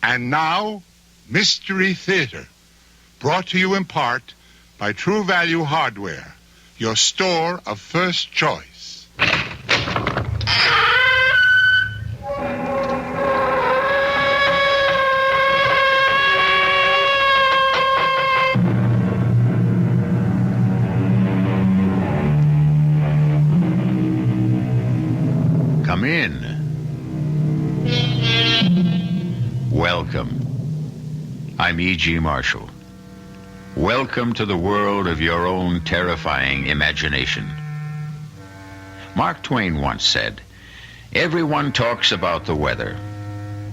And now, Mystery Theater, brought to you in part by True Value Hardware, your store of first choice. Come in. Welcome. I'm E.G. Marshall. Welcome to the world of your own terrifying imagination. Mark Twain once said, "Everyone talks about the weather,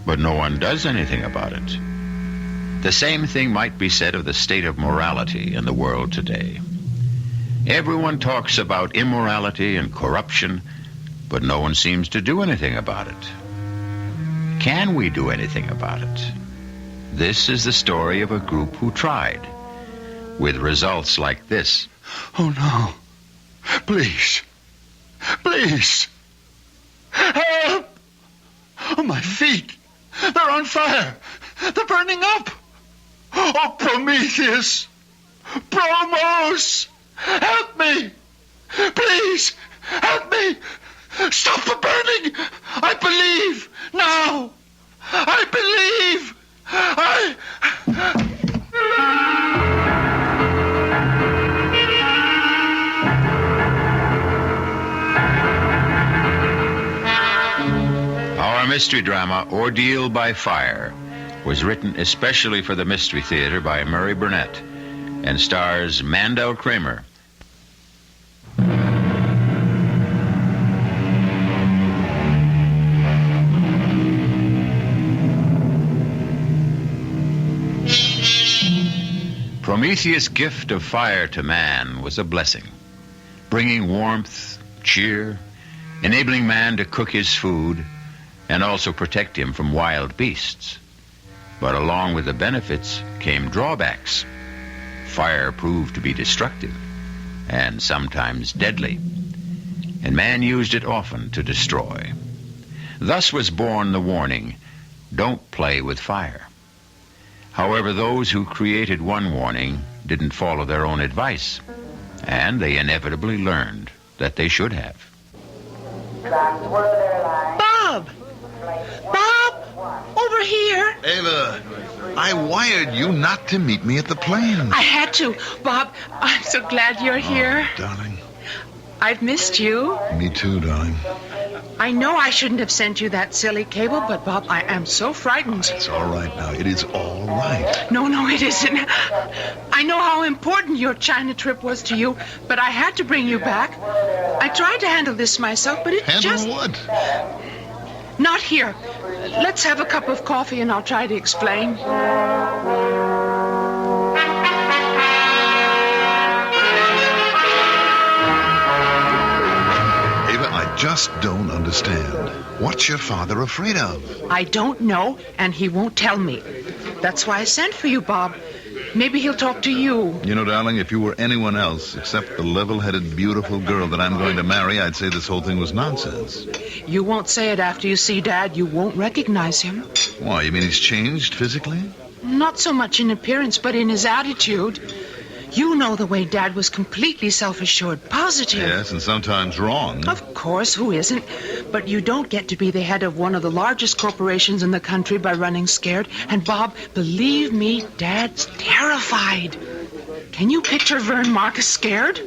but no one does anything about it." The same thing might be said of the state of morality in the world today. Everyone talks about immorality and corruption, but no one seems to do anything about it. Can we do anything about it? This is the story of a group who tried, with results like this. Oh, no. Please. Please. Help! Oh, my feet. They're on fire. They're burning up. Oh, Prometheus. Promos. Help me. Please. Help me. Stop the burning. I believe. Now. I believe. Our mystery drama, Ordeal by Fire, was written especially for the Mystery Theater by Murray Burnett and stars Mandel Kramer. Prometheus' gift of fire to man was a blessing, bringing warmth, cheer, enabling man to cook his food, and also protect him from wild beasts. But along with the benefits came drawbacks. Fire proved to be destructive and sometimes deadly, and man used it often to destroy. Thus was born the warning, "Don't play with fire." However, those who created one warning didn't follow their own advice, and they inevitably learned that they should have. Bob! Bob! Over here! Ava, I wired you not to meet me at the plane. I had to. Bob, I'm so glad you're here. Darling. I've missed you. Me too, darling. I know I shouldn't have sent you that silly cable, but Bob, I am so frightened. It's all right now. It is all right. No, it isn't. I know how important your China trip was to you, but I had to bring you back. I tried to handle this myself, but it just... Handle what? Not here. Let's have a cup of coffee and I'll try to explain. I just don't understand. What's your father afraid of? I don't know, and he won't tell me. That's why I sent for you, Bob. Maybe he'll talk to you. You know, darling, if you were anyone else except the level-headed, beautiful girl that I'm going to marry, I'd say this whole thing was nonsense. You won't say it after you see Dad. You won't recognize him. Why, you mean he's changed physically? Not so much in appearance, but in his attitude. You know the way Dad was completely self-assured, positive. Yes, and sometimes wrong. Of course, who isn't? But you don't get to be the head of one of the largest corporations in the country by running scared. And Bob, believe me, Dad's terrified. Can you picture Vern Marcus scared?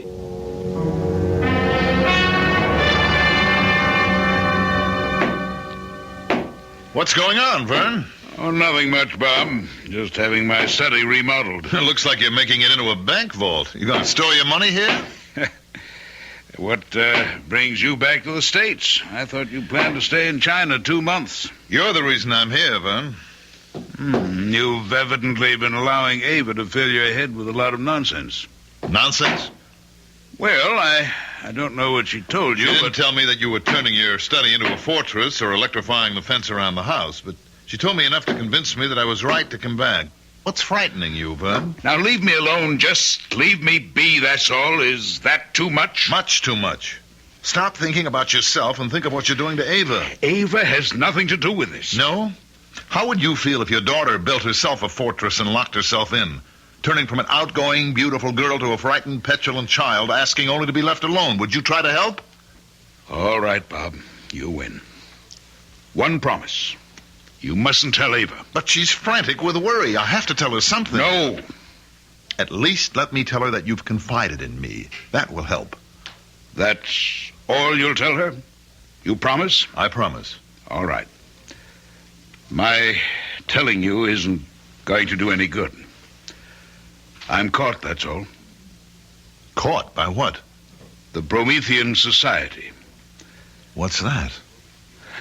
What's going on, Vern? Oh, nothing much, Bob. Just having my study remodeled. It looks like you're making it into a bank vault. You going to store your money here? What brings you back to the States? I thought you planned to stay in China 2 months. You're the reason I'm here, Vern. You've evidently been allowing Ava to fill your head with a lot of nonsense. Nonsense? Well, I don't know what she told you, She didn't but... tell me that you were turning your study into a fortress or electrifying the fence around the house, but she told me enough to convince me that I was right to come back. What's frightening you, Vern? Now, leave me alone. Just leave me be, that's all. Is that too much? Much too much. Stop thinking about yourself and think of what you're doing to Ava. Ava has nothing to do with this. No? How would you feel if your daughter built herself a fortress and locked herself in, turning from an outgoing, beautiful girl to a frightened, petulant child, asking only to be left alone? Would you try to help? All right, Bob. You win. One promise. You mustn't tell Ava. But she's frantic with worry. I have to tell her something. No. At least let me tell her that you've confided in me. That will help. That's all you'll tell her? You promise? I promise. All right. My telling you isn't going to do any good. I'm caught, that's all. Caught? By what? The Promethean Society. What's that?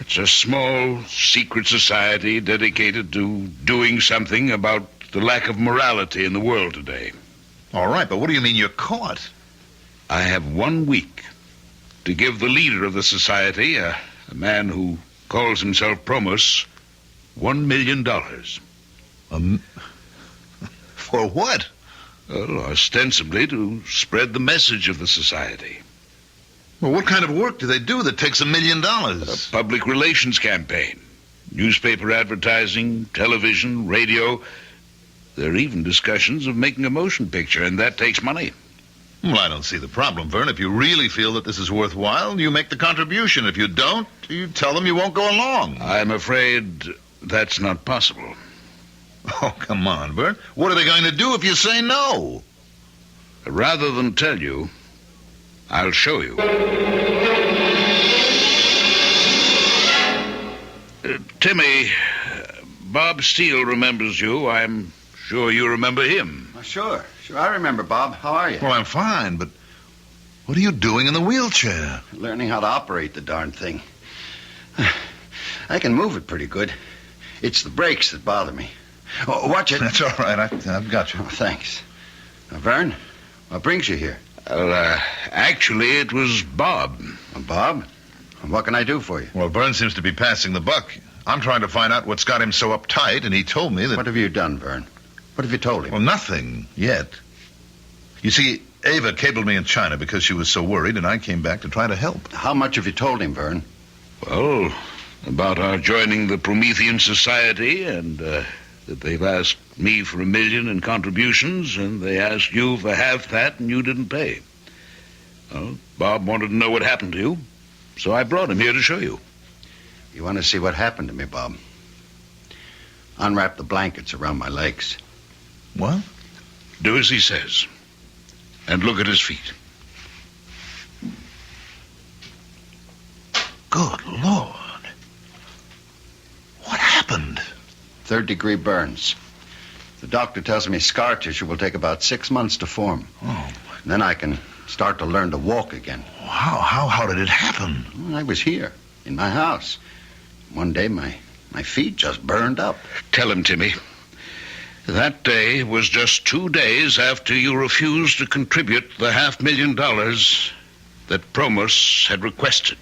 It's a small, secret society dedicated to doing something about the lack of morality in the world today. All right, but what do you mean you're caught? I have 1 week to give the leader of the society, a man who calls himself Promos, $1 million. For what? Well, ostensibly to spread the message of the society. Well, what kind of work do they do that takes $1 million? A public relations campaign. Newspaper advertising, television, radio. There are even discussions of making a motion picture, and that takes money. Well, I don't see the problem, Vern. If you really feel that this is worthwhile, you make the contribution. If you don't, you tell them you won't go along. I'm afraid that's not possible. Oh, come on, Vern. What are they going to do if you say no? Rather than tell you, I'll show you. Timmy, Bob Steele remembers you. I'm sure you remember him. Sure. I remember, Bob. How are you? Well, I'm fine, but what are you doing in the wheelchair? Learning how to operate the darn thing. I can move it pretty good. It's the brakes that bother me. Oh, watch it. That's all right. I've got you. Oh, thanks. Now, Vern, what brings you here? Well, actually, it was Bob. Bob? What can I do for you? Well, Vern seems to be passing the buck. I'm trying to find out what's got him so uptight, and he told me that... What have you done, Vern? What have you told him? Well, nothing yet. You see, Ava cabled me in China because she was so worried, and I came back to try to help. How much have you told him, Vern? Well, about our joining the Promethean Society, and that they've asked me for $1 million in contributions, and they asked you for half that, and you didn't pay. Well, Bob wanted to know what happened to you, so I brought him here to show you. You want to see what happened to me, Bob? Unwrap the blankets around my legs. What? Do as he says. And look at his feet. Good Lord. What happened? 3rd-degree burns. The doctor tells me scar tissue will take about 6 months to form. Oh. And then I can start to learn to walk again. How did it happen? Well, I was here, in my house. One day, my feet just burned up. Tell him, Timmy. That day was just 2 days after you refused to contribute the $500,000 that Promos had requested.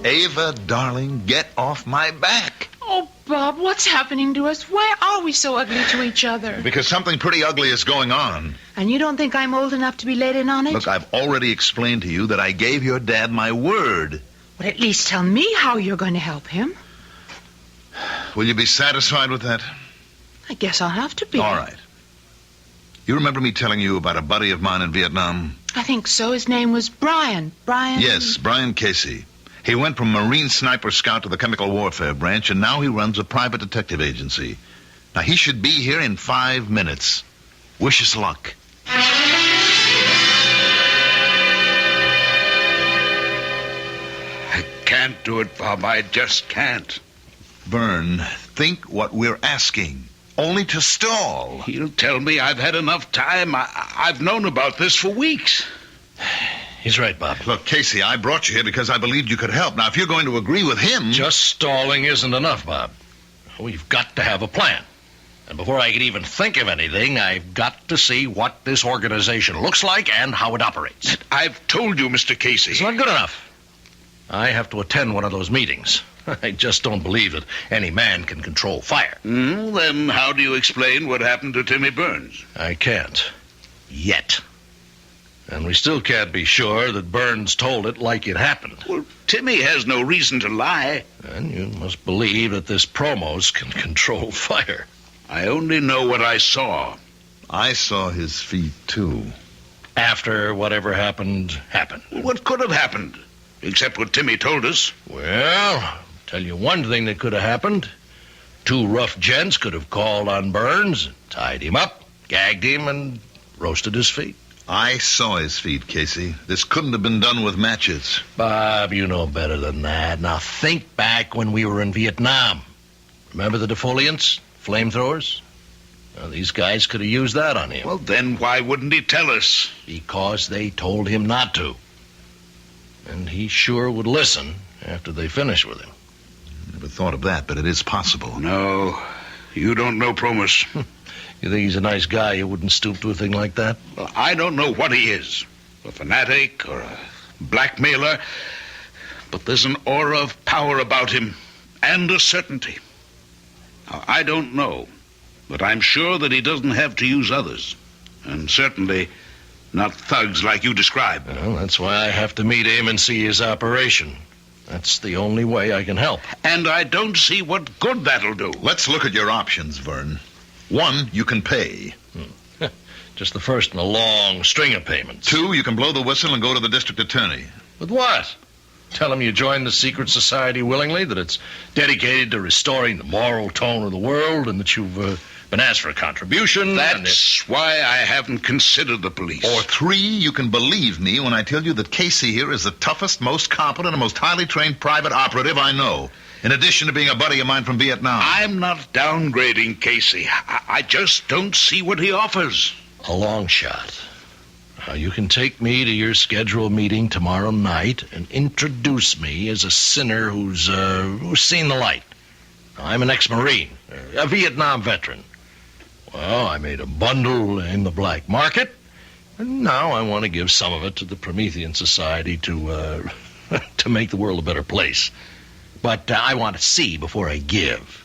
Ava, darling, get off my back. Oh, Bob, what's happening to us? Why are we so ugly to each other? Because something pretty ugly is going on. And you don't think I'm old enough to be let in on it? Look, I've already explained to you that I gave your dad my word. Well, at least tell me how you're going to help him. Will you be satisfied with that? I guess I'll have to be. All right. You remember me telling you about a buddy of mine in Vietnam? I think so. His name was Brian. Brian? Yes, Brian Casey. He went from Marine Sniper Scout to the Chemical Warfare Branch, and now he runs a private detective agency. Now, he should be here in 5 minutes. Wish us luck. I can't do it, Bob. I just can't. Vern, think what we're asking. Only to stall. He'll tell me I've had enough time. I've known about this for weeks. He's right, Bob. Look, Casey, I brought you here because I believed you could help. Now, if you're going to agree with him... Just stalling isn't enough, Bob. We've got to have a plan. And before I can even think of anything, I've got to see what this organization looks like and how it operates. I've told you, Mr. Casey. It's not good enough. I have to attend one of those meetings. I just don't believe that any man can control fire. Then how do you explain what happened to Timmy Burns? I can't. Yet. And we still can't be sure that Burns told it like it happened. Well, Timmy has no reason to lie. And you must believe that this Promos can control fire. I only know what I saw. I saw his feet, too. After whatever happened. What could have happened? Except what Timmy told us. Well, I'll tell you one thing that could have happened. 2 rough gents could have called on Burns, tied him up, gagged him, and roasted his feet. I saw his feet, Casey. This couldn't have been done with matches. Bob, you know better than that. Now think back when we were in Vietnam. Remember the defoliants? Flamethrowers? Now, these guys could have used that on him. Well, then why wouldn't he tell us? Because they told him not to. And he sure would listen after they finished with him. Never thought of that, but it is possible. No, you don't know Promos. You think he's a nice guy? You wouldn't stoop to a thing like that? Well, I don't know what he is. A fanatic or a blackmailer. But there's an aura of power about him and a certainty. Now, I don't know, but I'm sure that he doesn't have to use others. And certainly not thugs like you described. Well, that's why I have to meet him and see his operation. That's the only way I can help. And I don't see what good that'll do. Let's look at your options, Vern. 1, you can pay. Just the first in a long string of payments. 2, you can blow the whistle and go to the district attorney. With what? Tell him you joined the secret society willingly, that it's dedicated to restoring the moral tone of the world, and that you've been asked for a contribution. That's why I haven't considered the police. Or 3, you can believe me when I tell you that Casey here is the toughest, most competent, and most highly trained private operative I know. In addition to being a buddy of mine from Vietnam. I'm not downgrading Casey. I just don't see what he offers. A long shot. Now, you can take me to your scheduled meeting tomorrow night and introduce me as a sinner who's seen the light. Now, I'm an ex-Marine, a Vietnam veteran. Well, I made a bundle in the black market, and now I want to give some of it to the Promethean Society to make the world a better place. But I want to see before I give.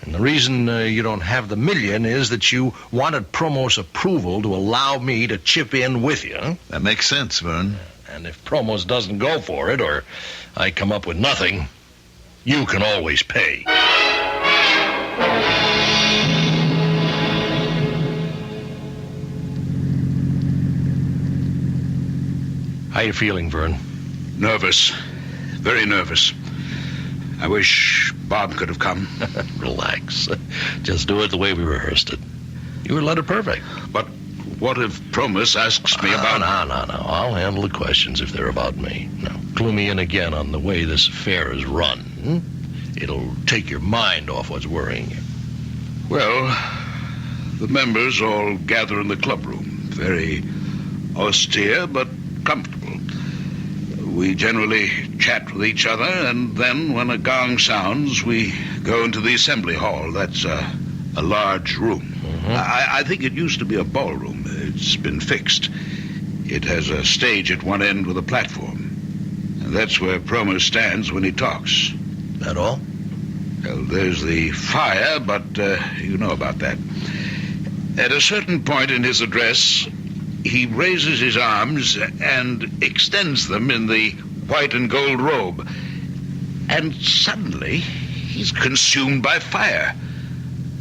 And the reason you don't have the $1 million is that you wanted Promos approval to allow me to chip in with you. That makes sense, Vern. And if Promos doesn't go for it, or I come up with nothing, you can always pay. How you feeling, Vern? Nervous. Very nervous. I wish Bob could have come. Relax. Just do it the way we rehearsed it. You were letter perfect. But what if Promos asks me about... No. I'll handle the questions if they're about me. Now, clue me in again on the way this affair is run. It'll take your mind off what's worrying you. Well, the members all gather in the club room. Very austere, but comfortable. We generally chat with each other, and then when a gong sounds, we go into the assembly hall. That's a large room. Mm-hmm. I think it used to be a ballroom. It's been fixed. It has a stage at one end with a platform. And that's where Promos stands when he talks. That all? Well, there's the fire, but you know about that. At a certain point in his address, he raises his arms and extends them in the white and gold robe. And suddenly, he's consumed by fire.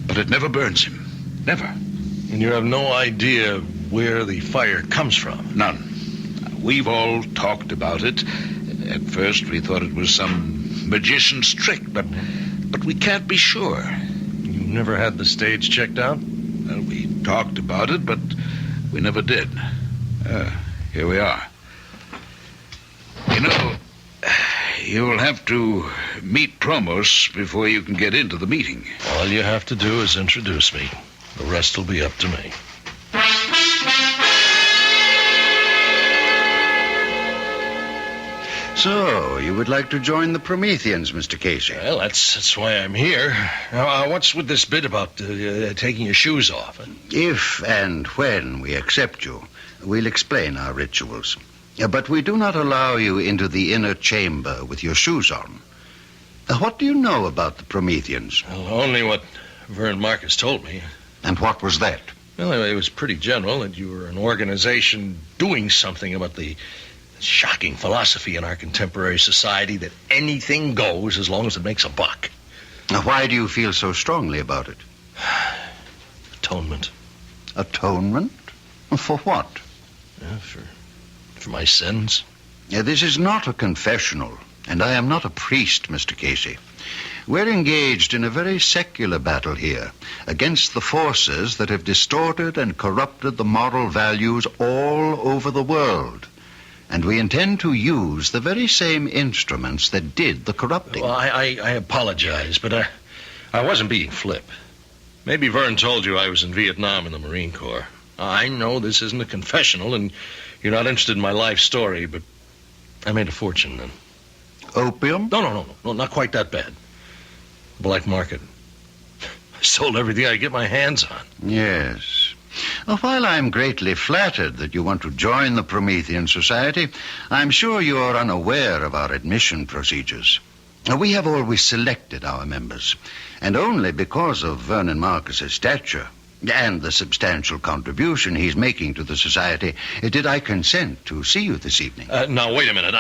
But it never burns him. Never. And you have no idea where the fire comes from? None. We've all talked about it. At first, we thought it was some magician's trick, but we can't be sure. You never had the stage checked out? Well, we talked about it, but we never did. Here we are. You know, you'll have to meet Promos before you can get into the meeting. All you have to do is introduce me. The rest will be up to me. So, you would like to join the Prometheans, Mr. Casey? Well, that's why I'm here. Now, what's with this bit about taking your shoes off? If and when we accept you, we'll explain our rituals. But we do not allow you into the inner chamber with your shoes on. What do you know about the Prometheans? Well, only what Vern Marcus told me. And what was that? Well, it was pretty general that you were an organization doing something about the shocking philosophy in our contemporary society that anything goes as long as it makes a buck. Now, why do you feel so strongly about it? Atonement. Atonement? For what? Yeah, for my sins. This is not a confessional, and I am not a priest, Mr. Casey. We're engaged in a very secular battle here against the forces that have distorted and corrupted the moral values all over the world. And we intend to use the very same instruments that did the corrupting. Well, I apologize, but I wasn't being flip. Maybe Vern told you I was in Vietnam in the Marine Corps. I know this isn't a confessional, and you're not interested in my life story, but I made a fortune then. Opium? No, not quite that bad. Black market. I sold everything I could get my hands on. Yes. Well, while I'm greatly flattered that you want to join the Promethean Society, I'm sure you are unaware of our admission procedures. We have always selected our members, and only because of Vernon Marcus's stature and the substantial contribution he's making to the society did I consent to see you this evening. Now, wait a minute.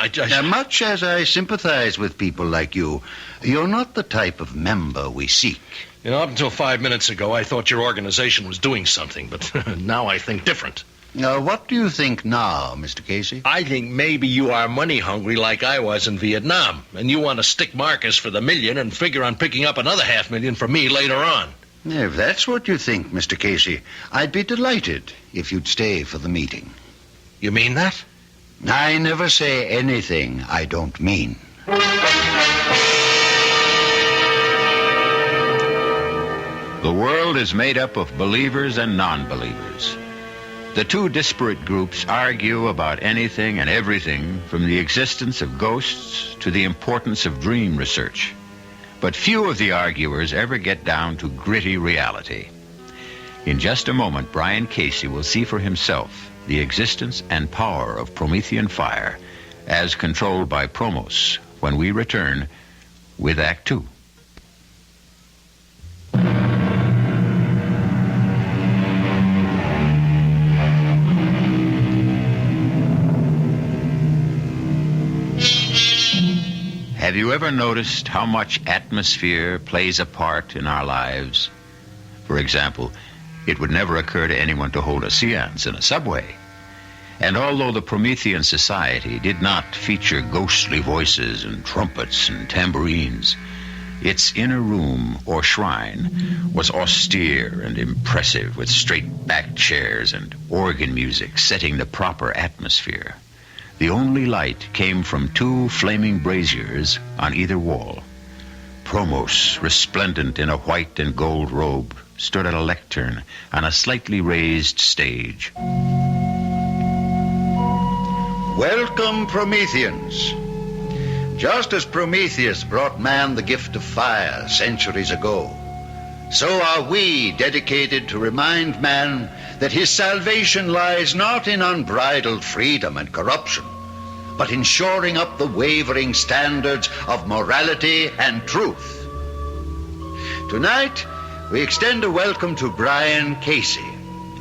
Much as I sympathize with people like you, you're not the type of member we seek. You know, up until 5 minutes ago, I thought your organization was doing something, but now I think different. Now, what do you think now, Mr. Casey? I think maybe you are money hungry like I was in Vietnam, and you want to stick Marcus for the $1 million and figure on picking up another $500,000 for me later on. If that's what you think, Mr. Casey, I'd be delighted if you'd stay for the meeting. You mean that? I never say anything I don't mean. The world is made up of believers and non-believers. The two disparate groups argue about anything and everything, from the existence of ghosts to the importance of dream research. But few of the arguers ever get down to gritty reality. In just a moment, Brian Casey will see for himself the existence and power of Promethean fire as controlled by Promos when we return with Act 2. Have you ever noticed how much atmosphere plays a part in our lives? For example, it would never occur to anyone to hold a seance in a subway. And although the Promethean Society did not feature ghostly voices and trumpets and tambourines, its inner room or shrine was austere and impressive, with straight-backed chairs and organ music setting the proper atmosphere. The only light came from two flaming braziers on either wall. Promos, resplendent in a white and gold robe, stood at a lectern on a slightly raised stage. Welcome, Prometheans. Just as Prometheus brought man the gift of fire centuries ago, so are we dedicated to remind man that his salvation lies not in unbridled freedom and corruption, but in shoring up the wavering standards of morality and truth. Tonight, we extend a welcome to Brian Casey,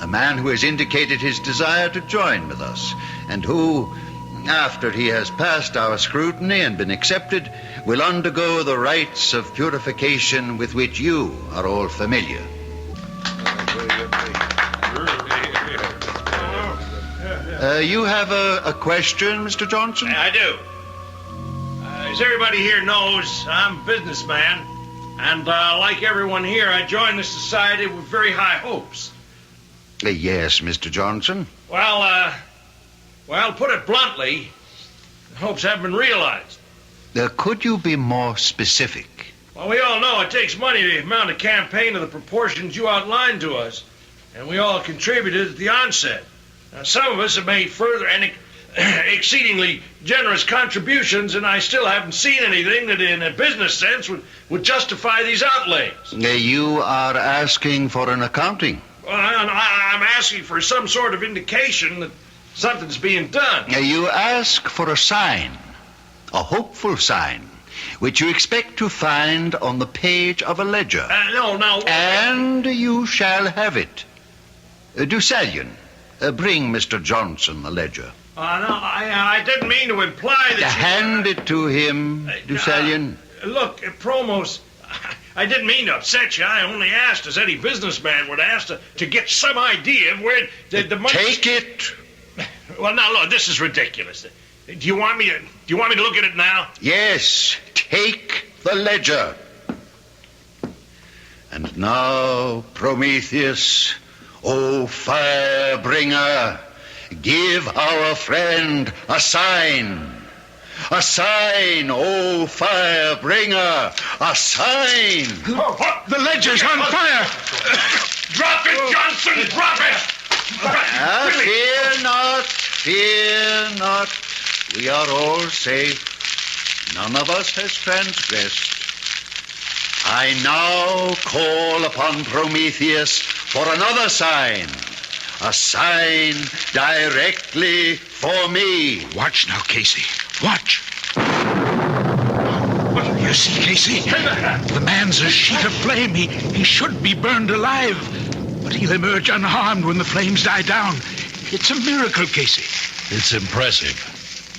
a man who has indicated his desire to join with us, and who, after he has passed our scrutiny and been accepted, will undergo the rites of purification with which you are all familiar. You have a question, Mr. Johnson? I do. As everybody here knows, I'm a businessman, and like everyone here, I joined the society with very high hopes. Yes, Mr. Johnson. Well, put it bluntly, the hopes haven't been realized. Could you be more specific? Well, we all know it takes money to mount a campaign of the proportions you outlined to us, and we all contributed at the onset. Now, some of us have made further and exceedingly generous contributions, and I still haven't seen anything that in a business sense would justify these outlays. You are asking for an accounting? Well, I'm asking for some sort of indication that something's being done. You ask for a sign, a hopeful sign, which you expect to find on the page of a ledger. No. And you shall have it. Deucalion, bring Mr. Johnson the ledger. No, I didn't mean to imply that Hand it to him, Deucalion. Look, Promos, I didn't mean to upset you. I only asked, as any businessman would ask, to get some idea of where the money... Take it. Well, now, look, this is ridiculous. Do you want me to look at it now? Yes, take the ledger. And now, Prometheus, O Firebringer, give our friend a sign. A sign, O Firebringer, a sign. The ledger's on fire! Drop it, Johnson! Drop it! Fear not. We are all safe. None of us has transgressed. I now call upon Prometheus for another sign. A sign directly for me. Watch now, Casey. Watch. You see, Casey? The man's a sheet of flame. He should be burned alive. But he'll emerge unharmed when the flames die down. It's a miracle, Casey. It's impressive,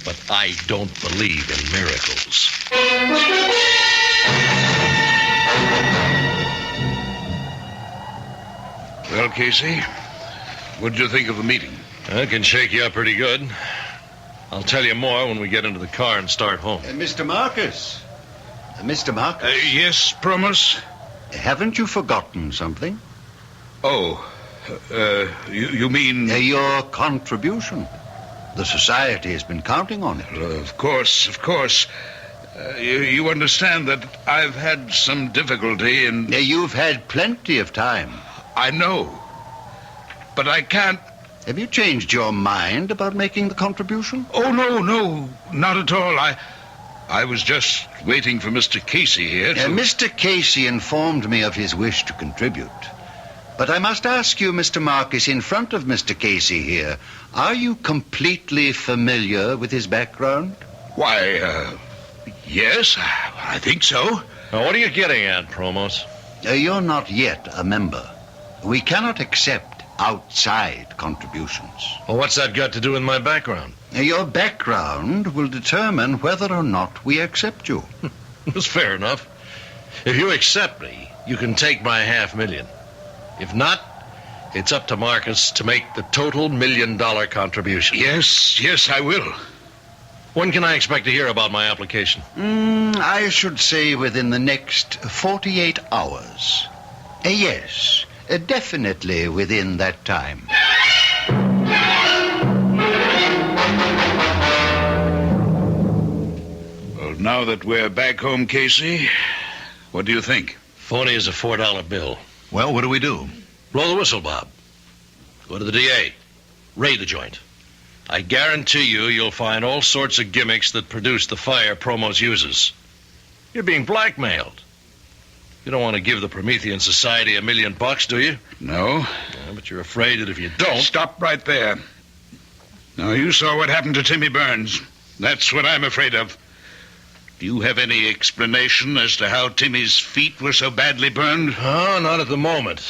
but I don't believe in miracles. Well, Casey, what did you think of the meeting? I can shake you up pretty good. I'll tell you more when we get into the car and start home. Mr. Marcus. Mr. Marcus. Yes, Promos? Haven't you forgotten something? Oh, you mean... Your contribution. The society has been counting on it. Of course. You understand that I've had some difficulty in... You've had plenty of time. I know. But I can't... Have you changed your mind about making the contribution? Oh, no, not at all. I was just waiting for Mr. Casey here to... Mr. Casey informed me of his wish to contribute. But I must ask you, Mr. Marcus, in front of Mr. Casey here, are you completely familiar with his background? Why, yes, I think so. Now, what are you getting at, Promos? You're not yet a member. We cannot accept outside contributions. Well, what's that got to do with my background? Your background will determine whether or not we accept you. That's fair enough. If you accept me, you can take my $500,000. If not, it's up to Marcus to make the total $1 million contribution. Yes, I will. When can I expect to hear about my application? I should say within the next 48 hours. Yes, definitely within that time. Well, now that we're back home, Casey, what do you think? Phony is a $4 bill. Well, what do we do? Blow the whistle, Bob. Go to the DA. Raid the joint. I guarantee you'll find all sorts of gimmicks that produce the fire Promos uses. You're being blackmailed. You don't want to give the Promethean Society $1 million, do you? No. Yeah, but you're afraid that if you don't... Stop right there. Now, you saw what happened to Timmy Burns. That's what I'm afraid of. Do you have any explanation as to how Timmy's feet were so badly burned? Oh, not at the moment.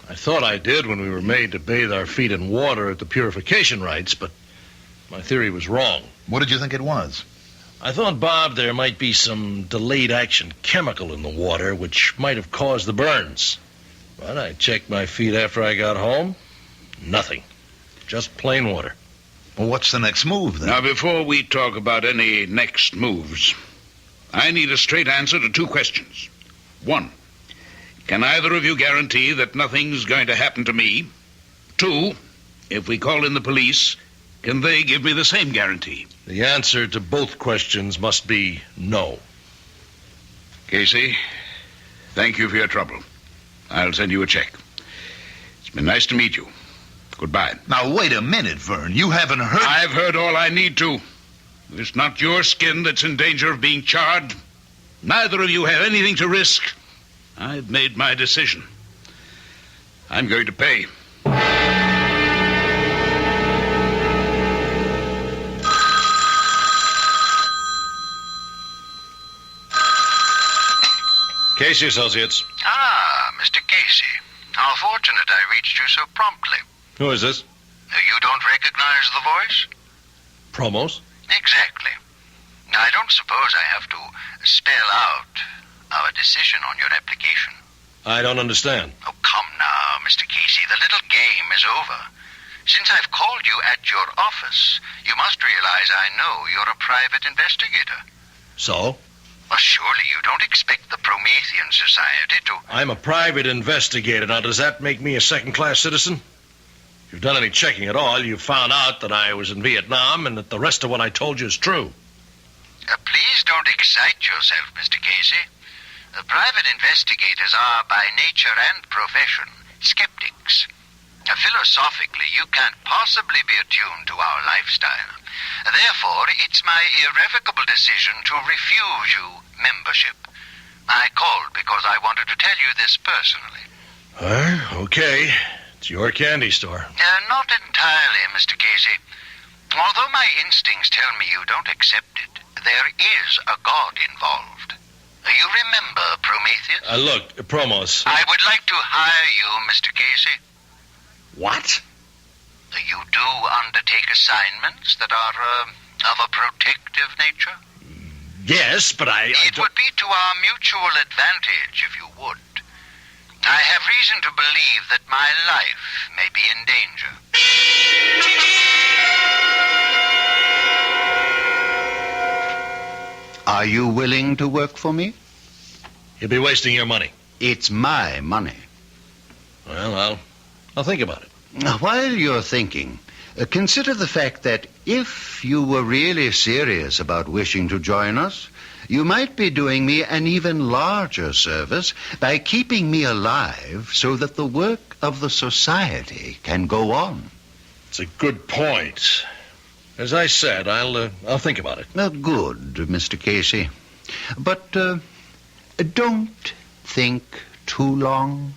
I thought I did when we were made to bathe our feet in water at the purification rites, but my theory was wrong. What did you think it was? I thought, Bob, there might be some delayed action chemical in the water which might have caused the burns. But I checked my feet after I got home. Nothing. Just plain water. Well, what's the next move, then? Now, before we talk about any next moves, I need a straight answer to two questions. One, can either of you guarantee that nothing's going to happen to me? Two, if we call in the police, can they give me the same guarantee? The answer to both questions must be no. Casey, thank you for your trouble. I'll send you a check. It's been nice to meet you. Goodbye. Now, wait a minute, Vern. You haven't heard... I've heard all I need to. It's not your skin that's in danger of being charred. Neither of you have anything to risk. I've made my decision. I'm going to pay. Casey Associates. Ah, Mr. Casey. How fortunate I reached you so promptly. Who is this? You don't recognize the voice? Promos? Exactly. Now, I don't suppose I have to spell out our decision on your application. I don't understand. Oh, come now, Mr. Casey. The little game is over. Since I've called you at your office, you must realize I know you're a private investigator. So? Well, surely you don't expect the Promethean Society to... I'm a private investigator. Now, does that make me a second-class citizen? If you've done any checking at all, you've found out that I was in Vietnam and that the rest of what I told you is true. Please don't excite yourself, Mr. Casey. Private investigators are, by nature and profession, skeptics. Philosophically, you can't possibly be attuned to our lifestyle. Therefore, it's my irrevocable decision to refuse you membership. I called because I wanted to tell you this personally. Okay. It's your candy store. Not entirely, Mr. Casey. Although my instincts tell me you don't accept it, there is a god involved. You remember Prometheus? Look, Promos. I would like to hire you, Mr. Casey. What? You do undertake assignments that are of a protective nature? Yes, but It would be to our mutual advantage if you would. I have reason to believe that my life may be in danger. Are you willing to work for me? You'll be wasting your money. It's my money. Well, I'll think about it. Now, while you're thinking, consider the fact that if you were really serious about wishing to join us, you might be doing me an even larger service by keeping me alive so that the work of the society can go on. It's a good point. As I said, I'll think about it. Good, Mr. Casey. But don't think too long.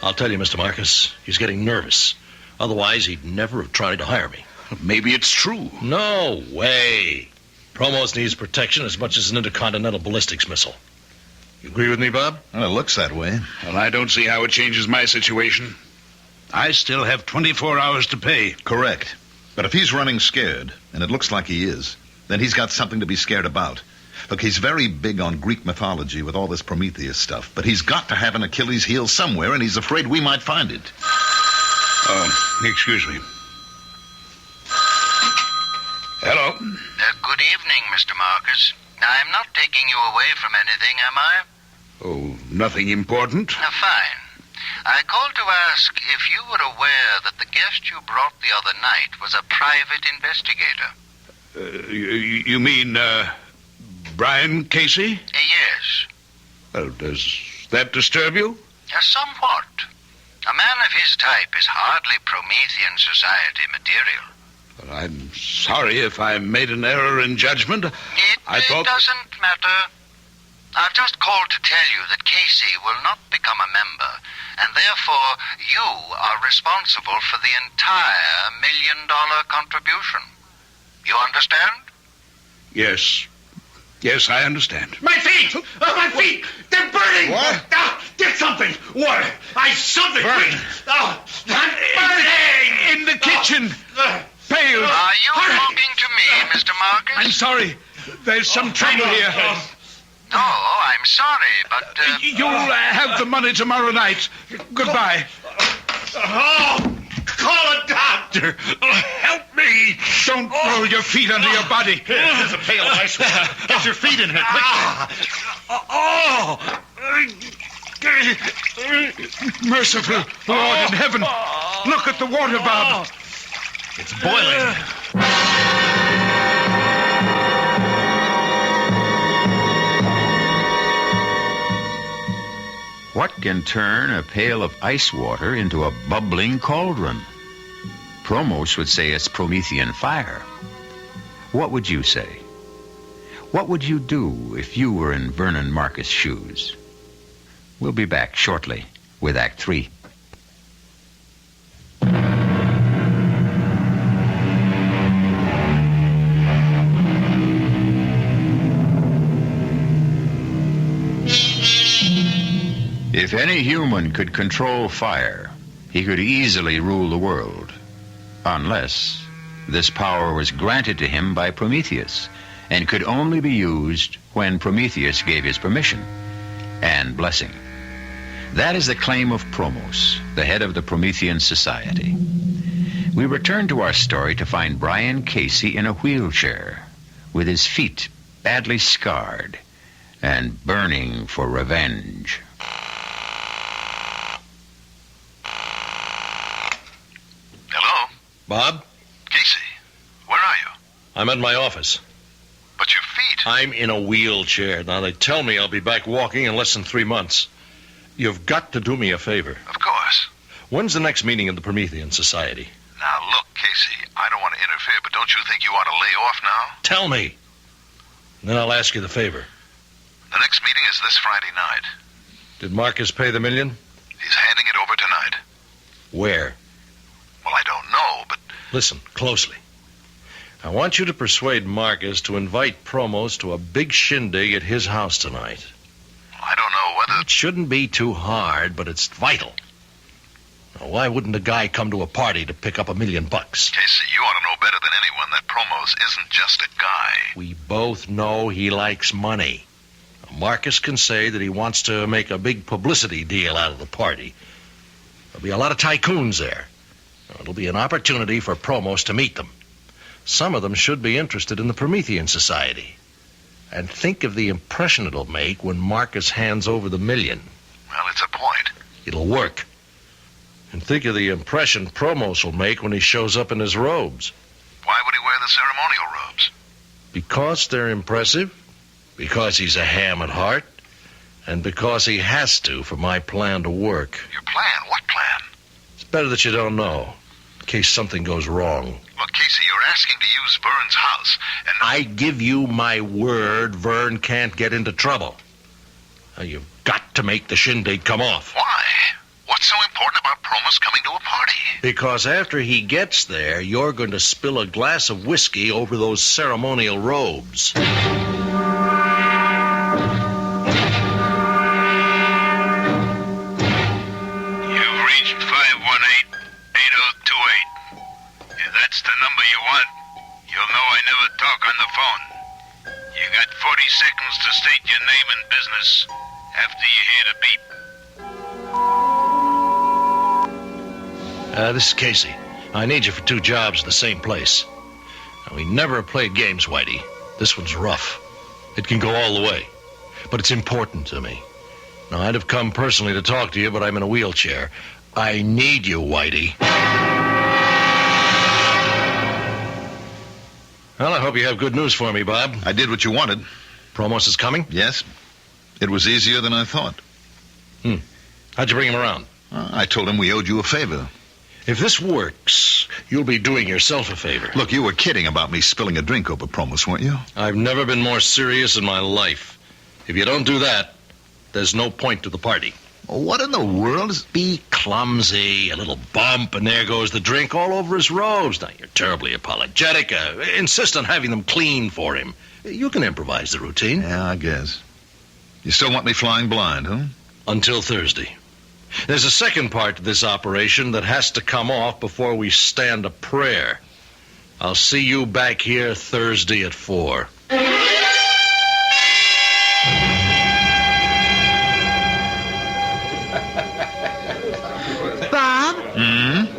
I'll tell you, Mr. Marcus, he's getting nervous. Otherwise, he'd never have tried to hire me. Maybe it's true. No way. Promos needs protection as much as an intercontinental ballistics missile. You agree with me, Bob? Well, it looks that way. Well, I don't see how it changes my situation. I still have 24 hours to pay. Correct. But if he's running scared, and it looks like he is, then he's got something to be scared about. Look, he's very big on Greek mythology with all this Prometheus stuff, but he's got to have an Achilles heel somewhere, and he's afraid we might find it. Oh, excuse me. Hello. Good evening, Mr. Marcus. I'm not taking you away from anything, am I? Oh, nothing important. Fine. I called to ask if you were aware that the guest you brought the other night was a private investigator. You mean, Brian Casey? Yes. Well, does that disturb you? Somewhat. A man of his type is hardly Promethean Society material. Well, I'm sorry if I made an error in judgment. It doesn't matter. I've just called to tell you that Casey will not become a member, and therefore you are responsible for the entire $1 million contribution. You understand? Yes. Yes, I understand. My feet! My feet! They're burning! What? Get something! Water! Something! Burn. I'm burning! In the kitchen! Pale! Are you talking to me, Mr. Marcus? I'm sorry. There's some trouble here. Oh, I'm sorry, but... You'll have the money tomorrow night. Goodbye. Call a doctor! Help me! Don't throw your feet under your body. There's a pail of ice water. Get your feet in here, quick. Merciful Lord in heaven. Look at the water, Bob. It's boiling. What can turn a pail of ice water into a bubbling cauldron? Promos would say it's Promethean fire. What would you say? What would you do if you were in Vernon Marcus' shoes? We'll be back shortly with Act 3. If any human could control fire, he could easily rule the world. Unless this power was granted to him by Prometheus and could only be used when Prometheus gave his permission and blessing. That is the claim of Promos, the head of the Promethean Society. We return to our story to find Brian Casey in a wheelchair, with his feet badly scarred and burning for revenge. Hello? Bob, Casey, where are you? I'm at my office. But your feet. I'm in a wheelchair. Now, they tell me I'll be back walking in less than 3 months. You've got to do me a favor. Of course. When's the next meeting of the Promethean Society? Now, look, Casey, I don't want to interfere, but don't you think you ought to lay off now? Tell me. Then I'll ask you the favor. The next meeting is this Friday night. Did Marcus pay the $1 million? He's handing it over tonight. Where? Well, I don't know, but... Listen closely. I want you to persuade Marcus to invite Promos to a big shindig at his house tonight. I don't know whether... It shouldn't be too hard, but it's vital. Now, why wouldn't a guy come to a party to pick up $1 million? Casey, you ought to know better than anyone that Promos isn't just a guy. We both know he likes money. Marcus can say that he wants to make a big publicity deal out of the party. There'll be a lot of tycoons there. It'll be an opportunity for Promos to meet them. Some of them should be interested in the Promethean Society. And think of the impression it'll make when Marcus hands over the $1 million. Well, it's a point. It'll work. And think of the impression Promos will make when he shows up in his robes. Why would he wear the ceremonial robes? Because they're impressive, because he's a ham at heart, and because he has to for my plan to work. Your plan? What plan? It's better that you don't know, in case something goes wrong. Look, Casey, you're asking to use Vern's house, and... I give you my word Vern can't get into trouble. Now, you've got to make the shindig come off. Why? What's so important about Promos coming to a party? Because after he gets there, you're going to spill a glass of whiskey over those ceremonial robes. You've reached 518-8028. If that's the number you want, you'll know I never talk on the phone. You got 40 seconds to state your name and business after you hear the beep. This is Casey. I need you for 2 jobs at the same place. Now, we never played games, Whitey. This one's rough. It can go all the way. But it's important to me. Now, I'd have come personally to talk to you, but I'm in a wheelchair. I need you, Whitey. Well, I hope you have good news for me, Bob. I did what you wanted. Promos is coming? Yes. It was easier than I thought. How'd you bring him around? I told him we owed you a favor. If this works, you'll be doing yourself a favor. Look, you were kidding about me spilling a drink over Promos, weren't you? I've never been more serious in my life. If you don't do that, there's no point to the party. What in the world is... Be clumsy, a little bump, and there goes the drink all over his robes. Now, you're terribly apologetic. Insist on having them clean for him. You can improvise the routine. Yeah, I guess. You still want me flying blind, huh? Until Thursday. There's a second part to this operation that has to come off before we stand a prayer. I'll see you back here Thursday at 4. Bob?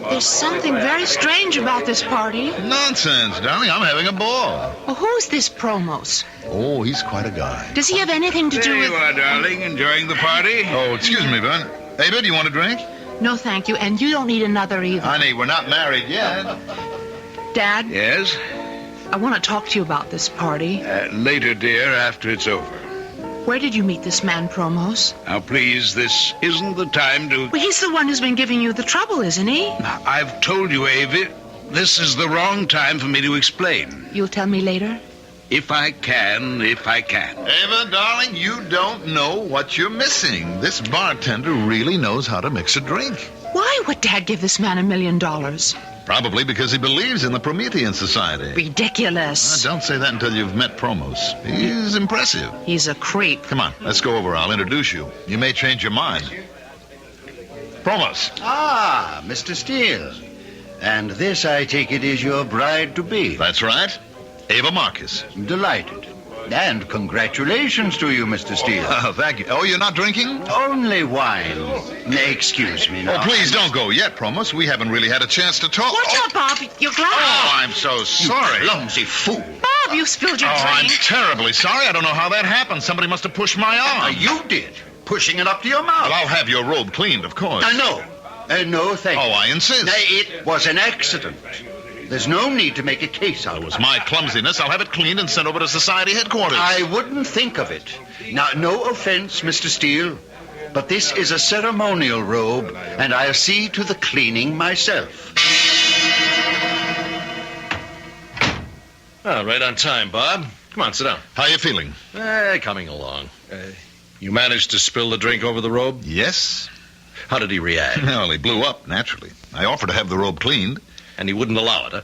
There's something very strange about this party. Nonsense, darling. I'm having a ball. Well, who's this Promos? Oh, he's quite a guy. Does he have anything to do There with... you are, darling, enjoying the party? Oh, excuse me, Vern. Ava, do you want a drink? No, thank you, and you don't need another either. Honey, we're not married yet. Dad, Yes? I want to talk to you about this party. Later, dear, after it's over. Where did you meet this man, Promos? Now, please, this isn't the time to... Well, he's the one who's been giving you the trouble, isn't he? I've told you, Avi, this is the wrong time for me to explain. You'll tell me later? If I can. Ava, darling, you don't know what you're missing. This bartender really knows how to mix a drink. Why would Dad give this man $1 million? Probably because he believes in the Promethean Society. Ridiculous. Don't say that until you've met Promos. He's impressive. He's a creep. Come on, let's go over. I'll introduce you. You may change your mind. Promos. Ah, Mr. Steele. And this, I take it, is your bride-to-be. That's right. Ava Marcus. Delighted. And congratulations to you, Mr. Steele. Oh, thank you. Oh, you're not drinking? Only wine. Excuse me now. Oh, please don't go yet, Promos. We haven't really had a chance to talk. Watch out, Bob. Your glass. Oh, I'm so sorry. You clumsy fool. Bob, you spilled your I'm drink. terribly sorry. I don't know how that happened. Somebody must have pushed my arm. You did. Pushing it up to your mouth. Well, I'll have your robe cleaned, of course. No. No, thank you. Oh, I insist. It was an accident. There's no need to make a case out of it. It was my clumsiness. I'll have it cleaned and sent over to Society headquarters. I wouldn't think of it. Now, no offense, Mr. Steele, but this is a ceremonial robe, and I'll see to the cleaning myself. Oh, right on time, Bob. Come on, sit down. How you feeling? Coming along. You managed to spill the drink over the robe? Yes. How did he react? Well, he blew up, naturally. I offered to have the robe cleaned. And he wouldn't allow it, huh?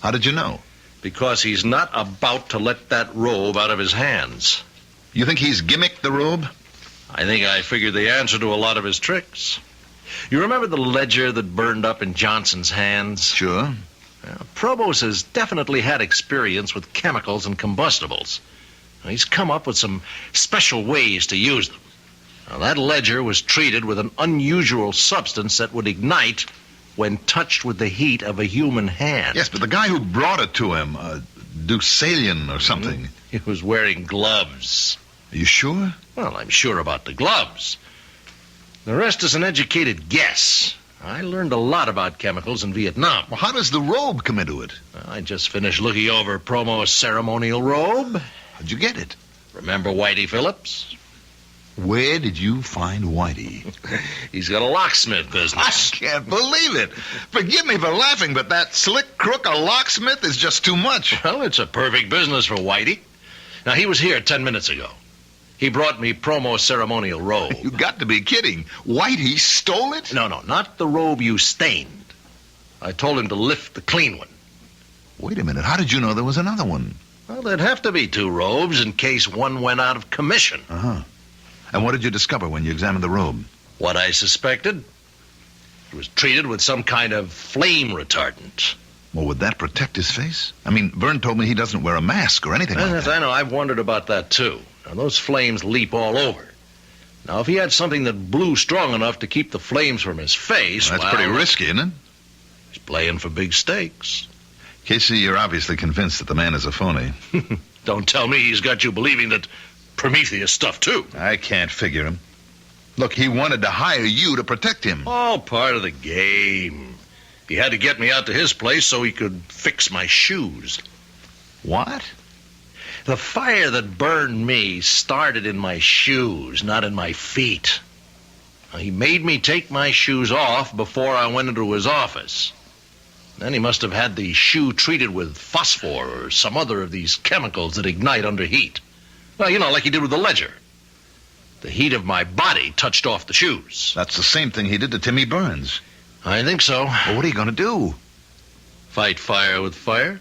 How did you know? Because he's not about to let that robe out of his hands. You think he's gimmicked the robe? I think I figured the answer to a lot of his tricks. You remember the ledger that burned up in Johnson's hands? Sure. Well, Probos has definitely had experience with chemicals and combustibles. He's come up with some special ways to use them. Now, that ledger was treated with an unusual substance that would ignite when touched with the heat of a human hand. Yes, but the guy who brought it to him, Deucalion or something. He was wearing gloves. Are you sure? Well, I'm sure about the gloves. The rest is an educated guess. I learned a lot about chemicals in Vietnam. Well, how does the robe come into it? I just finished looking over Promo's ceremonial robe. How'd you get it? Remember Whitey Phillips? Where did you find Whitey? He's got a locksmith business. I can't believe it. Forgive me for laughing, but that slick crook, a locksmith, is just too much. Well, it's a perfect business for Whitey. Now, he was here 10 minutes ago. He brought me Promo's ceremonial robe. You got to be kidding. Whitey stole it? No, not the robe you stained. I told him to lift the clean one. Wait a minute. How did you know there was another one? Well, there'd have to be two robes in case one went out of commission. Uh-huh. And what did you discover when you examined the robe? What I suspected. It was treated with some kind of flame retardant. Well, would that protect his face? I mean, Vern told me he doesn't wear a mask or anything like Yes, that. I know. I've wondered about that, too. Now, those flames leap all over. Now, if he had something that blew strong enough to keep the flames from his face, That's pretty risky, isn't it? He's playing for big stakes. Casey, you're obviously convinced that the man is a phony. Don't tell me he's got you believing that Prometheus stuff, too. I can't figure him. Look, he wanted to hire you to protect him. All part of the game. He had to get me out to his place so he could fix my shoes. What? The fire that burned me started in my shoes, not in my feet. He made me take my shoes off before I went into his office. Then he must have had the shoe treated with phosphor or some other of these chemicals that ignite under heat. Well, you know, like he did with the ledger. The heat of my body touched off the shoes. That's the same thing he did to Timmy Burns. I think so. Well, what are you going to do? Fight fire with fire?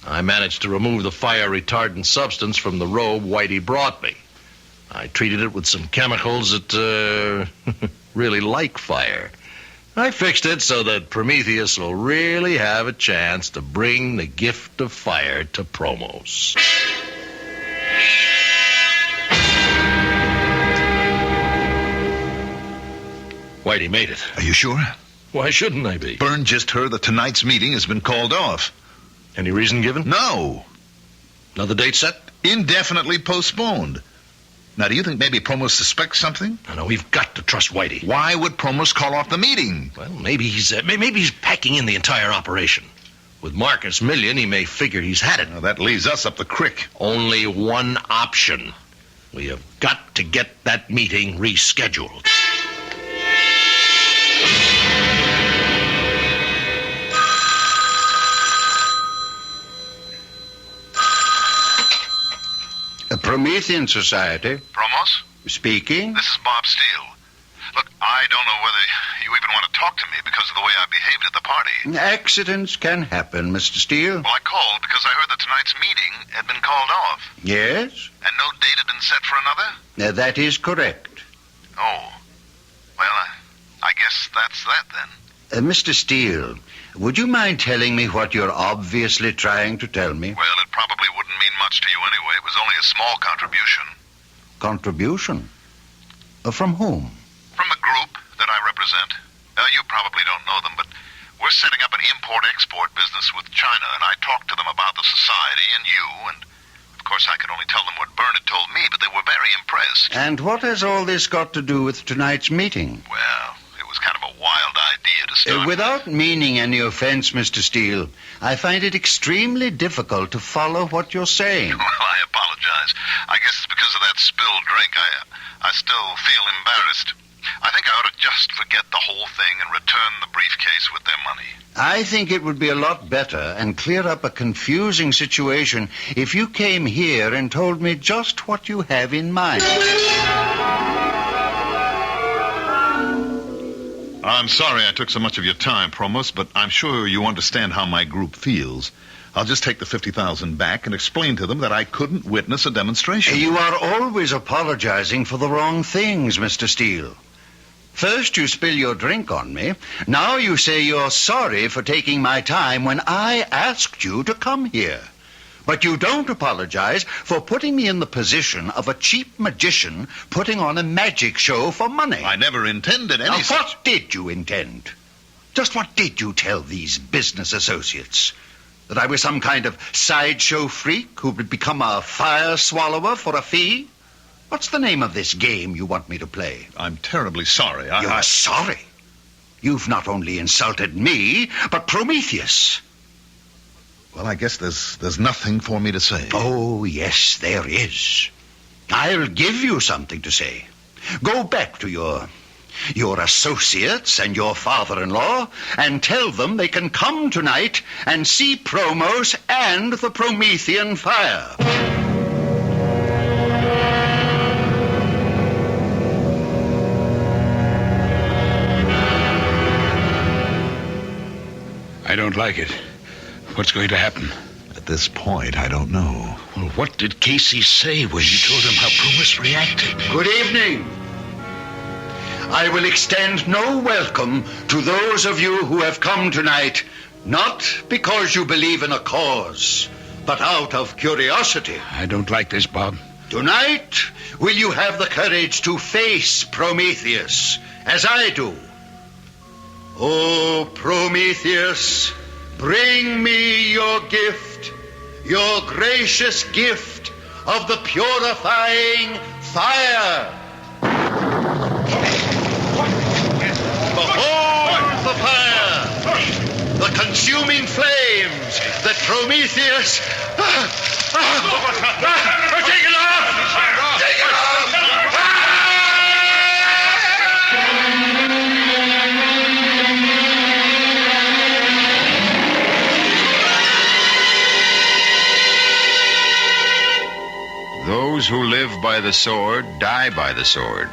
I managed to remove the fire-retardant substance from the robe Whitey brought me. I treated it with some chemicals that, really like fire. I fixed it so that Prometheus will really have a chance to bring the gift of fire to Promos. Whitey made it. Are you sure? Why shouldn't I be? Byrne just heard that tonight's meeting has been called off. Any reason given? No. Another date set? Indefinitely postponed. Now, do you think maybe Promos suspects something? No, we've got to trust Whitey. Why would Promos call off the meeting? Well, maybe he's packing in the entire operation. With Marcus Million, he may figure he's had it. Well, that leaves us up the creek. Only one option. We have got to get that meeting rescheduled. The Promethean Society. Promos? Speaking. This is Bob Steele. Look, I don't know whether you even want to talk to me because of the way I behaved at the party. Accidents can happen, Mr. Steele. Well, I called because I heard that tonight's meeting had been called off. Yes? And no date had been set for another? That is correct. Oh. Well, I guess that's that then. Mr. Steele, would you mind telling me what you're obviously trying to tell me? Well, it probably wouldn't mean much to you anyway. It was only a small contribution. Contribution? From whom? From the group that I represent. You probably don't know them, but we're setting up an import-export business with China, and I talked to them about the society and you, and of course I could only tell them what Byrne had told me, but they were very impressed. And what has all this got to do with tonight's meeting? Well, it was kind of a wild idea to start Without meaning any offense, Mr. Steele, I find it extremely difficult to follow what you're saying. Well, I apologize. I guess it's because of that spilled drink. I still feel embarrassed. I think I ought to just forget the whole thing and return the briefcase with their money. I think it would be a lot better and clear up a confusing situation if you came here and told me just what you have in mind. I'm sorry I took so much of your time, Promus, but I'm sure you understand how my group feels. I'll just take the $50,000 back and explain to them that I couldn't witness a demonstration. You are always apologizing for the wrong things, Mr. Steele. First you spill your drink on me. Now you say you're sorry for taking my time when I asked you to come here. But you don't apologize for putting me in the position of a cheap magician putting on a magic show for money. I never intended any Now, such... what did you intend? Just what did you tell these business associates? That I was some kind of sideshow freak who would become a fire swallower for a fee? What's the name of this game you want me to play? I'm terribly sorry. You're sorry? You've not only insulted me, but Prometheus. Well, I guess there's nothing for me to say. Oh, yes, there is. I'll give you something to say. Go back to your associates and your father-in-law and tell them they can come tonight and see Promos and the Promethean fire. I don't like it. What's going to happen? At this point, I don't know. Well, what did Casey say when you told him how Promus reacted? Good evening. I will extend no welcome to those of you who have come tonight, not because you believe in a cause, but out of curiosity. I don't like this, Bob. Tonight, will you have the courage to face Prometheus, as I do? Oh, Prometheus, bring me your gift, your gracious gift of the purifying fire. Behold the fire, the consuming flames that Prometheus... Take it off! Take it off! Those who live by the sword die by the sword.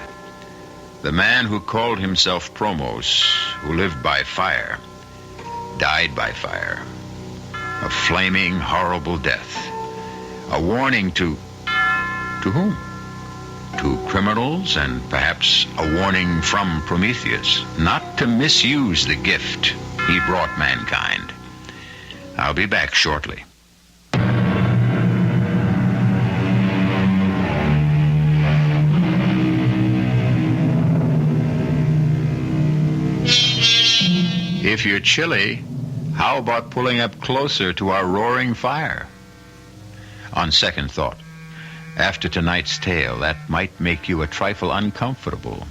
The man who called himself Promos, who lived by fire, died by fire. A flaming, horrible death. A warning to whom? To criminals, and perhaps a warning from Prometheus not to misuse the gift he brought mankind. I'll be back shortly. If you're chilly, how about pulling up closer to our roaring fire? On second thought, after tonight's tale, that might make you a trifle uncomfortable.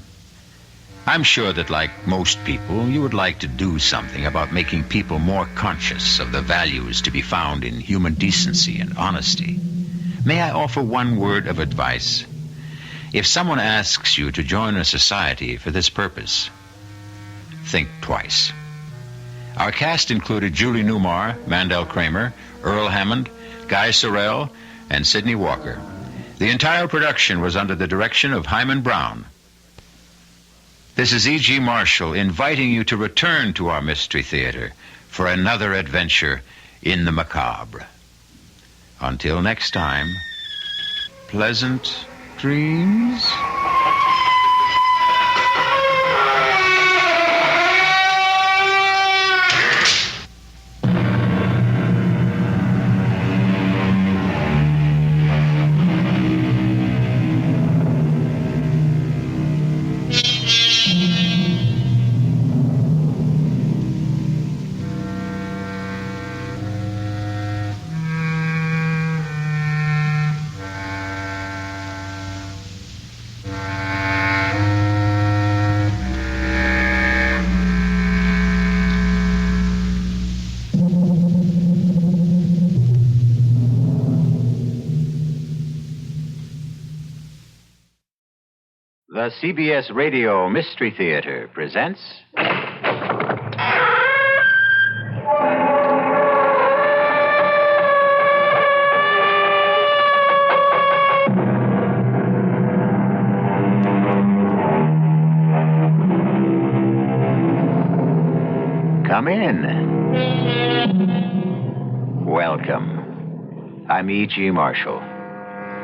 I'm sure that, like most people, you would like to do something about making people more conscious of the values to be found in human decency and honesty. May I offer one word of advice? If someone asks you to join a society for this purpose, think twice. Our cast included Julie Newmar, Mandel Kramer, Earl Hammond, Guy Sorrell, and Sidney Walker. The entire production was under the direction of Hyman Brown. This is E.G. Marshall inviting you to return to our Mystery Theater for another adventure in the macabre. Until next time, pleasant dreams. The CBS Radio Mystery Theater presents... Come in. Welcome. I'm E.G. Marshall.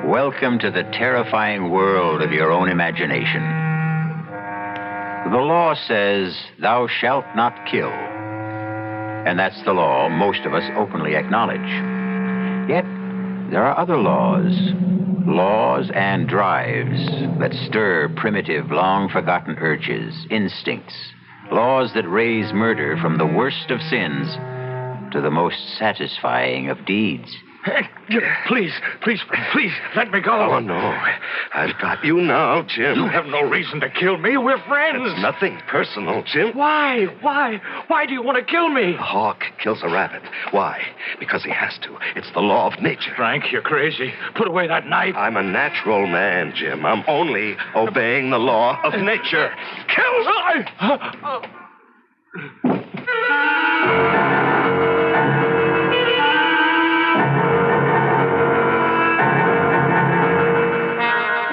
Welcome to the terrifying world of your own imagination. The law says, thou shalt not kill. And that's the law most of us openly acknowledge. Yet, there are other laws and drives that stir primitive, long-forgotten urges, instincts, laws that raise murder from the worst of sins to the most satisfying of deeds. Please, let me go. Oh, no. I've got you now, Jim. You have no reason to kill me. We're friends. It's nothing personal, Jim. Why? Why do you want to kill me? A hawk kills a rabbit. Why? Because he has to. It's the law of nature. Frank, you're crazy. Put away that knife. I'm a natural man, Jim. I'm only obeying the law of nature. Kill!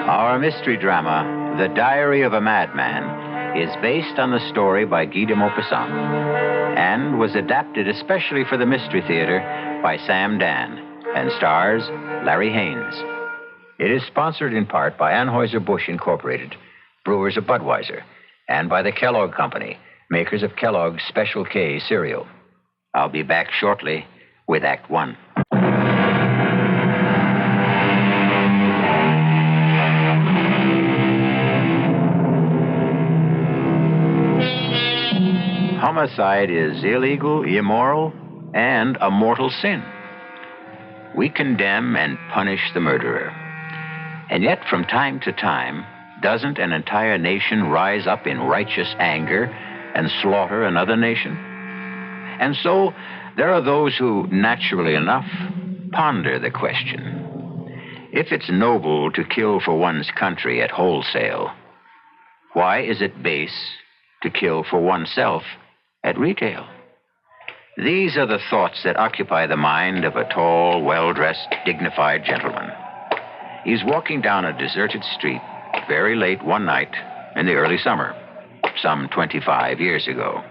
Our mystery drama, The Diary of a Madman, is based on the story by Guy de Maupassant and was adapted especially for the Mystery Theater by Sam Dan and stars Larry Haynes. It is sponsored in part by Anheuser-Busch Incorporated, brewers of Budweiser, and by the Kellogg Company, makers of Kellogg's Special K cereal. I'll be back shortly with Act One. Homicide is illegal, immoral, and a mortal sin. We condemn and punish the murderer. And yet, from time to time, doesn't an entire nation rise up in righteous anger and slaughter another nation? And so, there are those who, naturally enough, ponder the question. If it's noble to kill for one's country at wholesale, why is it base to kill for oneself at retail? These are the thoughts that occupy the mind of a tall, well-dressed, dignified gentleman. He's walking down a deserted street very late one night in the early summer, some 25 years ago.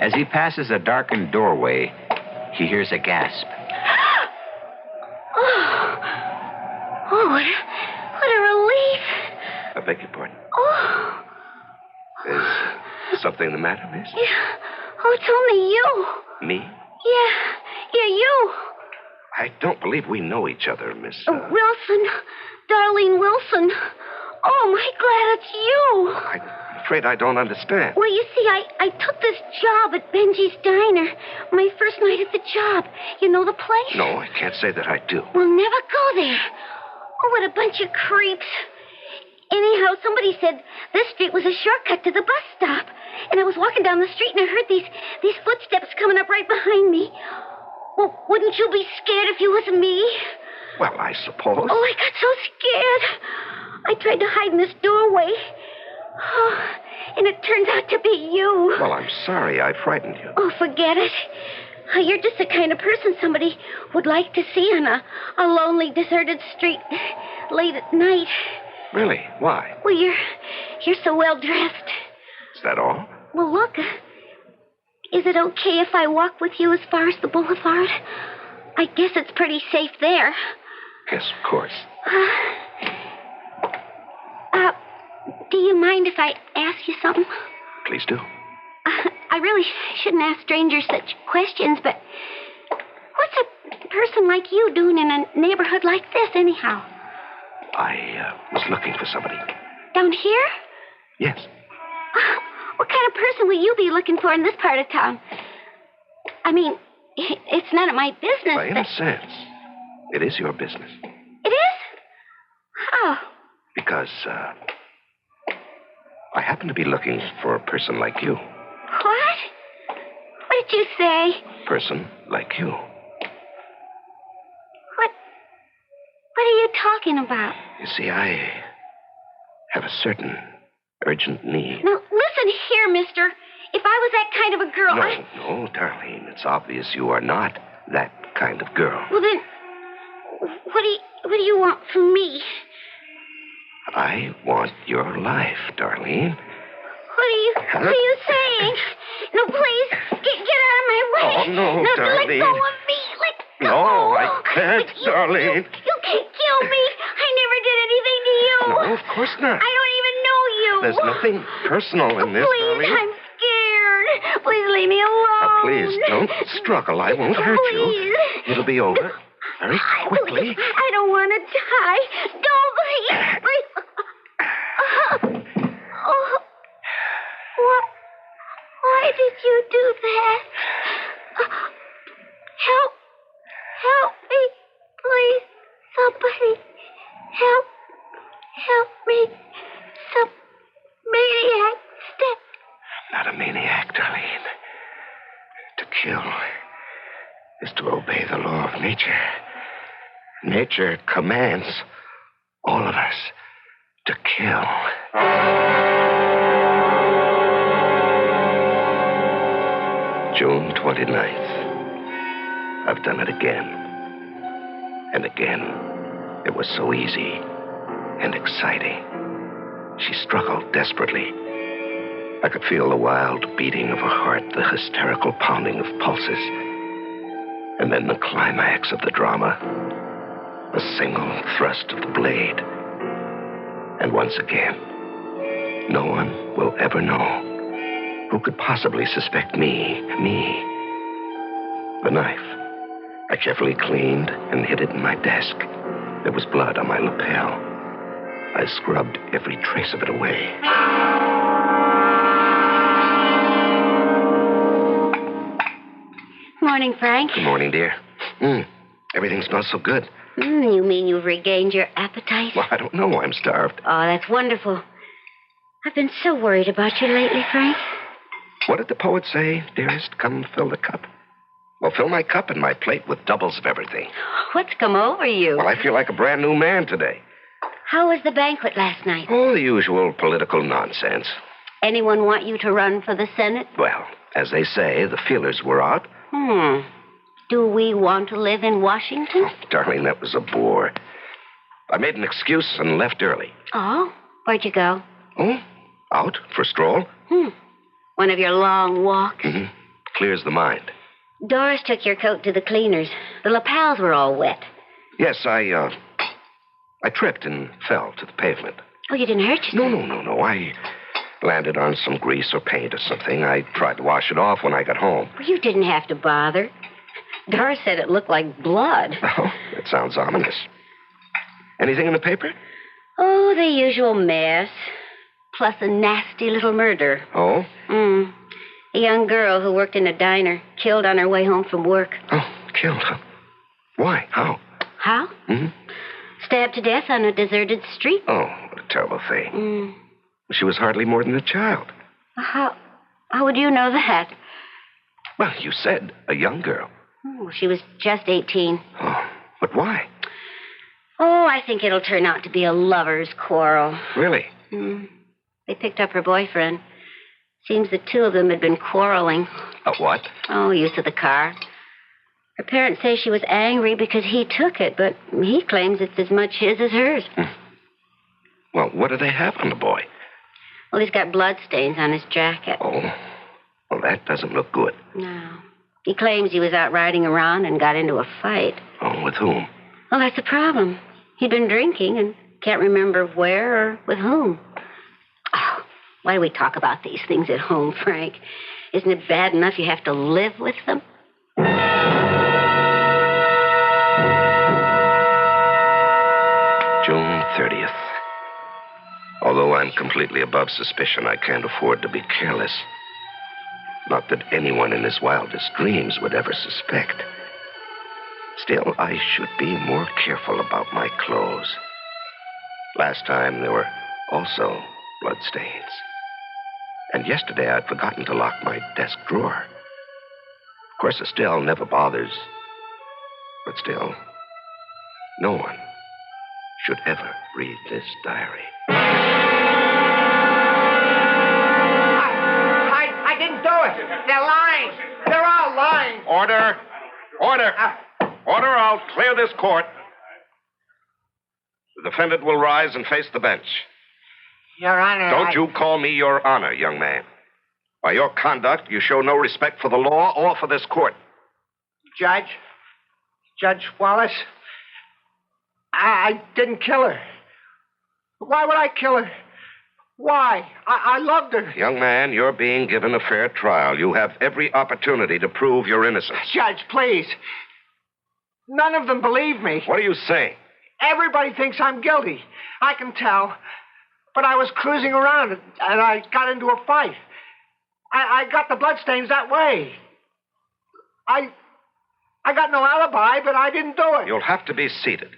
As he passes a darkened doorway, he hears a gasp. Oh, what a relief. I beg your pardon. Oh. Is something the matter, miss? Yeah. Oh, it's only you. Me? Yeah, you. I don't believe we know each other, Miss... Wilson. Darlene Wilson. Oh, my glad it's you. I'm afraid I don't understand. Well, you see, I took this job at Benji's Diner. My first night at the job. You know the place? No, I can't say that I do. We'll never go there. Oh, what a bunch of creeps. Anyhow, somebody said this street was a shortcut to the bus stop. And I was walking down the street and I heard these footsteps coming up right behind me. Well, wouldn't you be scared if you was me? Well, I suppose. Oh, I got so scared. I tried to hide in this doorway. Oh, and it turns out to be you. Well, I'm sorry I frightened you. Oh, forget it. You're just the kind of person somebody would like to see on a lonely, deserted street late at night. Really? Why? Well, you're so well dressed. Is that all? Well, look. Is it okay if I walk with you as far as the boulevard? I guess it's pretty safe there. Yes, of course. Do you mind if I ask you something? Please do. I really shouldn't ask strangers such questions, but what's a person like you doing in a neighborhood like this, anyhow? I was looking for somebody. Down here? Yes. What kind of person will you be looking for in this part of town? I mean, it's none of my business. In a sense, it is your business. It is? How? Because, I happen to be looking for a person like you. What? What did you say? Person like you. What are you talking about? You see, I have a certain urgent need. Now, listen here, mister. If I was that kind of a girl, No, Darlene. It's obvious you are not that kind of girl. Well, then, what do you want from me? I want your life, Darlene. What are you saying? No, please, get out of my way. Oh, no, Darlene. Darlene. Let go of me. Let go. No, I can't, Darlene. You can't kill me. I never did anything to you. No, of course not. I don't even know you. There's nothing personal in this, Please, Darlene. I'm scared. Please leave me alone. Please, don't struggle. I won't hurt you. It'll be over very quickly. I don't want to die. Don't, please. Why did you do that? Help me, please. Somebody, help me. Some maniac step. I'm not a maniac, Darlene. To kill is to obey the law of nature. Nature commands all of us to kill. June 29th. I've done it again. And again. It was so easy and exciting. She struggled desperately. I could feel the wild beating of her heart, the hysterical pounding of pulses. And then the climax of the drama. A single thrust of the blade. And once again, no one will ever know. Who could possibly suspect me? The knife. I carefully cleaned and hid it in my desk. There was blood on my lapel. I scrubbed every trace of it away. Morning, Frank. Good morning, dear. Everything smells so good. You mean you've regained your appetite? Well, I don't know. I'm starved. Oh, that's wonderful. I've been so worried about you lately, Frank. What did the poet say, dearest? Come fill the cup. Well, fill my cup and my plate with doubles of everything. What's come over you? Well, I feel like a brand new man today. How was the banquet last night? Oh, the usual political nonsense. Anyone want you to run for the Senate? Well, as they say, the feelers were out. Do we want to live in Washington? Oh, darling, that was a bore. I made an excuse and left early. Oh? Where'd you go? Oh, out for a stroll. One of your long walks? Mm-hmm. Clears the mind. Doris took your coat to the cleaners. The lapels were all wet. Yes, I tripped and fell to the pavement. Oh, you didn't hurt yourself? No. I landed on some grease or paint or something. I tried to wash it off when I got home. Well, you didn't have to bother. Doris said it looked like blood. Oh, that sounds ominous. Anything in the paper? Oh, the usual mess. Plus a nasty little murder. Oh? A young girl who worked in a diner, killed on her way home from work. Oh, killed, huh? Why? How? How? Stabbed to death on a deserted street. Oh, what a terrible thing. She was hardly more than a child. How would you know that? Well, you said a young girl. Oh, she was just 18. Oh, but why? Oh, I think it'll turn out to be a lover's quarrel. Really? They picked up her boyfriend. Seems the two of them had been quarreling. A what? Oh, use of the car. Her parents say she was angry because he took it, but he claims it's as much his as hers. Well, what do they have on the boy? Well, he's got blood stains on his jacket. Oh, well, that doesn't look good. No. He claims he was out riding around and got into a fight. Oh, with whom? Well, that's the problem. He'd been drinking and can't remember where or with whom. Oh, why do we talk about these things at home, Frank? Isn't it bad enough you have to live with them? June 30th. Although I'm completely above suspicion, I can't afford to be careless. Not that anyone in his wildest dreams would ever suspect. Still, I should be more careful about my clothes. Last time, there were also bloodstains. And yesterday, I'd forgotten to lock my desk drawer. Of course, Estelle never bothers. But still, no one should ever read this diary. I didn't do it. They're lying. They're all lying. Order! Order! Order, I'll clear this court. The defendant will rise and face the bench. Your Honor, Don't you call me Your Honor, young man. By your conduct, you show no respect for the law or for this court. Judge Wallace, I didn't kill her. Why would I kill her? Why? I loved her. Young man, you're being given a fair trial. You have every opportunity to prove your innocence. Judge, please. None of them believe me. What are you saying? Everybody thinks I'm guilty. I can tell. But I was cruising around and I got into a fight. I got the bloodstains that way. I got no alibi, but I didn't do it. You'll have to be seated.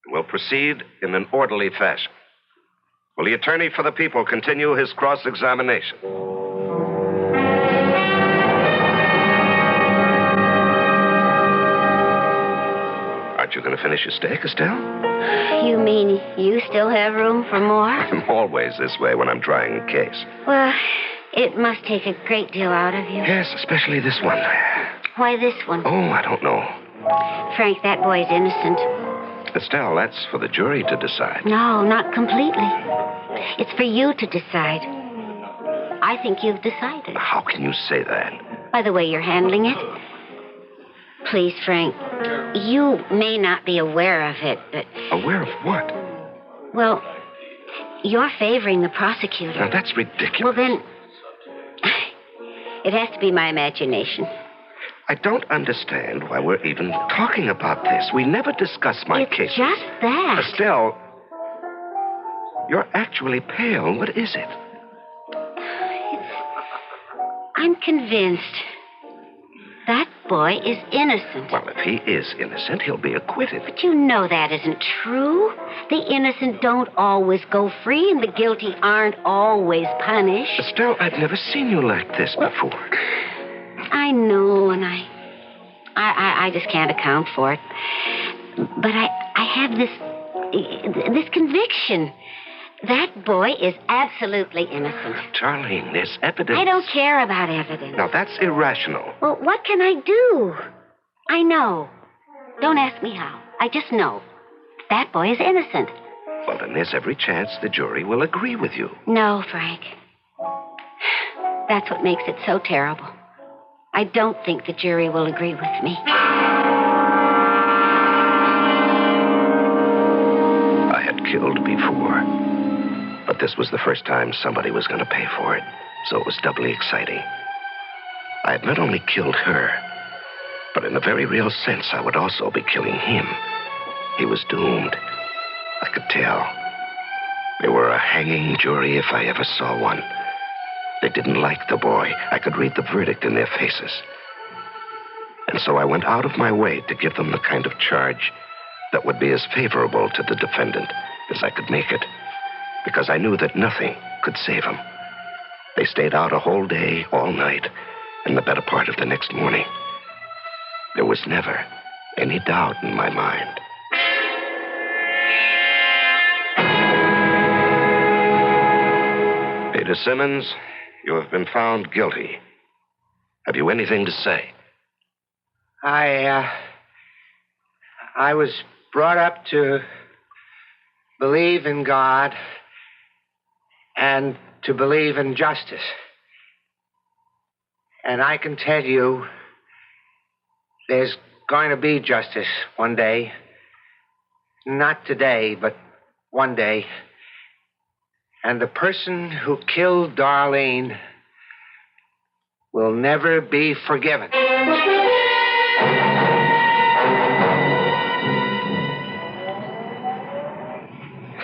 We'll proceed in an orderly fashion. Will the attorney for the people continue his cross-examination? Aren't you going to finish your steak, Estelle? You mean you still have room for more? I'm always this way when I'm trying a case. Well, it must take a great deal out of you. Yes, especially this one. Why this one? Oh, I don't know. Frank, that boy's innocent. Estelle, that's for the jury to decide. No, not completely. It's for you to decide. I think you've decided. How can you say that? By the way you're handling it. Please, Frank, you may not be aware of it, but... Aware of what? Well, you're favoring the prosecutor. Now, that's ridiculous. Well, then, it has to be my imagination. I don't understand why we're even talking about this. We never discuss my case. It's just that. Estelle, you're actually pale. What is it? I'm convinced that boy is innocent. Well, if he is innocent, he'll be acquitted. But you know that isn't true. The innocent don't always go free, and the guilty aren't always punished. Estelle, I've never seen you like this before. I know, and I just can't account for it. But I have this conviction. That boy is absolutely innocent. Darlene, there's evidence. I don't care about evidence. Now, that's irrational. Well, what can I do? I know. Don't ask me how. I just know. That boy is innocent. Well, then there's every chance the jury will agree with you. No, Frank. That's what makes it so terrible. I don't think the jury will agree with me. I had killed before. But this was the first time somebody was going to pay for it, so it was doubly exciting. I had not only killed her, but in a very real sense, I would also be killing him. He was doomed. I could tell. They were a hanging jury if I ever saw one. They didn't like the boy. I could read the verdict in their faces. And so I went out of my way to give them the kind of charge that would be as favorable to the defendant as I could make it, because I knew that nothing could save him. They stayed out a whole day, all night, and the better part of the next morning. There was never any doubt in my mind. Peter Simmons, you have been found guilty. Have you anything to say? I was brought up to believe in God and to believe in justice. And I can tell you, there's going to be justice one day. Not today, but one day. And the person who killed Darlene will never be forgiven.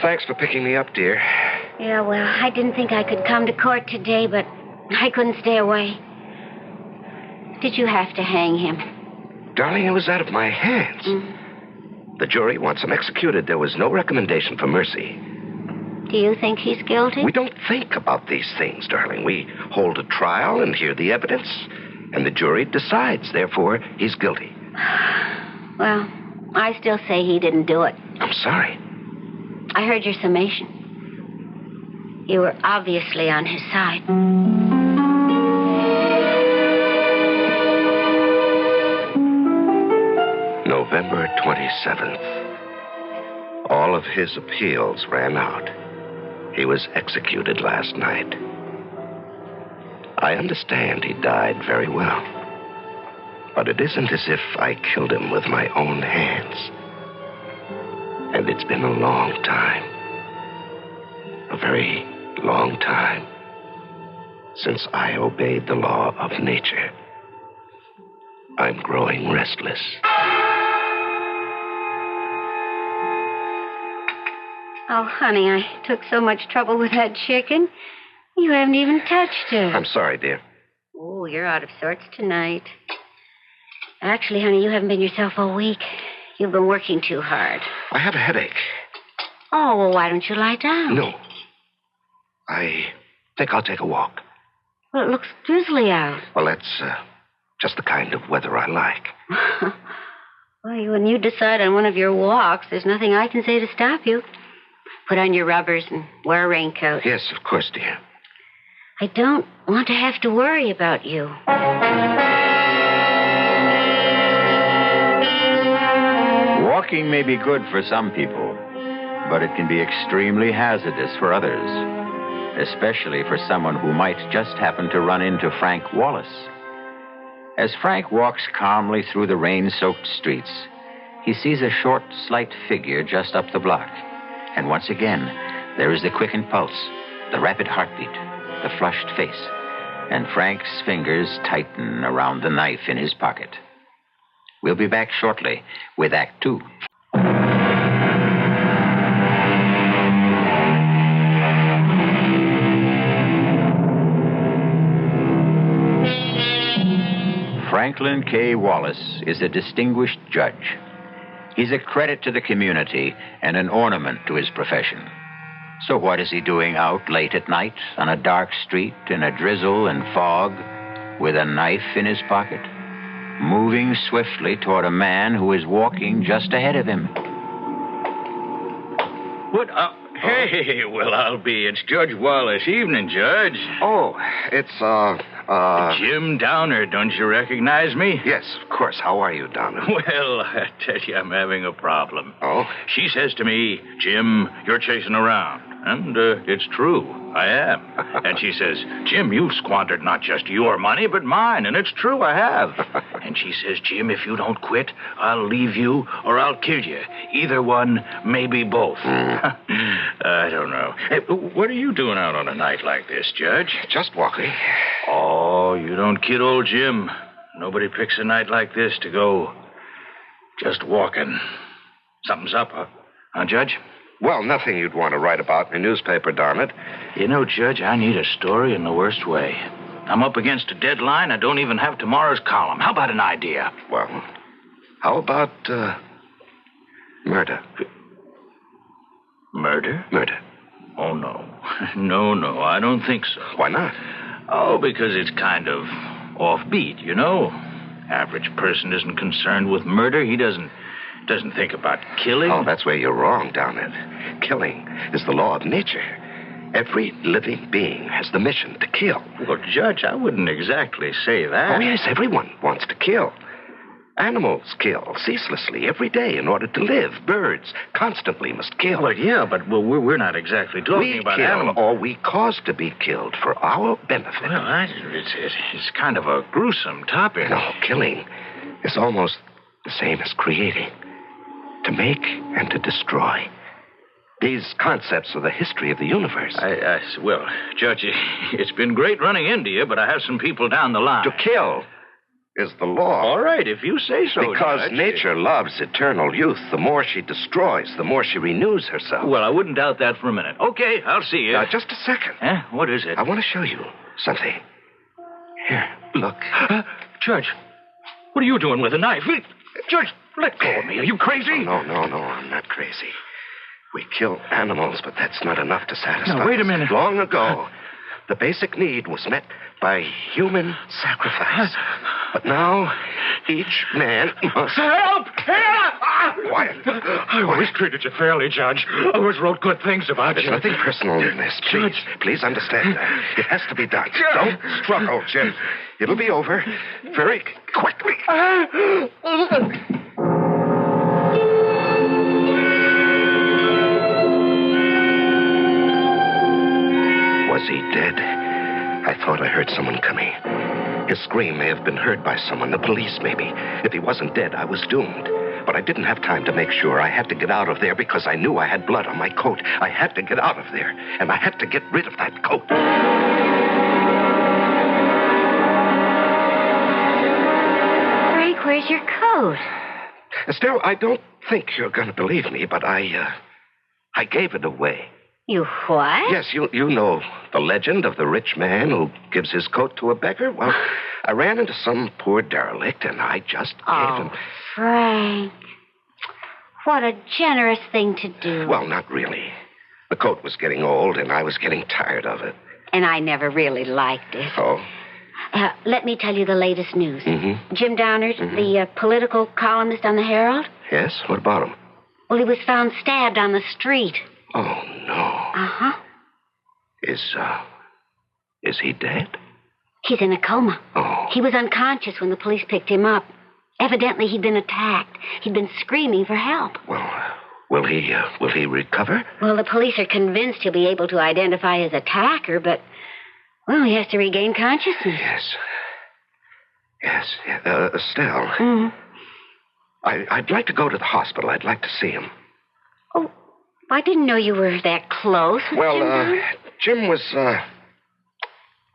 Thanks for picking me up, dear. Yeah, well, I didn't think I could come to court today, but I couldn't stay away. Did you have to hang him? Darling, it was out of my hands. The jury wants him executed. There was no recommendation for mercy. Do you think he's guilty? We don't think about these things, darling. We hold a trial and hear the evidence, and the jury decides. Therefore, he's guilty. Well, I still say he didn't do it. I'm sorry. I heard your summation. You were obviously on his side. November 27th. All of his appeals ran out. He was executed last night. I understand he died very well. But it isn't as if I killed him with my own hands. And it's been a long time. A very long time since I obeyed the law of nature. I'm growing restless. Oh, honey, I took so much trouble with that chicken. You haven't even touched her. I'm sorry, dear. Oh, you're out of sorts tonight. Actually, honey, you haven't been yourself all week. You've been working too hard. I have a headache. Oh, well, why don't you lie down? No. I think I'll take a walk. Well, it looks drizzly out. Well, that's just the kind of weather I like. Well, when you decide on one of your walks, there's nothing I can say to stop you. Put on your rubbers and wear a raincoat. Yes, of course, dear. I don't want to have to worry about you. Walking may be good for some people, but it can be extremely hazardous for others, especially for someone who might just happen to run into Frank Wallace. As Frank walks calmly through the rain-soaked streets, he sees a short, slight figure just up the block. And once again, there is the quickened pulse, the rapid heartbeat, the flushed face, and Frank's fingers tighten around the knife in his pocket. We'll be back shortly with Act 2. Franklin K. Wallace is a distinguished judge. He's a credit to the community and an ornament to his profession. So what is he doing out late at night on a dark street in a drizzle and fog with a knife in his pocket? Moving swiftly toward a man who is walking just ahead of him. What? Hey, well, I'll be. It's Judge Wallace. Evening, Judge. Oh, it's, Jim Downer. Don't you recognize me? Yes, of course. How are you, Downer? Well, I tell you, I'm having a problem. Oh? She says to me, Jim, you're chasing around. And it's true. I am. And she says, Jim, you've squandered not just your money, but mine. And it's true, I have. And she says, Jim, if you don't quit, I'll leave you or I'll kill you. Either one, maybe both. I don't know. Hey, what are you doing out on a night like this, Judge? Just walking. Oh, you don't kid old Jim. Nobody picks a night like this to go just walking. Something's up, huh, Judge? Well, nothing you'd want to write about in a newspaper, darn it. You know, Judge, I need a story in the worst way. I'm up against a deadline. I don't even have tomorrow's column. How about an idea? Well, how about, murder? Murder? Murder. Oh, no. No, I don't think so. Why not? Oh, because it's kind of offbeat, you know? Average person isn't concerned with murder. He doesn't think about killing. Oh, that's where you're wrong, Downard. Killing is the law of nature. Every living being has the mission to kill. Well, Judge, I wouldn't exactly say that. Oh, yes, everyone wants to kill. Animals kill ceaselessly every day in order to live. Birds constantly must kill. Well, yeah, but we're not exactly talking We about kill, animals. or we cause to be killed for our benefit. Well, it's kind of a gruesome topic. No, killing is almost the same as creating. To make and to destroy. These concepts are the history of the universe. Well, Judge, it's been great running into you, but I have some people down the line. To kill is the law. All right, if you say so, Because Judge. nature loves eternal youth. The more she destroys, the more she renews herself. Well, I wouldn't doubt that for a minute. Okay, I'll see you. Now, just a second. Huh? What is it? I want to show you something. Here, look. Judge, what are you doing with a knife? Judge, let go of me. Are you crazy? No, I'm not crazy. We kill animals, but that's not enough to satisfy Now, wait a us. minute. Long ago, the basic need was met by human sacrifice. But now, each man must... Help! Help! Quiet. I always treated you fairly, Judge. I always wrote good things about There's you. nothing personal in this. Please understand that. It has to be done. Don't struggle, Jim. It'll be over very quickly. Was he dead? I thought I heard someone coming. His scream may have been heard by someone, the police maybe. If he wasn't dead, I was doomed. But I didn't have time to make sure. I had to get out of there because I knew I had blood on my coat. I had to get out of there, and I had to get rid of that coat. Frank, where's your coat? Estelle, I don't think you're going to believe me, but I gave it away. You what? Yes, you know the legend of the rich man who gives his coat to a beggar. Well, I ran into some poor derelict, and I just gave him... Frank. What a generous thing to do. Well, not really. The coat was getting old, and I was getting tired of it. And I never really liked it. Oh? Let me tell you the latest news. Mm-hmm. Jim Downard, the political columnist on the Herald. Yes? What about him? Well, he was found stabbed on the street. Oh, no. Uh-huh. Is he dead? He's in a coma. Oh. He was unconscious when the police picked him up. Evidently, he'd been attacked. He'd been screaming for help. Well, will he recover? Well, the police are convinced he'll be able to identify his attacker, but, well, he has to regain consciousness. Yes. Estelle. Mm-hmm. I'd like to go to the hospital. I'd like to see him. Oh, I didn't know you were that close with Jim. Jim was,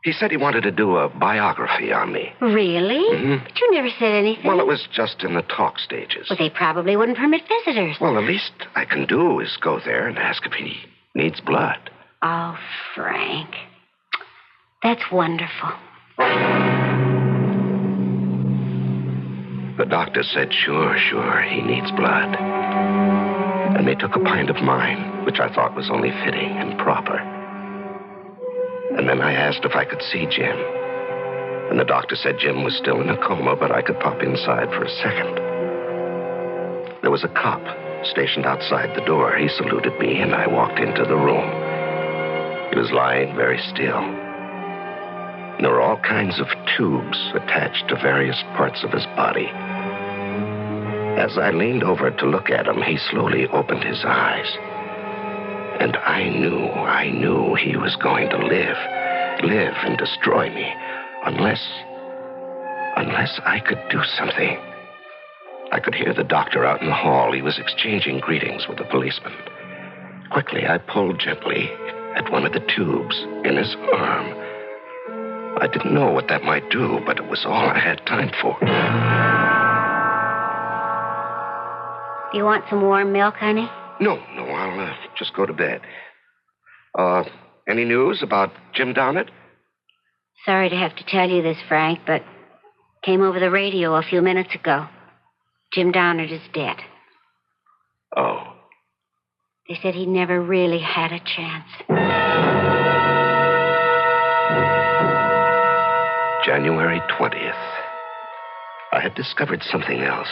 he said he wanted to do a biography on me. Really? Mm-hmm. But you never said anything. Well, it was just in the talk stages. Well, they probably wouldn't permit visitors. Well, the least I can do is go there and ask if he needs blood. Oh, Frank. That's wonderful. The doctor said, sure, he needs blood. And they took a pint of mine, which I thought was only fitting and proper. And then I asked if I could see Jim. And the doctor said Jim was still in a coma, but I could pop inside for a second. There was a cop stationed outside the door. He saluted me, and I walked into the room. He was lying very still. And there were all kinds of tubes attached to various parts of his body. As I leaned over to look at him, he slowly opened his eyes. And I knew he was going to live and destroy me, unless I could do something. I could hear the doctor out in the hall. He was exchanging greetings with the policeman. Quickly, I pulled gently at one of the tubes in his arm. I didn't know what that might do, but it was all I had time for. Do you want some warm milk, honey? No, I'll just go to bed. Any news about Jim Downard? Sorry to have to tell you this, Frank, but came over the radio a few minutes ago. Jim Downard is dead. Oh. They said he never really had a chance. January 20th. I had discovered something else.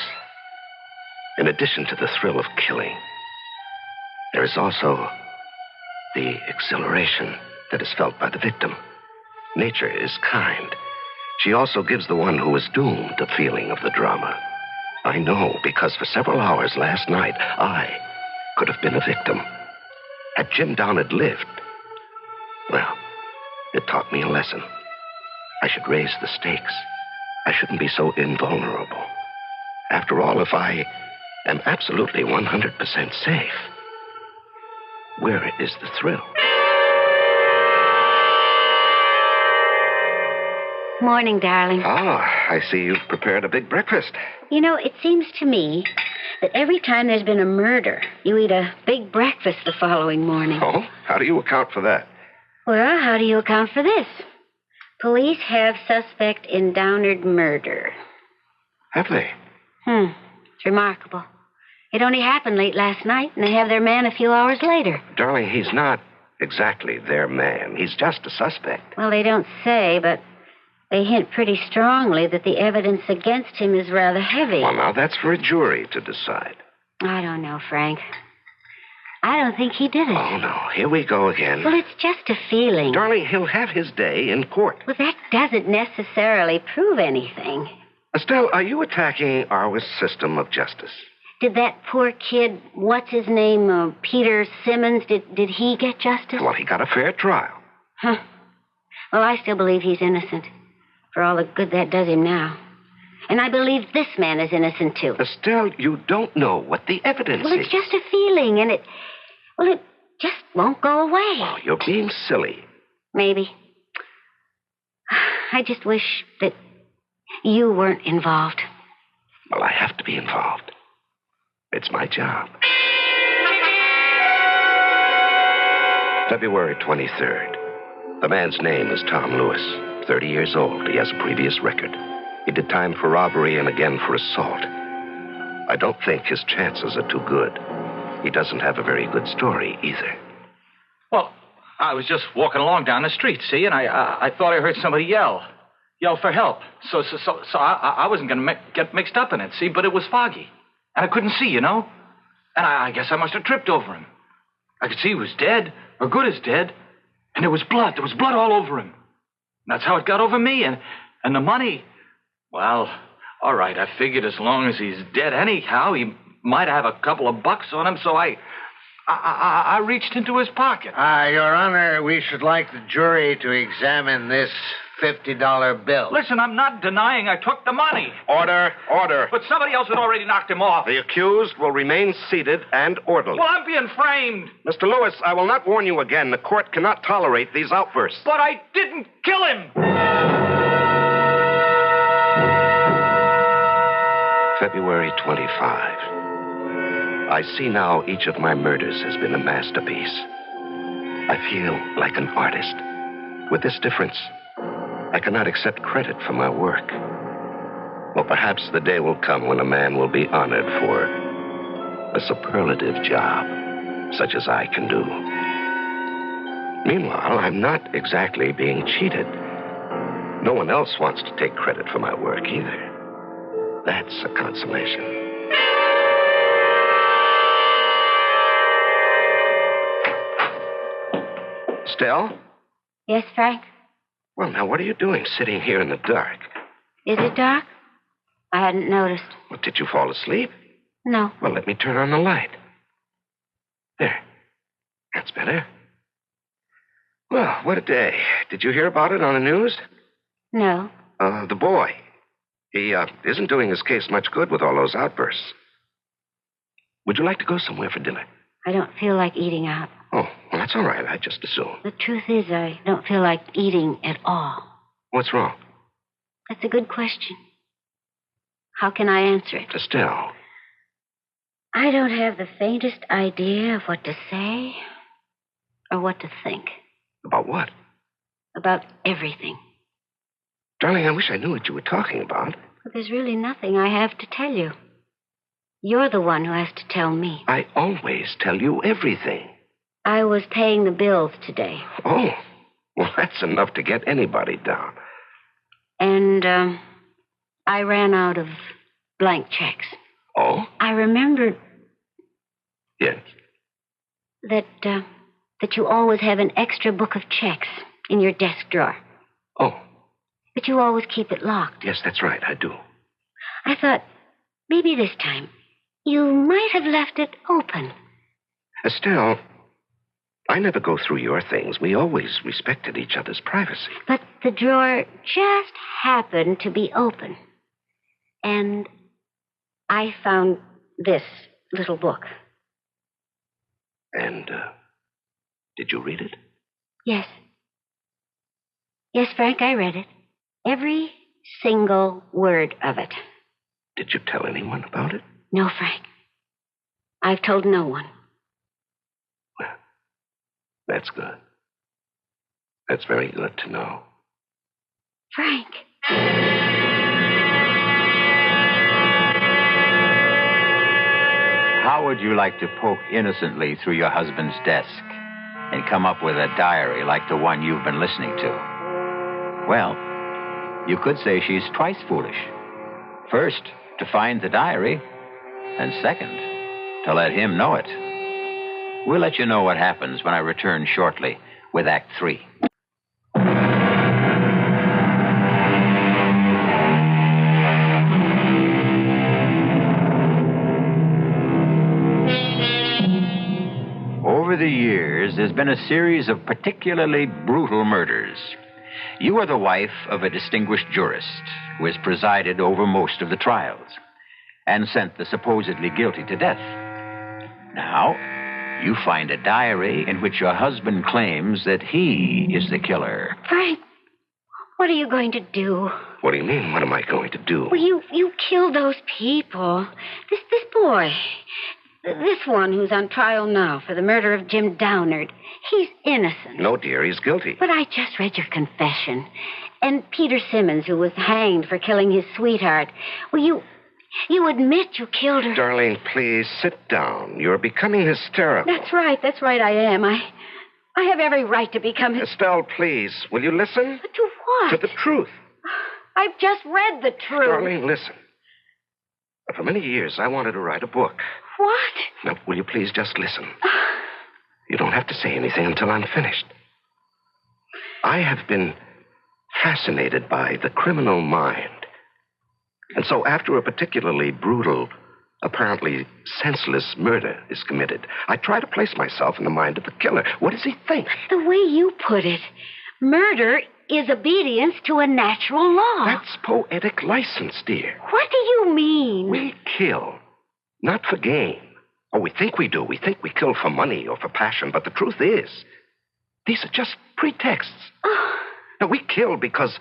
In addition to the thrill of killing, there is also the exhilaration that is felt by the victim. Nature is kind. She also gives the one who is doomed a feeling of the drama. I know, because for several hours last night, I could have been a victim. Had Jim Down had lived, well, it taught me a lesson. I should raise the stakes. I shouldn't be so invulnerable. After all, if I am absolutely 100% safe, where is the thrill? Morning, darling. Ah, I see you've prepared a big breakfast. You know, it seems to me that every time there's been a murder, you eat a big breakfast the following morning. Oh? How do you account for that? Well, how do you account for this? Police have suspect in Downard murder. Have they? It's remarkable. It only happened late last night, and they have their man a few hours later. Darling, he's not exactly their man. He's just a suspect. Well, they don't say, but they hint pretty strongly that the evidence against him is rather heavy. Well, now, that's for a jury to decide. I don't know, Frank. I don't think he did it. Oh, no. Here we go again. Well, it's just a feeling. Darling, he'll have his day in court. Well, that doesn't necessarily prove anything. Estelle, are you attacking our system of justice? Did that poor kid, what's his name, Peter Simmons, did he get justice? Well, he got a fair trial. Huh. Well, I still believe he's innocent, for all the good that does him now. And I believe this man is innocent, too. Estelle, you don't know what the evidence is. Well, it's just a feeling, and it just won't go away. Oh, you're being silly. Maybe. I just wish that you weren't involved. Well, I have to be involved. It's my job. February 23rd. The man's name is Tom Lewis, 30 years old. He has a previous record. He did time for robbery and again for assault. I don't think his chances are too good. He doesn't have a very good story either. Well, I was just walking along down the street, see, and I thought I heard somebody yell for help. So I wasn't going to get mixed up in it, see, but it was foggy. And I couldn't see, you know. And I guess I must have tripped over him. I could see he was dead, or good as dead. And there was blood. There was blood all over him. And that's how it got over me. And the money, well, all right, I figured as long as he's dead anyhow, he might have a couple of bucks on him, so I reached into his pocket. Your Honor, we should like the jury to examine this $50 bill. Listen, I'm not denying I took the money. Order. But somebody else had already knocked him off. The accused will remain seated and orderly. Well, I'm being framed. Mr. Lewis, I will not warn you again. The court cannot tolerate these outbursts. But I didn't kill him. February 25. I see now each of my murders has been a masterpiece. I feel like an artist. With this difference, I cannot accept credit for my work. Well, perhaps the day will come when a man will be honored for a superlative job, such as I can do. Meanwhile, I'm not exactly being cheated. No one else wants to take credit for my work either. That's a consolation. Estelle? Yes, Frank? Well, now, what are you doing sitting here in the dark? Is it dark? I hadn't noticed. Well, did you fall asleep? No. Well, let me turn on the light. There. That's better. Well, what a day. Did you hear about it on the news? No. The boy. He isn't doing his case much good with all those outbursts. Would you like to go somewhere for dinner? I don't feel like eating out. Oh, well, that's all right. I just assumed. The truth is, I don't feel like eating at all. What's wrong? That's a good question. How can I answer it? Estelle. I don't have the faintest idea of what to say or what to think. About what? About everything. Darling, I wish I knew what you were talking about. But there's really nothing I have to tell you. You're the one who has to tell me. I always tell you everything. I was paying the bills today. Oh, well, that's enough to get anybody down. And, I ran out of blank checks. Oh? I remembered... Yes? That you always have an extra book of checks in your desk drawer. Oh. But you always keep it locked. Yes, that's right, I do. I thought Maybe this time you might have left it open. Estelle, I never go through your things. We always respected each other's privacy. But the drawer just happened to be open. And I found this little book. And, did you read it? Yes. Yes, Frank, I read it. Every single word of it. Did you tell anyone about it? No, Frank. I've told no one. Well, that's good. That's very good to know. Frank. How would you like to poke innocently through your husband's desk and come up with a diary like the one you've been listening to? Well, you could say she's twice foolish. First, to find the diary, and second, to let him know it. We'll let you know what happens when I return shortly with Act 3. Over the years, there's been a series of particularly brutal murders. You are the wife of a distinguished jurist who has presided over most of the trials and sent the supposedly guilty to death. Now, you find a diary in which your husband claims that he is the killer. Frank, what are you going to do? What do you mean, what am I going to do? Well, you killed those people. This boy. This one who's on trial now for the murder of Jim Downard. He's innocent. No, dear, he's guilty. But I just read your confession. And Peter Simmons, who was hanged for killing his sweetheart. Well, you admit you killed her. Darlene, please, sit down. You're becoming hysterical. That's right, I am. I have every right to become... Estelle, please, will you listen? But to what? To the truth. I've just read the truth. Darlene, listen. For many years, I wanted to write a book. What? Now, will you please just listen? You don't have to say anything until I'm finished. I have been fascinated by the criminal mind. And so after a particularly brutal, apparently senseless murder is committed, I try to place myself in the mind of the killer. What does he think? The way you put it, murder is obedience to a natural law. That's poetic license, dear. What do you mean? We kill, not for gain. Oh, we think we do. We think we kill for money or for passion, but the truth is, these are just pretexts. Now, we kill because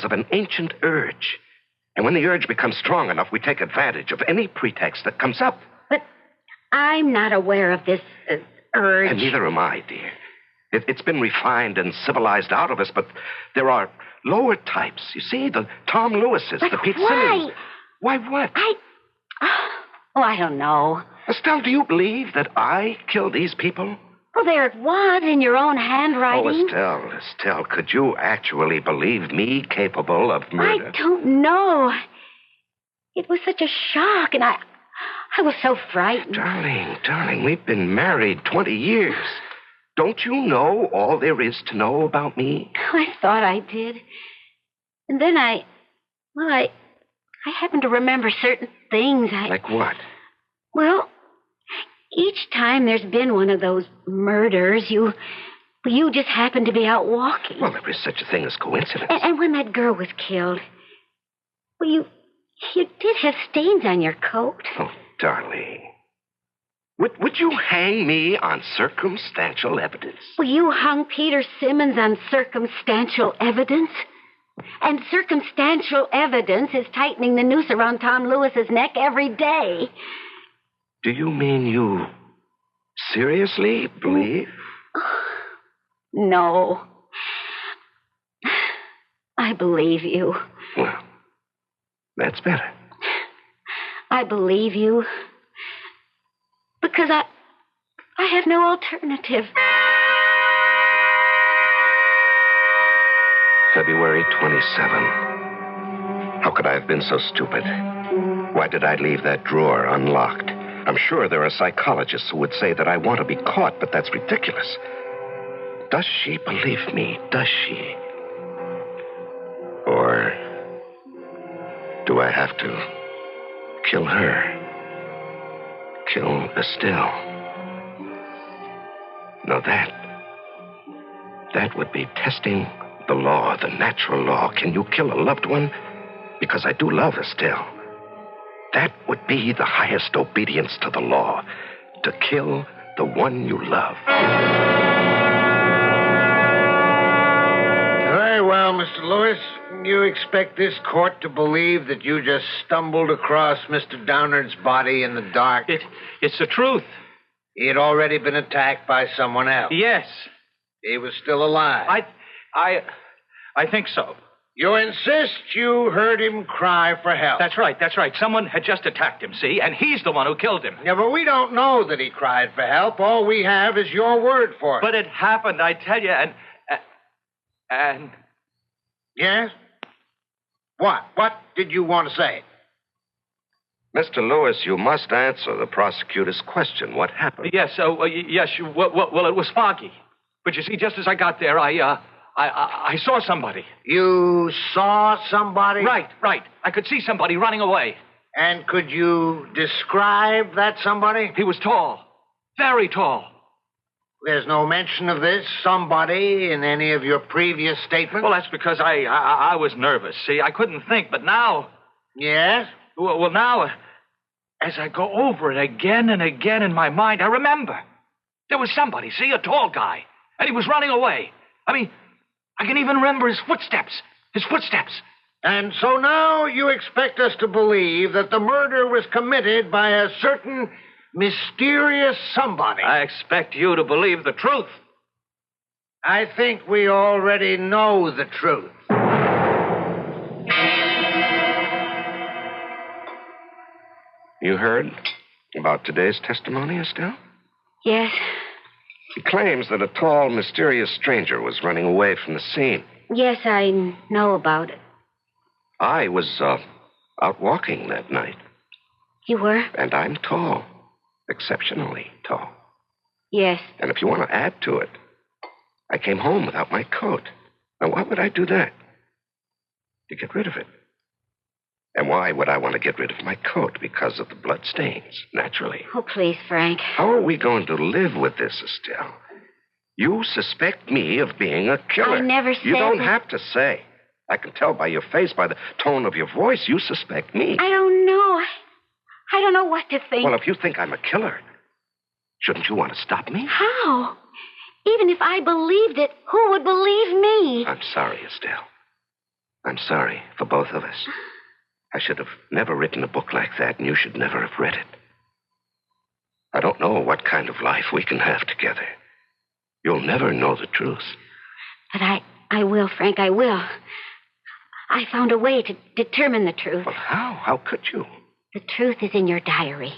of an ancient urge. And when the urge becomes strong enough, we take advantage of any pretext that comes up. But I'm not aware of this urge. And neither am I, dear. It's been refined and civilized out of us, but there are lower types. You see, the Tom Lewises, but the Pete why? Simmons. Why what? I don't know. Estelle, do you believe that I killed these people? Well, there it was in your own handwriting. Oh, Estelle, could you actually believe me capable of murder? I don't know. It was such a shock, and I was so frightened. Darling, we've been married 20 years. Don't you know all there is to know about me? I thought I did. And then I happened to remember certain things. Like what? Well, each time there's been one of those murders, you just happened to be out walking. Well, there is such a thing as coincidence. And when that girl was killed, well, you did have stains on your coat. Oh, darling. Would you hang me on circumstantial evidence? Well, you hung Peter Simmons on circumstantial evidence? And circumstantial evidence is tightening the noose around Tom Lewis's neck every day. Do you mean you seriously believe? No. I believe you. Well, that's better. I believe you. Because I have no alternative. February 27. How could I have been so stupid? Why did I leave that drawer unlocked? I'm sure there are psychologists who would say that I want to be caught, but that's ridiculous. Does she believe me? Does she? Or do I have to kill her. Kill Estelle. Now that would be testing the law, the natural law. Can you kill a loved one? Because I do love Estelle. That would be the highest obedience to the law, to kill the one you love. Very well, Mr. Lewis. You expect this court to believe that you just stumbled across Mr. Downard's body in the dark? It's the truth. He had already been attacked by someone else. Yes. He was still alive. I think so. You insist you heard him cry for help. That's right. Someone had just attacked him, see? And he's the one who killed him. Yeah, but we don't know that he cried for help. All we have is your word for it. But it happened, I tell you, and... Yes? What? What did you want to say? Mr. Lewis, you must answer the prosecutor's question. What happened? Yes, well, it was foggy. But you see, just as I got there, I saw somebody. You saw somebody? Right. I could see somebody running away. And could you describe that somebody? He was tall. Very tall. There's no mention of this somebody in any of your previous statements? Well, that's because I was nervous. See, I couldn't think, but now... Yes? Well, now, as I go over it again and again in my mind, I remember. There was somebody, see, a tall guy. And he was running away. I mean, I can even remember his footsteps. And so now you expect us to believe that the murder was committed by a certain mysterious somebody. I expect you to believe the truth. I think we already know the truth. You heard about today's testimony, Estelle? Yes. He claims that a tall, mysterious stranger was running away from the scene. Yes, I know about it. I was out walking that night. You were? And I'm tall. Exceptionally tall. Yes. And if you want to add to it, I came home without my coat. Now, why would I do that? To get rid of it. And why would I want to get rid of my coat? Because of the bloodstains, naturally. Oh, please, Frank. How are we going to live with this, Estelle? You suspect me of being a killer. I never said You don't that. have to say. I can tell by your face, by the tone of your voice, you suspect me. I don't know. I don't know what to think. Well, if you think I'm a killer, shouldn't you want to stop me? How? Even if I believed it, who would believe me? I'm sorry, Estelle. I'm sorry for both of us. I should have never written a book like that, and you should never have read it. I don't know what kind of life we can have together. You'll never know the truth. But I will, Frank, I will. I found a way to determine the truth. Well, how? How could you? The truth is in your diary.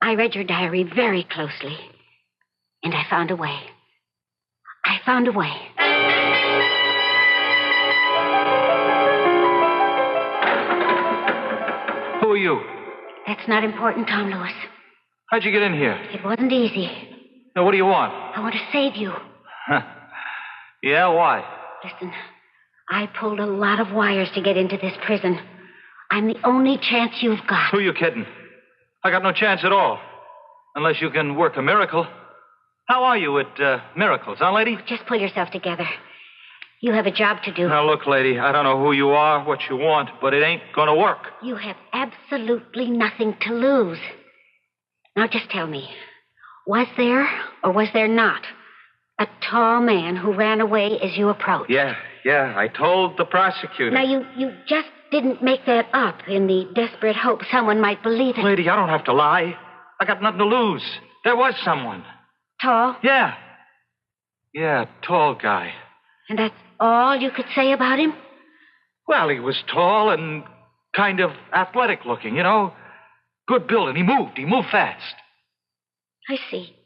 I read your diary very closely. And I found a way. Who are you? That's not important, Tom Lewis. How'd you get in here? It wasn't easy. Now, what do you want? I want to save you. Yeah, why? Listen, I pulled a lot of wires to get into this prison. I'm the only chance you've got. Who are you kidding? I got no chance at all. Unless you can work a miracle. How are you at miracles, huh, lady? Just pull yourself together. You have a job to do. Now, look, lady, I don't know who you are, what you want, but it ain't gonna work. You have absolutely nothing to lose. Now, just tell me, was there or was there not a tall man who ran away as you approached? Yeah, I told the prosecutor. Now, you just didn't make that up in the desperate hope someone might believe it. Lady, I don't have to lie. I got nothing to lose. There was someone. Tall? Yeah, tall guy. And that's all you could say about him? Well, he was tall and kind of athletic looking, you know. Good building. He moved fast. I see.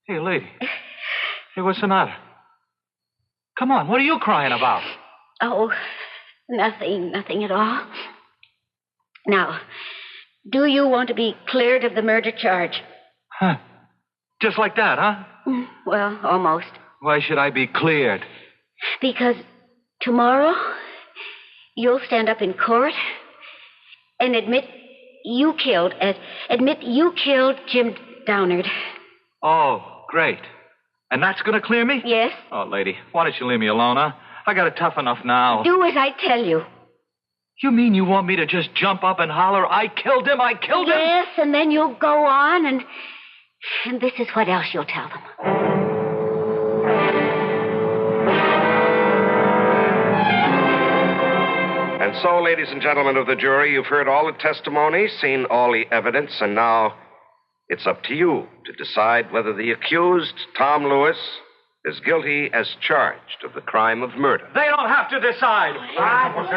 Hey, lady. Hey, what's the matter? Come on, what are you crying about? Oh, nothing at all. Now, do you want to be cleared of the murder charge? Huh. Just like that, huh? Well, almost. Why should I be cleared? Because tomorrow, you'll stand up in court And admit you killed Jim Downard. Oh, great. And that's going to clear me? Yes. Oh, lady, why don't you leave me alone, huh? I got it tough enough now. Do as I tell you. You mean you want me to just jump up and holler, I killed him? Yes, and then you'll go on and this is what else you'll tell them. And so, ladies and gentlemen of the jury, you've heard all the testimony, seen all the evidence, and now it's up to you to decide whether the accused, Tom Lewis, is guilty as charged of the crime of murder. They don't have to decide.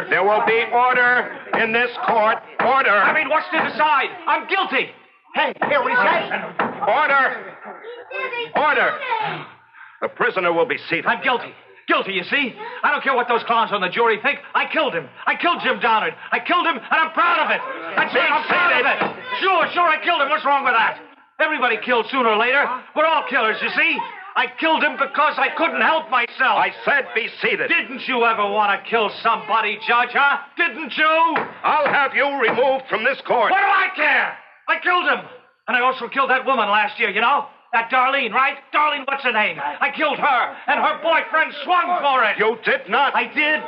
There will be order in this court. Order. I mean, what's to decide? I'm guilty. Hey, here we say. Order. Order. The prisoner will be seated. I'm guilty. Guilty, you see? I don't care what those clowns on the jury think. I killed him. I killed Jim Downard. I killed him, and I'm proud of it. That's it. I'm proud of it. Sure, I killed him. What's wrong with that? Everybody kills sooner or later. We're all killers, you see? I killed him because I couldn't help myself. I said be seated. Didn't you ever want to kill somebody, Judge, huh? Didn't you? I'll have you removed from this court. What do I care? I killed him. And I also killed that woman last year, you know? That Darlene, right? Darlene, what's her name? I killed her, and her boyfriend swung for it. You did not. I did.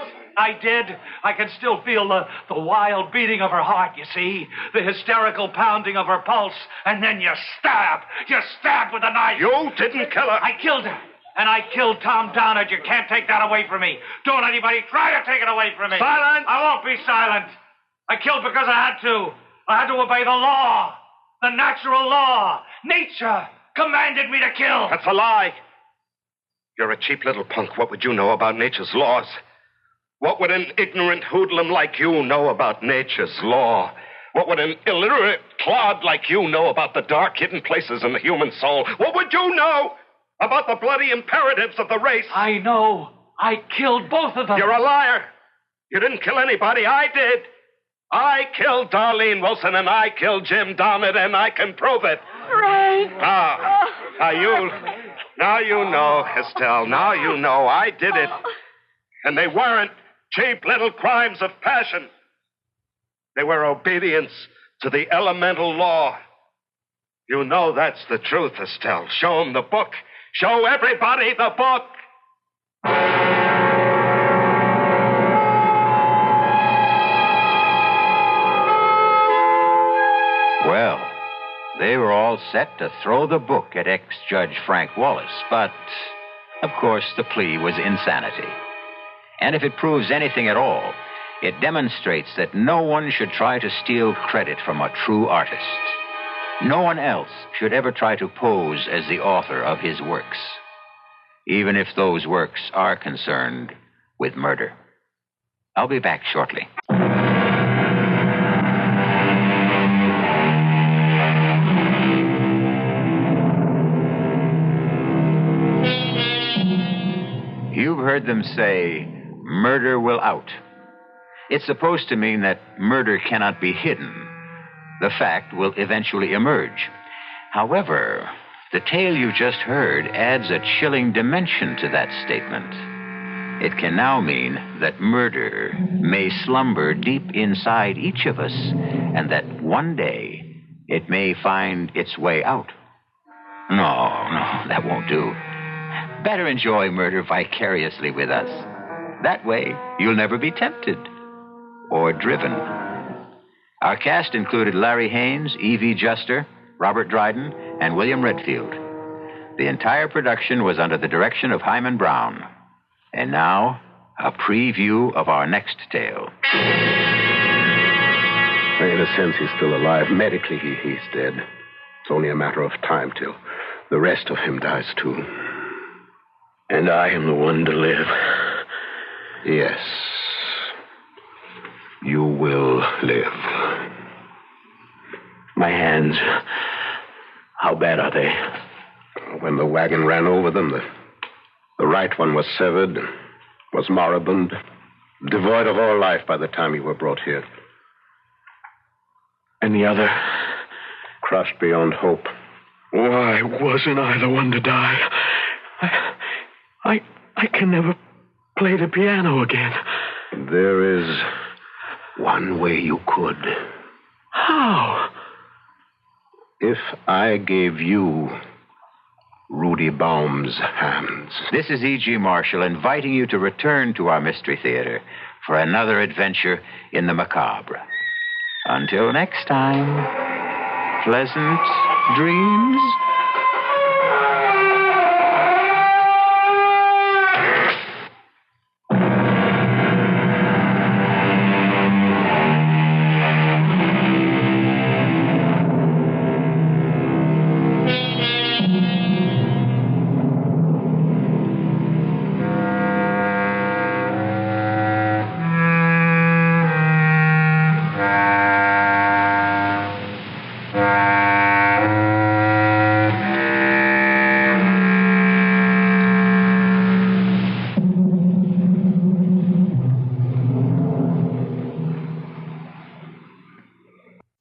I can still feel the wild beating of her heart, you see? The hysterical pounding of her pulse. And then you stab. You stab with a knife. You didn't kill her. I killed her. And I killed Tom Downard. You can't take that away from me. Don't anybody try to take it away from me. Silence. I won't be silent. I killed because I had to. I had to obey the law. The natural law. Nature commanded me to kill. That's a lie. You're a cheap little punk. What would you know about nature's laws? What would an ignorant hoodlum like you know about nature's law? What would an illiterate clod like you know about the dark hidden places in the human soul? What would you know about the bloody imperatives of the race? I know. I killed both of them. You're a liar. You didn't kill anybody. I did. I killed Darlene Wilson, and I killed Jim Downard, and I can prove it. Frank. Now you know, Estelle. Now you know I did it. And they weren't cheap little crimes of passion. They were obedience to the elemental law. You know that's the truth, Estelle. Show them the book. Show everybody the book. Well, they were all set to throw the book at ex-Judge Frank Wallace, but, of course, the plea was insanity. And if it proves anything at all, it demonstrates that no one should try to steal credit from a true artist. No one else should ever try to pose as the author of his works, even if those works are concerned with murder. I'll be back shortly. You've heard them say, murder will out. It's supposed to mean that murder cannot be hidden. The fact will eventually emerge. However, the tale you just heard adds a chilling dimension to that statement. It can now mean that murder may slumber deep inside each of us, and that one day it may find its way out. No, that won't do. Better enjoy murder vicariously with us. That way, you'll never be tempted or driven. Our cast included Larry Haynes, E.V. Juster, Robert Dryden, and William Redfield. The entire production was under the direction of Hyman Brown. And now, a preview of our next tale. In a sense, he's still alive. Medically, he's dead. It's only a matter of time till the rest of him dies, too. And I am the one to live. Yes. You will live. My hands, how bad are they? When the wagon ran over them, the right one was severed, was moribund, devoid of all life by the time you were brought here. And the other? Crushed beyond hope. Why wasn't I the one to die? I can never play the piano again. There is one way you could. Now, if I gave you Rudy Baum's hands. This is E.G. Marshall inviting you to return to our Mystery Theater for another adventure in the macabre. Until next time, pleasant dreams.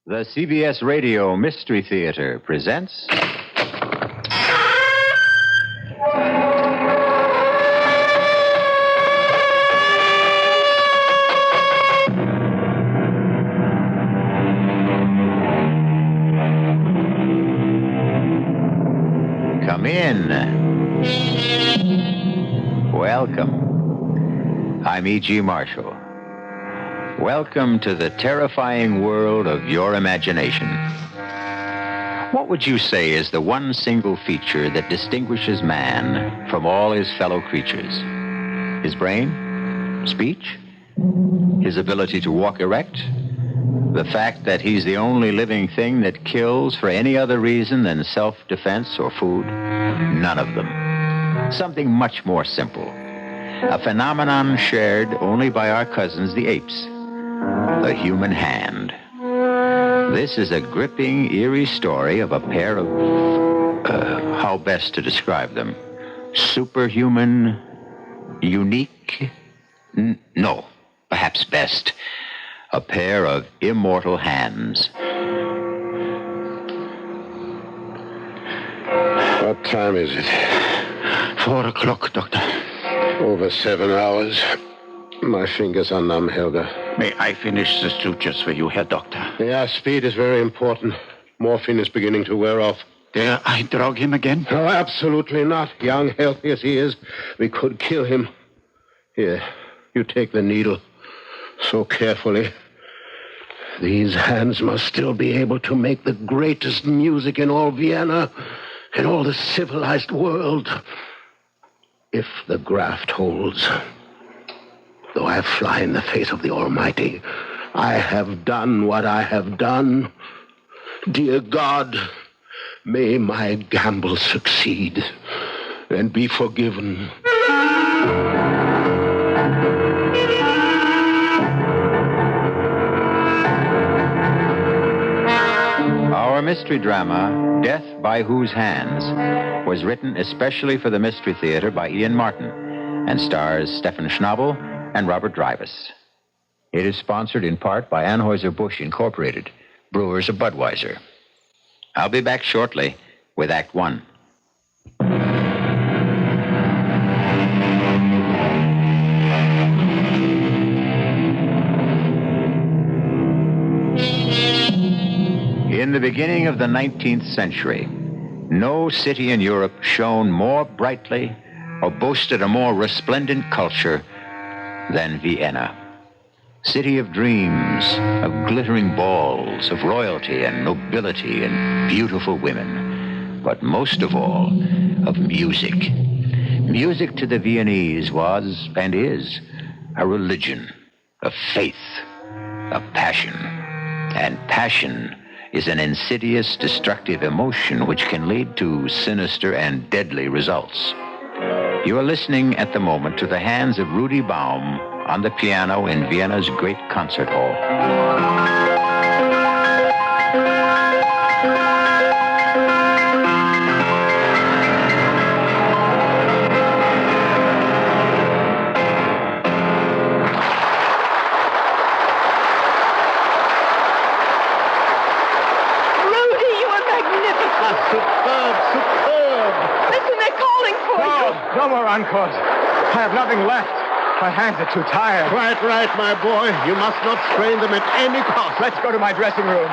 The CBS Radio Mystery Theater presents... Come in. Welcome. I'm E.G. Marshall. Welcome to the terrifying world of your imagination. What would you say is the one single feature that distinguishes man from all his fellow creatures? His brain? Speech? His ability to walk erect? The fact that he's the only living thing that kills for any other reason than self-defense or food? None of them. Something much more simple. A phenomenon shared only by our cousins, the apes. The human hand. This is a gripping, eerie story of a pair of, how best to describe them? Superhuman, unique, no, perhaps best, a pair of immortal hands. What time is it? 4 o'clock, Doctor. Over 7 hours. My fingers are numb, Helga. May I finish the sutures for you, Herr Doctor? Yeah, speed is very important. Morphine is beginning to wear off. Dare I drug him again? No, absolutely not. Young, healthy as he is, we could kill him. Here, you take the needle. So carefully. These hands must still be able to make the greatest music in all Vienna, in all the civilized world. If the graft holds. Though I fly in the face of the Almighty, I have done what I have done. Dear God, may my gamble succeed and be forgiven. Our mystery drama, Death by Whose Hands, was written especially for the Mystery Theater by Ian Martin and stars Stephen Schnabel and Robert Dreyfuss. It is sponsored in part by Anheuser-Busch Incorporated, brewers of Budweiser. I'll be back shortly with Act One. In the beginning of the 19th century, no city in Europe shone more brightly or boasted a more resplendent culture than Vienna. City of dreams, of glittering balls, of royalty and nobility and beautiful women, but most of all, of music. Music to the Viennese was, and is, a religion, a faith, a passion. And passion is an insidious, destructive emotion which can lead to sinister and deadly results. You are listening at the moment to the hands of Rudy Baum on the piano in Vienna's great concert hall. No more encores. I have nothing left. My hands are too tired. Right, my boy. You must not strain them at any cost. Let's go to my dressing room.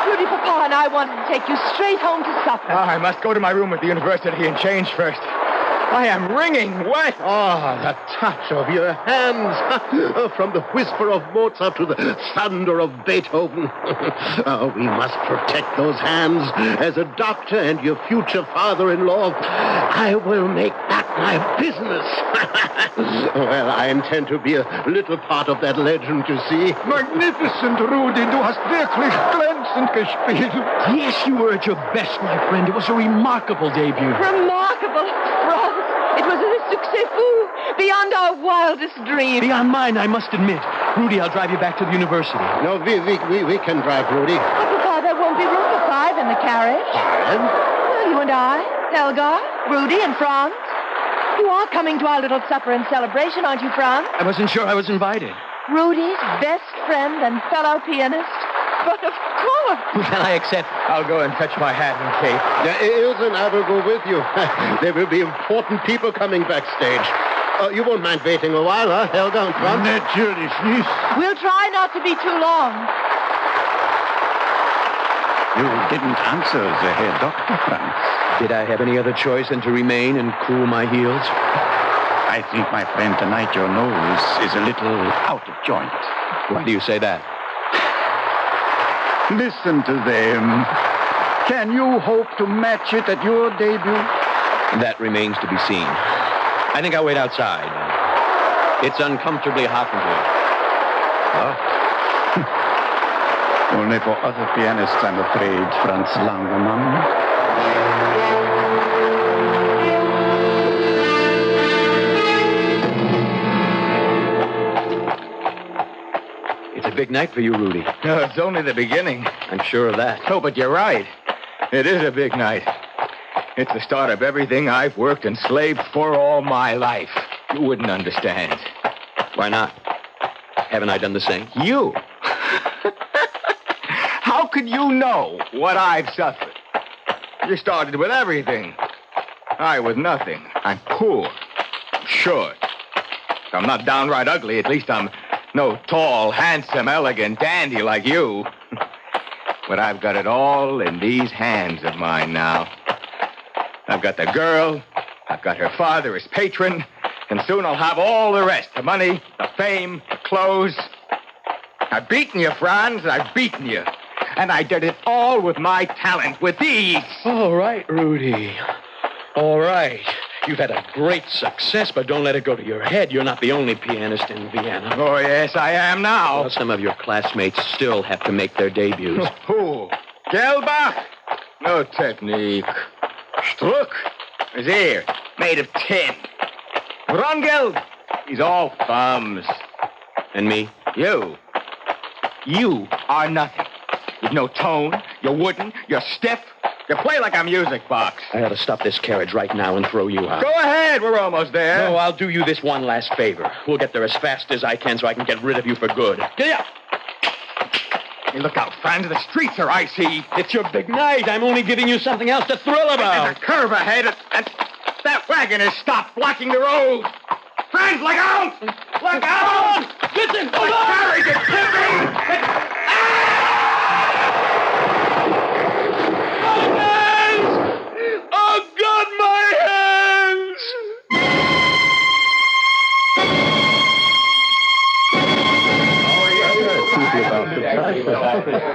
Rudy, Papa and I wanted to take you straight home to supper. I must go to my room at the university and change first. I am wringing wet. The touch of your hands. From the whisper of Mozart to the thunder of Beethoven. We must protect those hands. As a doctor and your future father-in-law, I will make that my business. Well, I intend to be a little part of that legend, you see. Magnificent, Rudy. Du hast wirklich glänzend gespielt. Yes, you were at your best, my friend. It was a remarkable debut. Remarkable, Franz. It was a succès fou, beyond our wildest dreams. Beyond mine, I must admit. Rudy, I'll drive you back to the university. No, we can drive, Rudy. Oh, Papa, there won't be room for 5 in the carriage. 5? Well, you and I, Helga, Rudy, and Franz. You are coming to our little supper and celebration, aren't you, Franz? I wasn't sure I was invited. Rudy's best friend and fellow pianist. But of course. Then I accept. I'll go and fetch my hat and cape. Ilse and I will go with you. There will be important people coming backstage. You won't mind waiting a while, huh, Helga and Franz? Natürlich nicht. We'll try not to be too long. You didn't answer the Herr Doctor, Franz. Did I have any other choice than to remain and cool my heels? I think, my friend, tonight your nose is a little out of joint. Why do you say that? Listen to them. Can you hope to match it at your debut? That remains to be seen. I think I'll wait outside. It's uncomfortably hot in here. Only for other pianists, I'm afraid, Franz Langemann. It's a big night for you, Rudy. No, it's only the beginning. I'm sure of that. Oh, but you're right. It is a big night. It's the start of everything I've worked and slaved for all my life. You wouldn't understand. Why not? Haven't I done the same? You? How could you know what I've suffered? You started with everything. I with nothing. I'm poor. I'm short. If I'm not downright ugly, at least I'm no tall, handsome, elegant dandy like you. But I've got it all in these hands of mine now. I've got the girl, I've got her father as patron, and soon I'll have all the rest. The money, the fame, the clothes. I've beaten you, Franz, I've beaten you. And I did it all with my talent, with these. All right, Rudy. All right. You've had a great success, but don't let it go to your head. You're not the only pianist in Vienna. Oh, yes, I am now. Well, some of your classmates still have to make their debuts. Who? Gelbach? No technique. Struck is here, made of tin. Rangel, he's all thumbs. And me? You are nothing. You've no tone, you're wooden, you're stiff. You play like a music box. I ought to stop this carriage right now and throw you out. Go ahead, we're almost there. No, I'll do you this one last favor. We'll get there as fast as I can so I can get rid of you for good. Get up! Hey, look out, Franz. The streets are icy. It's your big night. I'm only giving you something else to thrill about. There's a curve ahead, and that wagon has stopped blocking the road. Franz, look out! Look out! Listen! The carriage is tipping! Oh, God, my hands!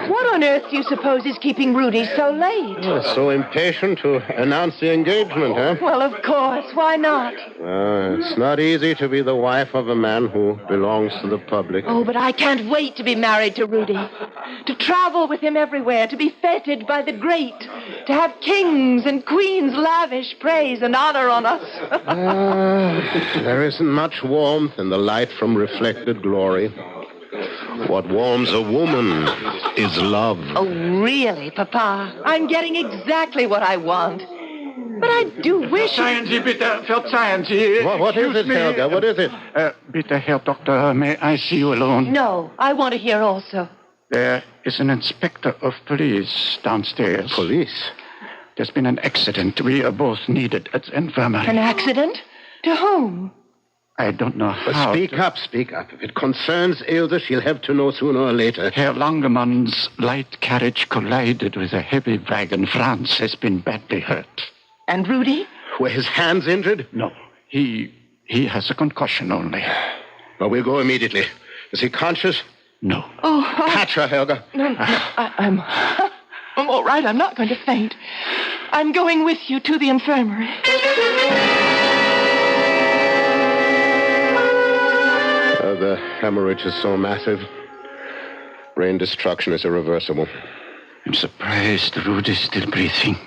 What on earth do you suppose is keeping Rudy so late? So impatient to announce the engagement, huh? Well, of course. Why not? It's not easy to be the wife of a man who belongs to the public. Oh, but I can't wait to be married to Rudy. To travel with him everywhere, to be feted by the great, to have kings and queens lavish praise and honor on us. There isn't much warmth in the light from reflected glory. What warms a woman is love. Oh, really, Papa? I'm getting exactly what I want. But I do wish... Verzeihen Sie bitte, verzeihen Sie. What is it, Helga? What is it? Bitte, Herr Doctor, may I see you alone? No, I want to hear also. There is an inspector of police downstairs. Police? There's been an accident. We are both needed at the infirmary. An accident? To whom? I don't know how. Speak up. If it concerns Ilse, she'll have to know sooner or later. Herr Langemann's light carriage collided with a heavy wagon. Franz has been badly hurt. And Rudy? Were his hands injured? No. He has a concussion only. Well, we'll go immediately. Is he conscious? No. Oh, Catch her, Helga. No, I'm all right. I'm not going to faint. I'm going with you to the infirmary. The hemorrhage is so massive. Brain destruction is irreversible. I'm surprised Rudy's still breathing.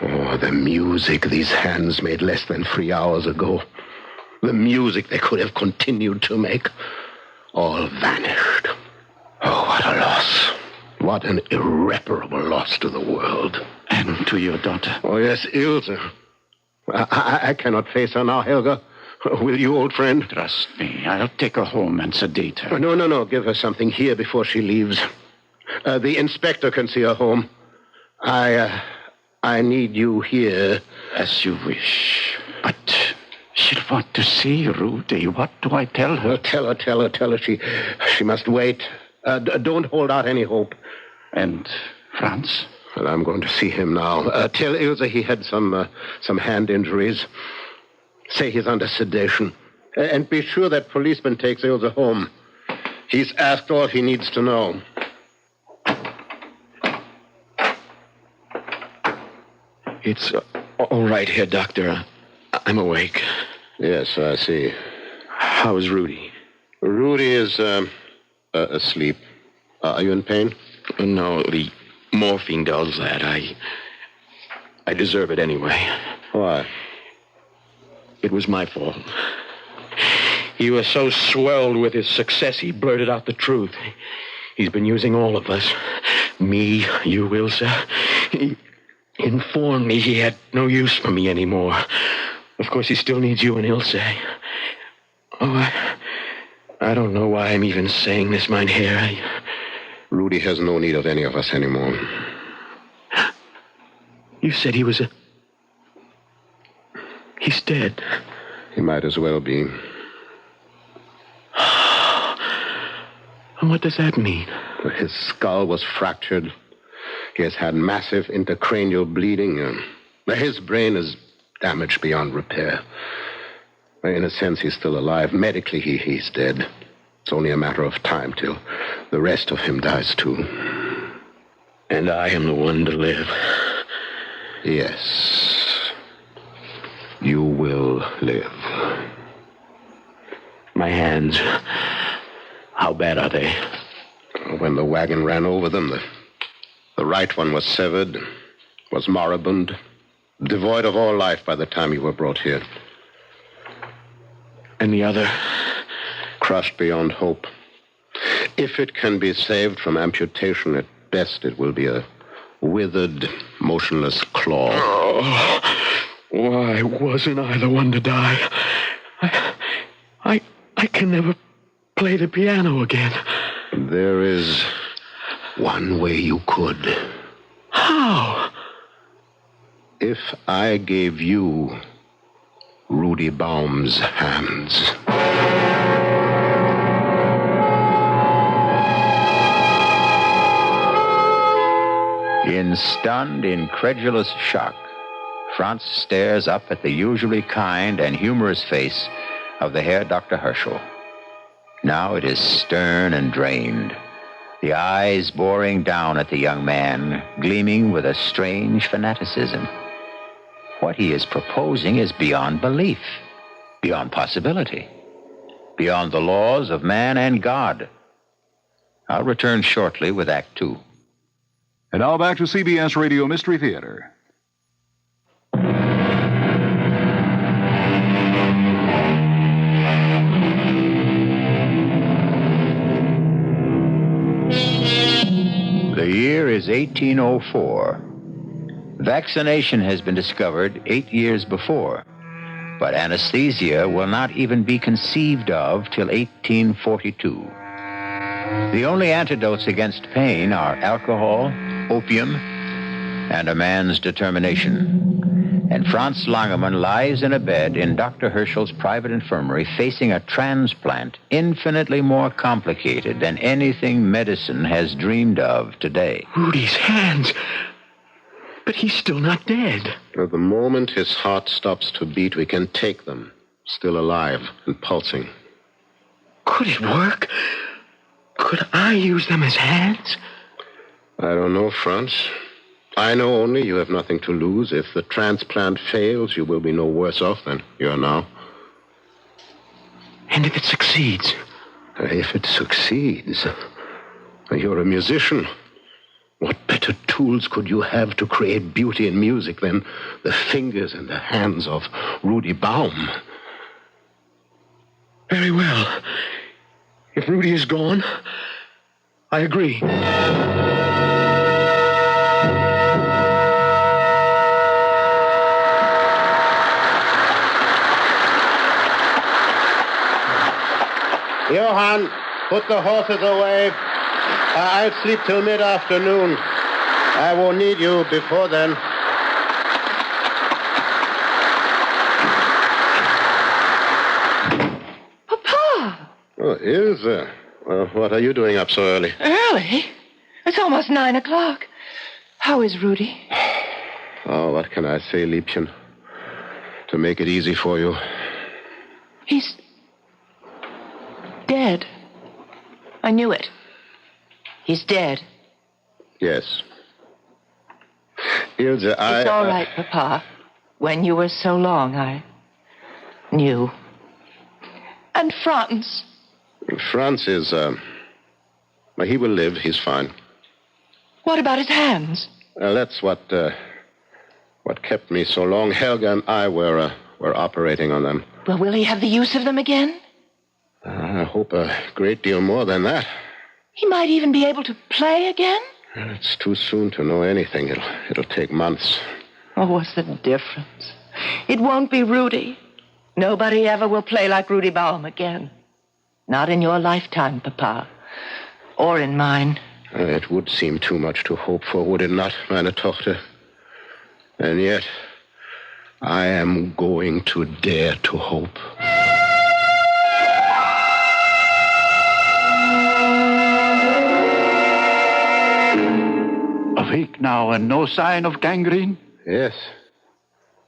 Oh, the music these hands made less than 3 hours ago. The music they could have continued to make. All vanished. Oh, what a loss. What an irreparable loss to the world. And to your daughter. Oh, yes, Ilse. I cannot face her now, Helga. Will you, old friend? Trust me. I'll take her home and sedate her. No. Give her something here before she leaves. The inspector can see her home. I need you here. As you wish. But she'll want to see Rudy. What do I tell her? Tell her. She must wait. Don't hold out any hope. And Franz? Well, I'm going to see him now. Tell Ilse he had some hand injuries. Say he's under sedation. And be sure that policeman takes Ilse home. He's asked all he needs to know. It's all right here, Doctor. I'm awake. Yes, I see. How is Rudy? Rudy is asleep. Are you in pain? No, the morphine dulls that. I deserve it anyway. Why? It was my fault. He was so swelled with his success, he blurted out the truth. He's been using all of us. Me, you, Ilse. He informed me he had no use for me anymore. Of course, he still needs you and Ilse. Oh, I don't know why I'm even saying this, mein Herr. Rudy has no need of any of us anymore. You said he was He's dead. He might as well be. And what does that mean? His skull was fractured. He has had massive intercranial bleeding. His brain is damaged beyond repair. In a sense, he's still alive. Medically, he's dead. It's only a matter of time till the rest of him dies, too. And I am the one to live. Yes. You will live. My hands, how bad are they? When the wagon ran over them, the right one was severed, was moribund, devoid of all life by the time you were brought here. And the other? Crushed beyond hope. If it can be saved from amputation, at best it will be a withered, motionless claw. Oh, why wasn't I the one to die? I can never play the piano again. There is one way you could. How? If I gave you Rudy Baum's hands. In stunned, incredulous shock, Franz stares up at the usually kind and humorous face of the Herr Dr. Herschel. Now it is stern and drained, the eyes boring down at the young man, gleaming with a strange fanaticism. What he is proposing is beyond belief, beyond possibility, beyond the laws of man and God. I'll return shortly with Act Two. And now back to CBS Radio Mystery Theater. The year is 1804. Vaccination has been discovered 8 years before, but anesthesia will not even be conceived of till 1842. The only antidotes against pain are alcohol, opium, and a man's determination. And Franz Langermann lies in a bed in Dr. Herschel's private infirmary facing a transplant infinitely more complicated than anything medicine has dreamed of today. Rudy's hands. But he's still not dead. At the moment his heart stops to beat, we can take them, still alive and pulsing. Could it work? Could I use them as hands? I don't know, Franz. I know only you have nothing to lose. If the transplant fails, you will be no worse off than you are now. And if it succeeds? If it succeeds? You're a musician. What better tools could you have to create beauty in music than the fingers and the hands of Rudy Baum? Very well. If Rudy is gone, I agree. Johann, put the horses away. I'll sleep till mid-afternoon. I won't need you before then. Papa! Oh, Ilse. Well, what are you doing up so early? Early? It's almost 9 o'clock. How is Rudy? Oh, what can I say, Liebchen? To make it easy for you. He's dead. I knew it. He's dead. Yes. Ilse, It's all right, Papa. When you were so long, I knew. And Franz? Franz is, he will live. He's fine. What about his hands? That's what kept me so long. Helga and I were operating on them. Well, will he have the use of them again? I hope a great deal more than that. He might even be able to play again? It's too soon to know anything. It'll take months. Oh, what's the difference? It won't be Rudy. Nobody ever will play like Rudy Baum again. Not in your lifetime, Papa. Or in mine. It would seem too much to hope for, would it not, meine Tochter? And yet, I am going to dare to hope. Awake now and no sign of gangrene? Yes.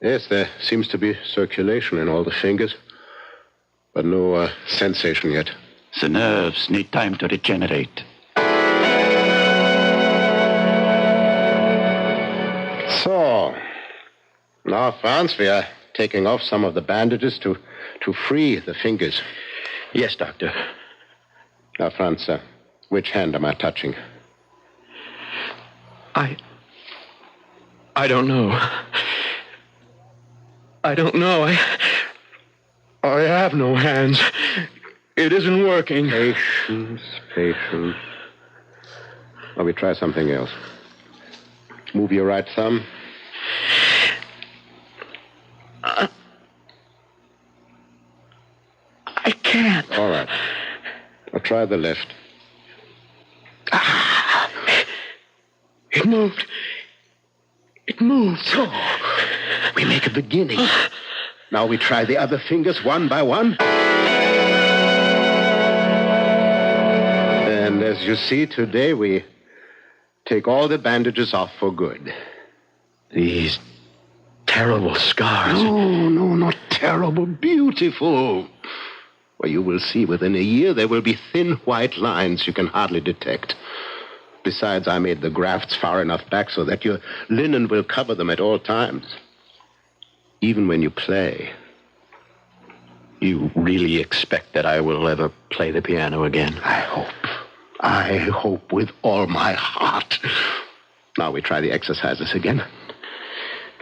Yes, there seems to be circulation in all the fingers. But no sensation yet. The nerves need time to regenerate. So, now, Franz, we are taking off some of the bandages to free the fingers. Yes, Doctor. Now, Franz, which hand am I touching? I don't know. I don't know. I have no hands. It isn't working. Patience. Well, we try something else. Move your right thumb. I can't. All right. I'll try the left. It moved. It moved. So, we make a beginning. Now we try the other fingers one by one. And as you see, today we take all the bandages off for good. These terrible scars. No, not terrible. Beautiful. Well, you will see within a year there will be thin white lines you can hardly detect. Besides, I made the grafts far enough back so that your linen will cover them at all times. Even when you play. You really expect that I will ever play the piano again? I hope with all my heart. Now we try the exercises again.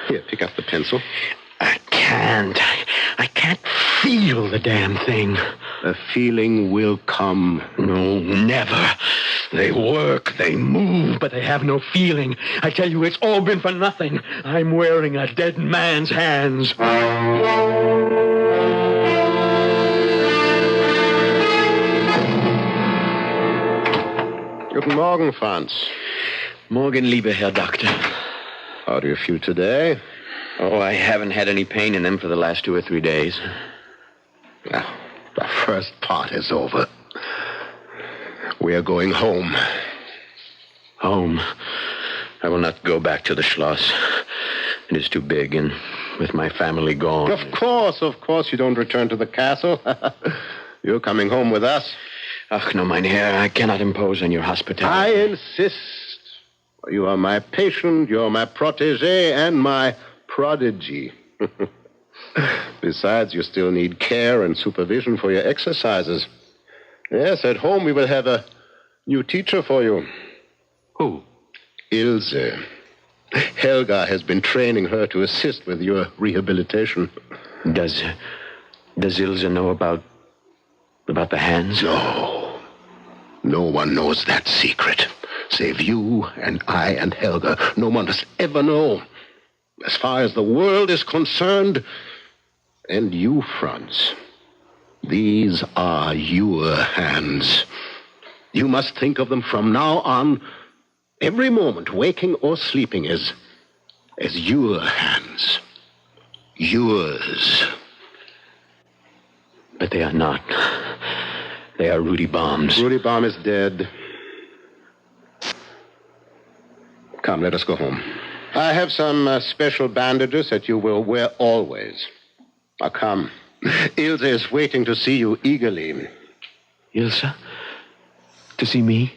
Here, pick up the pencil. I can't feel the damn thing. The feeling will come. No, never. They work, they move, but they have no feeling. I tell you, it's all been for nothing. I'm wearing a dead man's hands. Guten Morgen, Franz. Morgen, lieber Herr Doktor. How do you feel today? Oh, I haven't had any pain in them for the last 2 or 3 days. Well, the first part is over. We are going home. Home? I will not go back to the Schloss. It is too big, and with my family gone... Of course you don't return to the castle. You're coming home with us. Ach, no, Mynheer, I cannot impose on your hospitality. I insist. You are my patient, you're my protégé, and my prodigy. Besides, you still need care and supervision for your exercises. Yes, at home we will have a new teacher for you. Who? Ilse. Helga has been training her to assist with your rehabilitation. Does Ilse know about the hands? No. No one knows that secret. Save you and I and Helga. No one must ever know. As far as the world is concerned, and you, Franz, these are your hands. You must think of them from now on, every moment, waking or sleeping, as your hands. Yours. But they are not. They are Rudy Baum's. Rudy Baum is dead. Come, let us go home. I have some special bandages that you will wear always. Now, come. Ilse is waiting to see you eagerly. Ilse? To see me?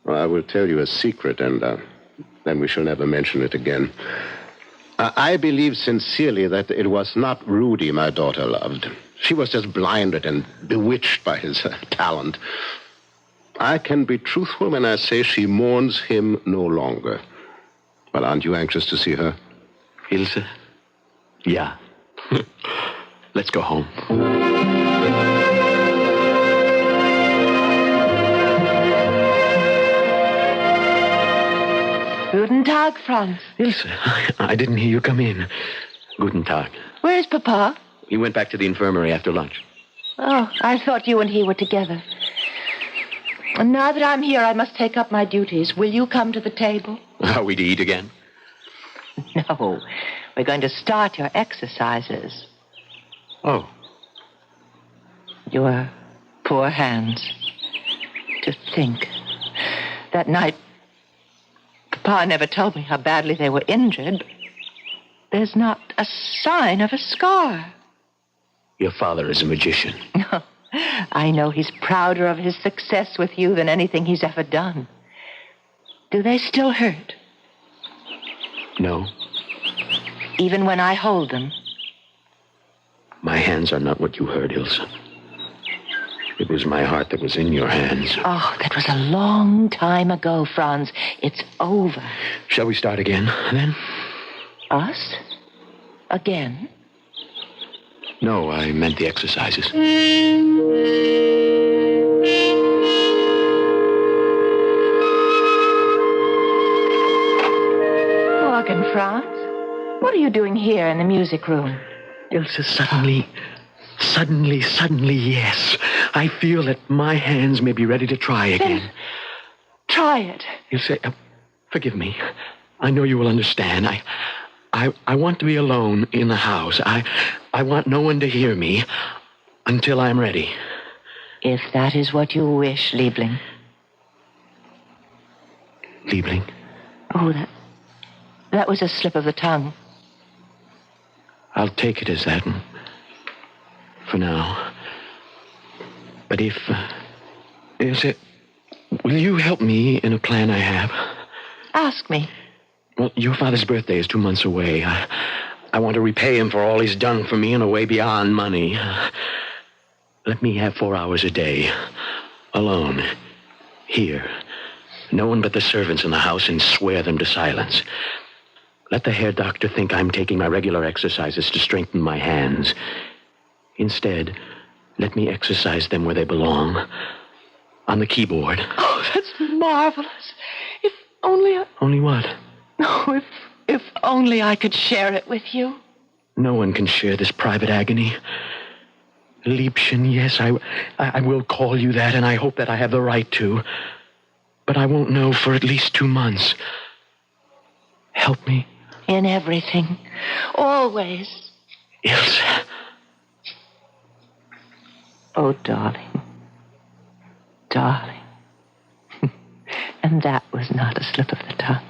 Well, I will tell you a secret, and then we shall never mention it again. I believe sincerely that it was not Rudy my daughter loved. She was just blinded and bewitched by his talent. I can be truthful when I say she mourns him no longer. Well, aren't you anxious to see her? Ilse? Yeah. Let's go home. Guten Tag, Franz. Ilse, I didn't hear you come in. Guten Tag. Where's Papa? He went back to the infirmary after lunch. Oh, I thought you and he were together. And now that I'm here, I must take up my duties. Will you come to the table? Are we to eat again? No. We're going to start your exercises. Oh. Your poor hands. To think. That night, Papa never told me how badly they were injured. There's not a sign of a scar. Your father is a magician. No. I know he's prouder of his success with you than anything he's ever done. Do they still hurt? No. Even when I hold them? My hands are not what you heard, Ilse. It was my heart that was in your hands. Oh, that was a long time ago, Franz. It's over. Shall we start again, then? Us? Again? No, I meant the exercises. Morgen, Franz. What are you doing here in the music room? Ilse, suddenly, yes. I feel that my hands may be ready to try again. Then try it. Ilse, forgive me. I know you will understand. I want to be alone in the house. I want no one to hear me until I'm ready. If that is what you wish, Liebling. Liebling? Oh, that was a slip of the tongue. I'll take it as that for now. But if... Ilse, will you help me in a plan I have? Ask me. Well, your father's birthday is 2 months away. I want to repay him for all he's done for me in a way beyond money. Let me have 4 hours a day. Alone. Here. No one but the servants in the house, and swear them to silence. Let the hair doctor think I'm taking my regular exercises to strengthen my hands. Instead, let me exercise them where they belong. On the keyboard. Oh, that's marvelous. If only I... Only what? No, if only I could share it with you. No one can share this private agony. Liebchen, yes, I will call you that, and I hope that I have the right to. But I won't know for at least 2 months. Help me. In everything. Always. Ilse. Oh, darling. Darling. And that was not a slip of the tongue.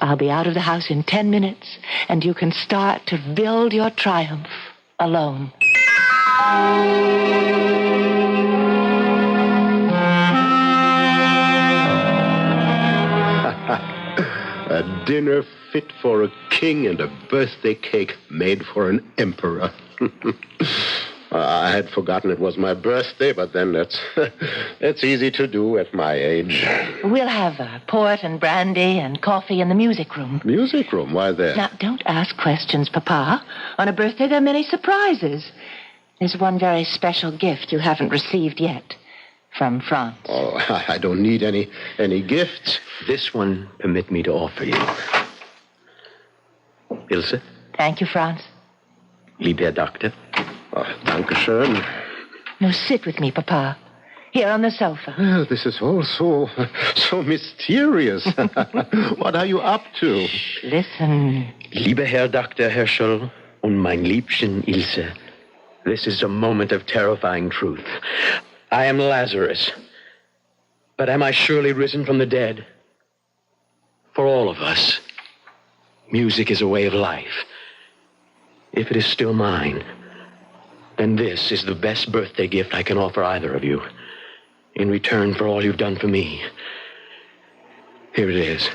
I'll be out of the house in 10 minutes, and you can start to build your triumph alone. A dinner fit for a king and a birthday cake made for an emperor. I had forgotten it was my birthday, but then that's easy to do at my age. We'll have port and brandy and coffee in the music room. Music room? Why there? Now, don't ask questions, Papa. On a birthday, there are many surprises. There's one very special gift you haven't received yet. From France. Oh, I don't need any gifts. This one, permit me to offer you. Ilse? Thank you, Franz. Liebe Herr Doctor. Oh, danke schön. No, sit with me, Papa. Here on the sofa. Well, this is all so mysterious. What are you up to? Shh, listen. Lieber Herr Dr. Herschel und mein Liebchen Ilse, this is a moment of terrifying truth. I am Lazarus, but am I surely risen from the dead? For all of us, music is a way of life. If it is still mine, then this is the best birthday gift I can offer either of you. In return for all you've done for me. Here it is.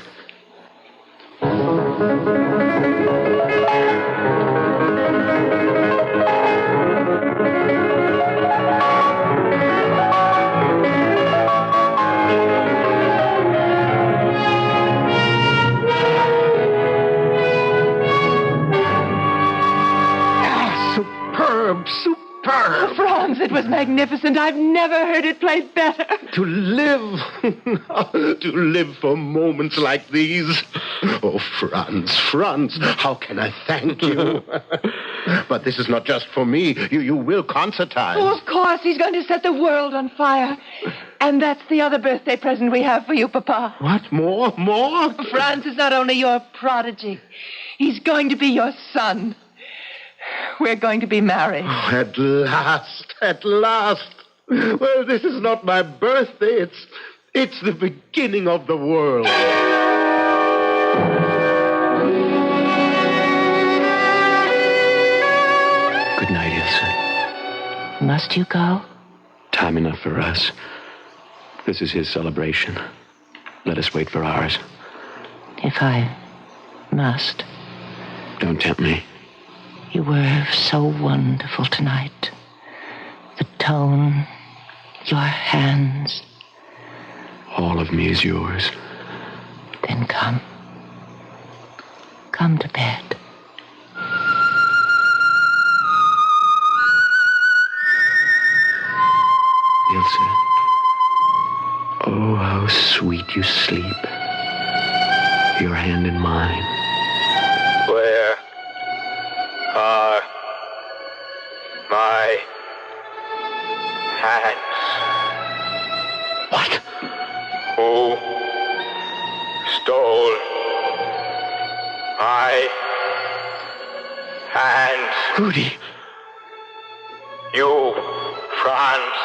Oh, Franz, it was magnificent. I've never heard it played better. To live. To live for moments like these. Oh, Franz, how can I thank you? But this is not just for me. You will concertize. Oh, of course. He's going to set the world on fire. And that's the other birthday present we have for you, Papa. What? More? Franz is not only your prodigy. He's going to be your son. We're going to be married. Oh, at last. Well, this is not my birthday. It's the beginning of the world. Good night, Ilse. Must you go? Time enough for us. This is his celebration. Let us wait for ours. If I must. Don't tempt me. You were so wonderful tonight. The tone, your hands. All of me is yours. Then come. Come to bed. Ilse. Oh, how sweet you sleep. Your hand in mine. Where are my hands? What? Who stole my hands? Rudy. You, Franz.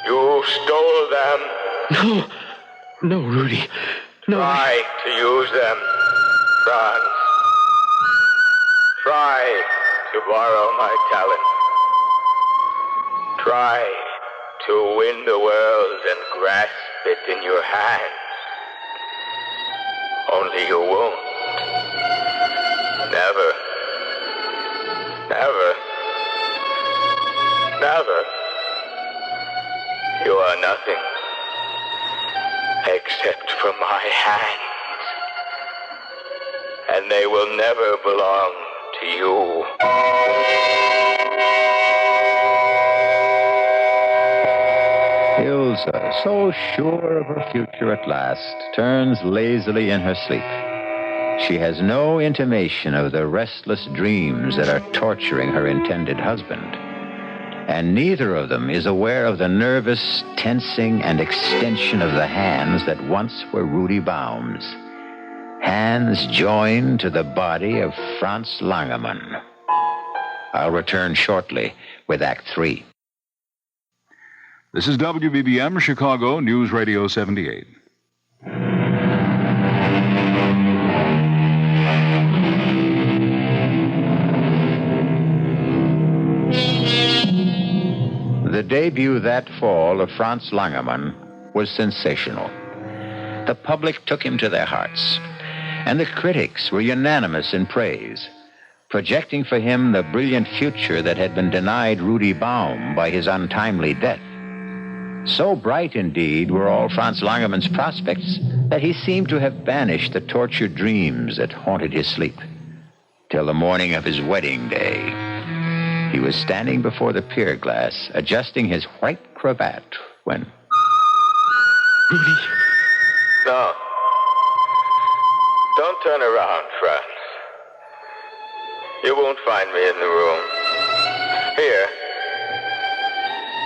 You stole them. No, Rudy. No. Try to use them, Franz. Try to borrow my talent. Try to win the world and grasp it in your hands. Only you won't. Never. Never. Never. You are nothing except for my hands. And they will never belong to you. Ilse, so sure of her future at last, turns lazily in her sleep. She has no intimation of the restless dreams that are torturing her intended husband. And neither of them is aware of the nervous tensing and extension of the hands that once were Rudy Baum's. hands joined to the body of Franz Langermann. I'll return shortly with Act 3. This is WBBM Chicago News Radio 78. The debut that fall of Franz Langermann was sensational. The public took him to their hearts, and the critics were unanimous in praise, projecting for him the brilliant future that had been denied Rudy Baum by his untimely death. So bright, indeed, were all Franz Langermann's prospects that he seemed to have banished the tortured dreams that haunted his sleep. Till the morning of his wedding day, he was standing before the pier glass, adjusting his white cravat, when... Rudy. No. Don't turn around, Franz. You won't find me in the room. Here.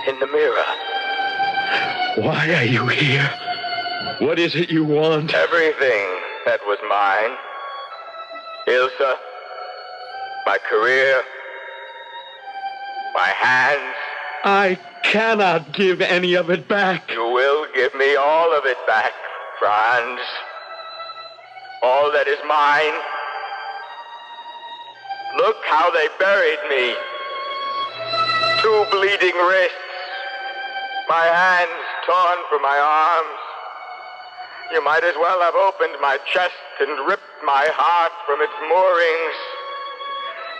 In the mirror. Why are you here? What is it you want? Everything that was mine. Ilsa. My career. My hands. I cannot give any of it back. You will give me all of it back, Franz. All that is mine. Look how they buried me. 2 bleeding wrists. My hands torn from my arms. You might as well have opened my chest and ripped my heart from its moorings.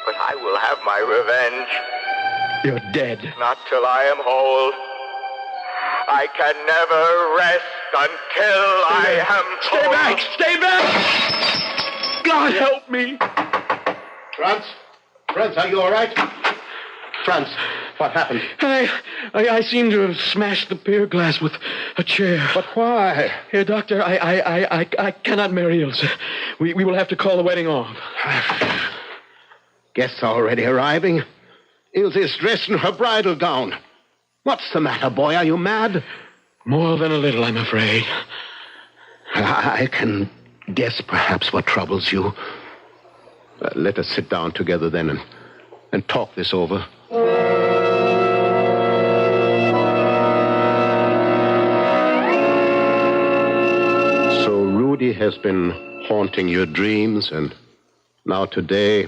But I will have my revenge. You're dead. Not till I am whole. I can never rest until I am whole. Stay back! God help me! Franz, are you all right? Franz, what happened? I seem to have smashed the pier glass with a chair. But why? Here, Doctor, I cannot marry Ilse. We will have to call the wedding off. Guests already arriving. Ilse is dressed in her bridal gown. What's the matter, boy? Are you mad? More than a little, I'm afraid. I can guess perhaps what troubles you. Let us sit down together then and talk this over. So Rudy has been haunting your dreams, and now today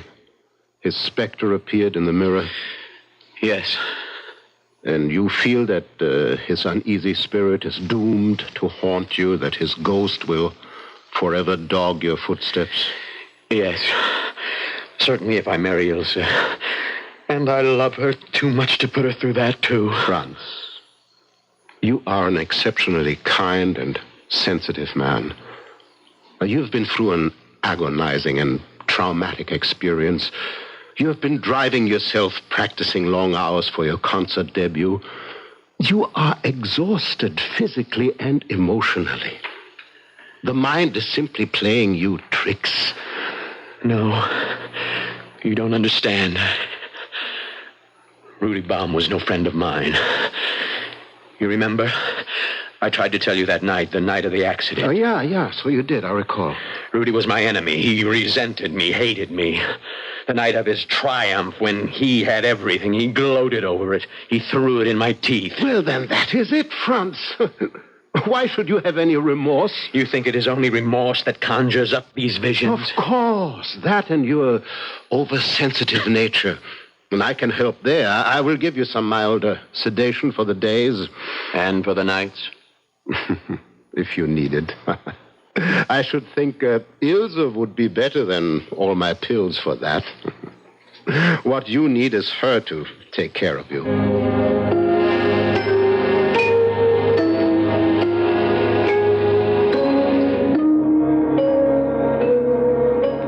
his specter appeared in the mirror? Yes. And you feel that his uneasy spirit is doomed to haunt you, that his ghost will forever dog your footsteps? Yes. Certainly if I marry Ilse. And I love her too much to put her through that, too. Franz, you are an exceptionally kind and sensitive man. You've been through an agonizing and traumatic experience. You have been driving yourself, practicing long hours for your concert debut. You are exhausted physically and emotionally. The mind is simply playing you tricks. No, you don't understand. Rudy Baum was no friend of mine. You remember? I tried to tell you that night, the night of the accident. Oh, yeah, so you did, I recall. Rudy was my enemy. He resented me, hated me. The night of his triumph, when he had everything, he gloated over it. He threw it in my teeth. Well, then that is it, Franz. Why should you have any remorse? You think it is only remorse that conjures up these visions? Of course. That and your oversensitive nature. When I can help there, I will give you some mild sedation for the days. And for the nights? If you need it. I should think Ilse would be better than all my pills for that. What you need is her to take care of you.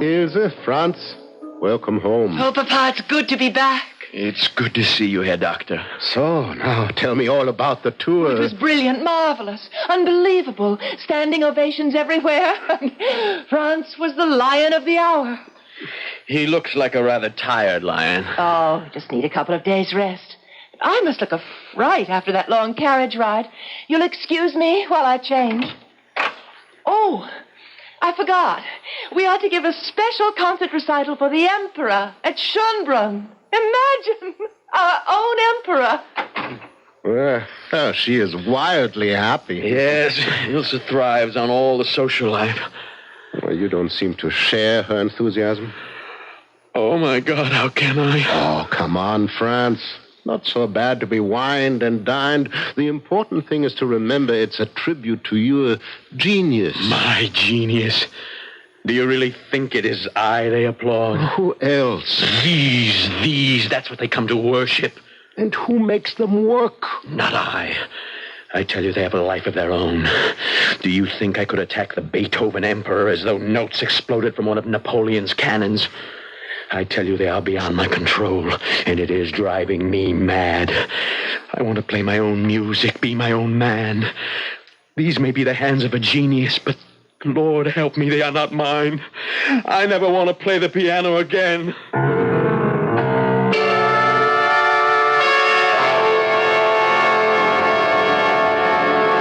Ilse, Franz, welcome home. Oh, Papa, it's good to be back. It's good to see you, Herr Doctor. So, now tell me all about the tour. It was brilliant, marvelous, unbelievable. Standing ovations everywhere. Franz was the lion of the hour. He looks like a rather tired lion. Oh, just need a couple of days' rest. I must look a fright after that long carriage ride. You'll excuse me while I change. Oh, I forgot. We are to give a special concert recital for the Emperor at Schönbrunn. Imagine! Our own Emperor. Well, she is wildly happy. Yes, Ilse thrives on all the social life. Well, you don't seem to share her enthusiasm. Oh, my God, how can I? Oh, come on, Franz. Not so bad to be wined and dined. The important thing is to remember it's a tribute to your genius. My genius? Do you really think it is I they applaud? Who else? These. That's what they come to worship. And who makes them work? Not I. I tell you, they have a life of their own. Do you think I could attack the Beethoven Emperor as though notes exploded from one of Napoleon's cannons? I tell you, they are beyond my control, and it is driving me mad. I want to play my own music, be my own man. These may be the hands of a genius, but Lord help me, they are not mine. I never want to play the piano again.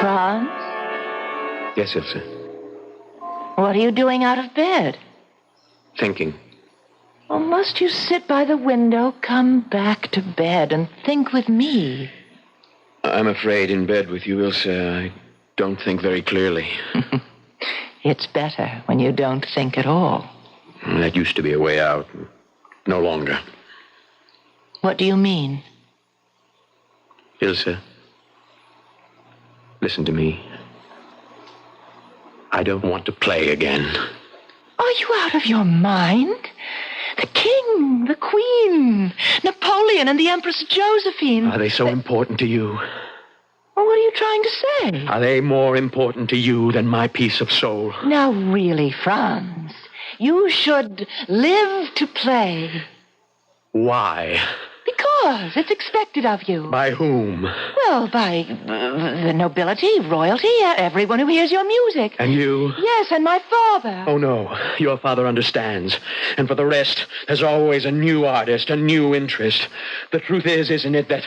Franz? Yes, Ilse. What are you doing out of bed? Thinking. Well, must you sit by the window, come back to bed, and think with me? I'm afraid in bed with you, Ilse, I don't think very clearly. It's better when you don't think at all. That used to be a way out. No longer. What do you mean? Ilse, listen to me. I don't want to play again. Are you out of your mind? The king, the queen, Napoleon, and the Empress Josephine. Are they so important to you? Well, what are you trying to say? Are they more important to you than my peace of soul? Now, really, Franz, you should live to play. Why? Because it's expected of you. By whom? Well, by the nobility, royalty, everyone who hears your music. And you? Yes, and my father. Oh, no. Your father understands. And for the rest, there's always a new artist, a new interest. The truth is, isn't it, that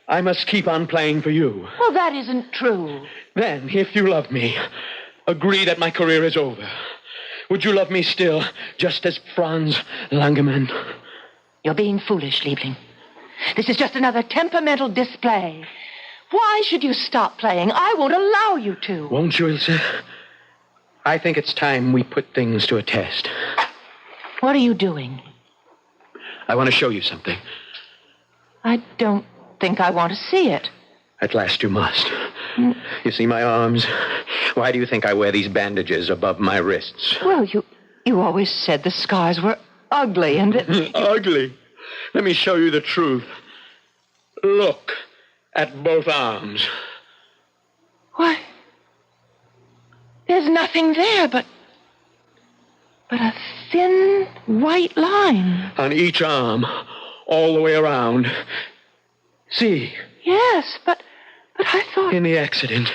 I must keep on playing for you? Well, that isn't true. Then, if you love me, agree that my career is over. Would you love me still, just as Franz Langemann? You're being foolish, Liebling. This is just another temperamental display. Why should you stop playing? I won't allow you to. Won't you, Ilse? I think it's time we put things to a test. What are you doing? I want to show you something. I don't think I want to see it. At last you must. You see my arms? Why do you think I wear these bandages above my wrists? Well, you always said the scars were ugly and... Ugly? Let me show you the truth. Look at both arms. Why? There's nothing there but a thin white line. On each arm, all the way around. See? Yes, but I thought... In the accident,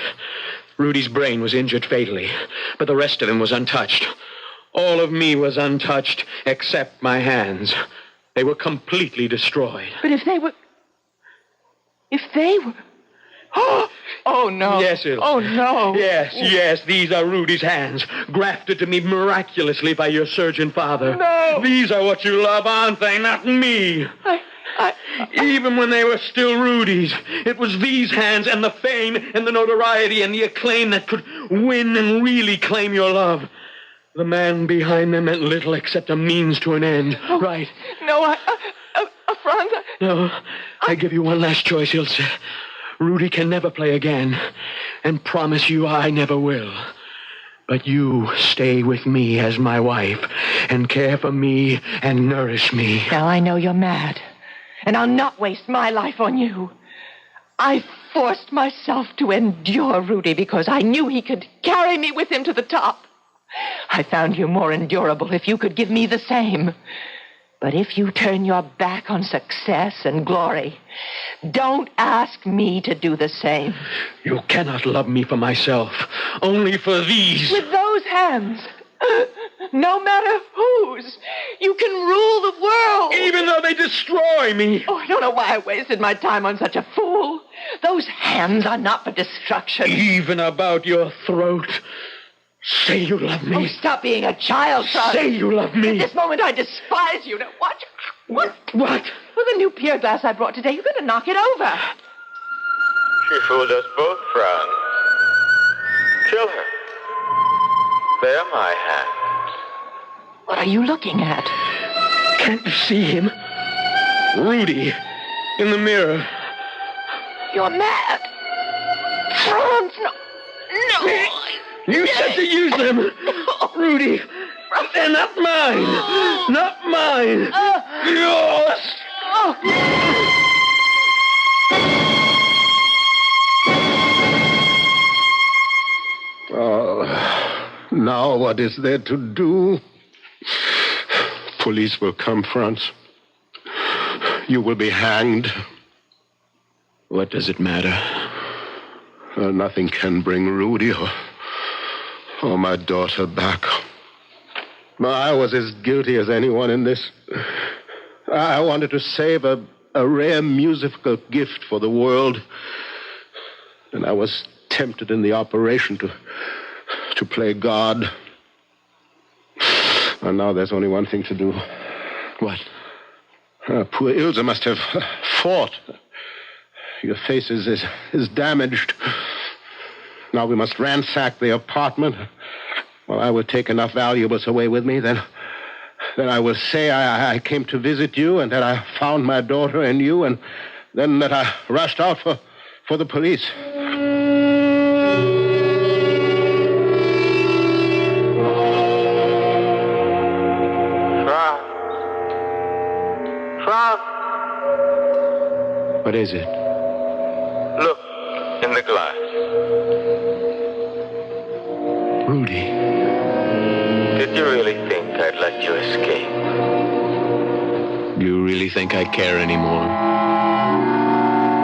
Rudy's brain was injured fatally, but the rest of him was untouched. All of me was untouched, except my hands. They were completely destroyed. But if they were... Oh, no. Yes, Ilse. Oh, no. Yes, these are Rudy's hands, grafted to me miraculously by your surgeon father. No. These are what you love, aren't they? Not me. Even when they were still Rudy's, it was these hands and the fame and the notoriety and the acclaim that could win and really claim your love. The man behind them meant little except a means to an end. Oh, right. No, Franz. No, I give you one last choice, Ilse. Rudy can never play again, and promise you I never will. But you stay with me as my wife, and care for me and nourish me. Now I know you're mad, and I'll not waste my life on you. I forced myself to endure Rudy because I knew he could carry me with him to the top. I found you more endurable if you could give me the same. But if you turn your back on success and glory, don't ask me to do the same. You cannot love me for myself, only for these. With those hands, no matter whose, you can rule the world. Even though they destroy me. Oh, I don't know why I wasted my time on such a fool. Those hands are not for destruction. Even about your throat. Say you love me. Oh, stop being a child, son. Say you love me. At this moment, I despise you. Now, watch. What? What? Well, the new pier glass I brought today, you're going to knock it over. She fooled us both, Franz. Kill her. They're my hands. What are you looking at? Can't you see him? Rudy, in the mirror. You're mad. Franz, no. No. You said to use them. Rudy, they're not mine. Not mine. Yours. Oh, now what is there to do? Police will come, Franz. You will be hanged. What does it matter? Nothing can bring Rudy or my daughter back. I was as guilty as anyone in this. I wanted to save a rare musical gift for the world. And I was tempted in the operation to play God. And now there's only one thing to do. What? Poor Ilse must have fought. Your face is damaged. Now we must ransack the apartment. Well, I will take enough valuables away with me, then I will say I came to visit you and that I found my daughter and you, and then that I rushed out for the police. Franz. What is it? Look in the glass. Rudy. Did you really think I'd let you escape? Do you really think I care anymore?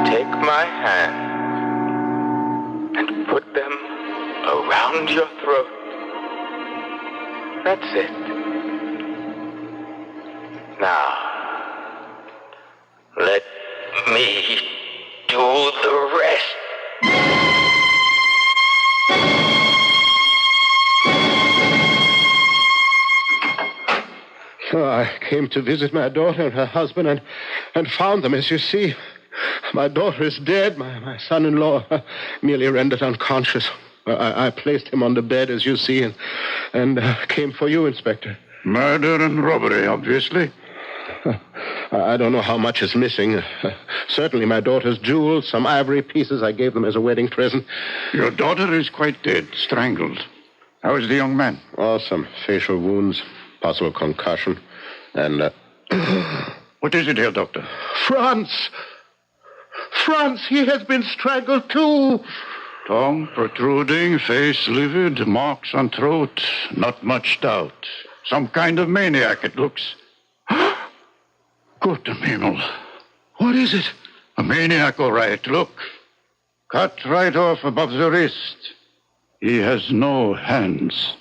Take my hand and put them around your throat. That's it. Now, let me do the rest. I came to visit my daughter and her husband and found them, as you see. My daughter is dead. My son-in-law merely rendered unconscious. I placed him on the bed, as you see, and came for you, Inspector. Murder and robbery, obviously. I don't know how much is missing. Certainly my daughter's jewels, some ivory pieces. I gave them as a wedding present. Your daughter is quite dead, strangled. How is the young man? Oh, some facial wounds, possible concussion, and... What is it here, Doctor? Franz! Franz, he has been strangled, too. Tongue protruding, face livid, marks on throat. Not much doubt. Some kind of maniac, it looks. Gott Himmel. What is it? A maniac, all right. Look. Cut right off above the wrist. He has no hands.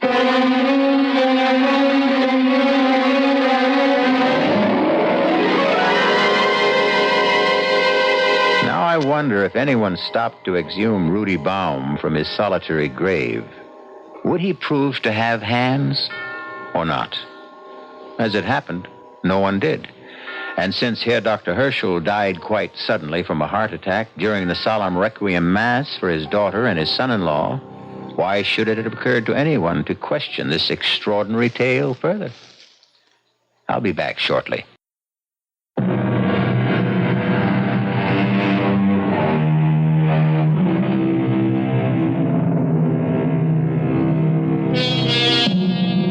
Now I wonder if anyone stopped to exhume Rudy Baum from his solitary grave. Would he prove to have hands or not? As it happened, no one did. And since Herr Dr. Herschel died quite suddenly from a heart attack during the solemn requiem mass for his daughter and his son-in-law, why should it have occurred to anyone to question this extraordinary tale further? I'll be back shortly.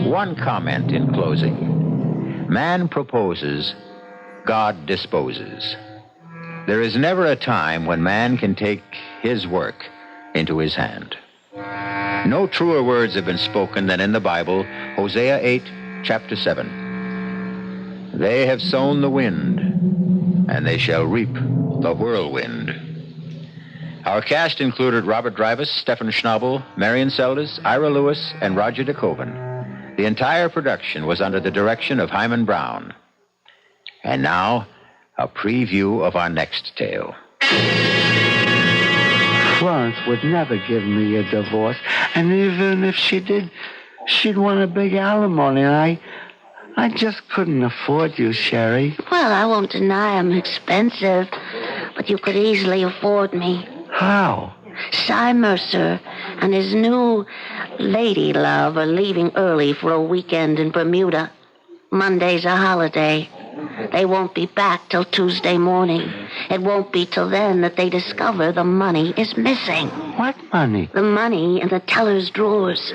One comment in closing. Man proposes, God disposes. There is never a time when man can take his work into his hand. No truer words have been spoken than in the Bible, Hosea 8, chapter 7. They have sown the wind, and they shall reap the whirlwind. Our cast included Robert Drivas, Stephen Schnabel, Marion Seldes, Ira Lewis, and Roger DeKoven. The entire production was under the direction of Hyman Brown. And now, a preview of our next tale. Florence would never give me a divorce. And even if she did, she'd want a big alimony. And I just couldn't afford you, Sherry. Well, I won't deny I'm expensive, but you could easily afford me. How? Cy Mercer and his new lady love are leaving early for a weekend in Bermuda. Monday's a holiday. They won't be back till Tuesday morning. It won't be till then that they discover the money is missing. What money? The money in the teller's drawers.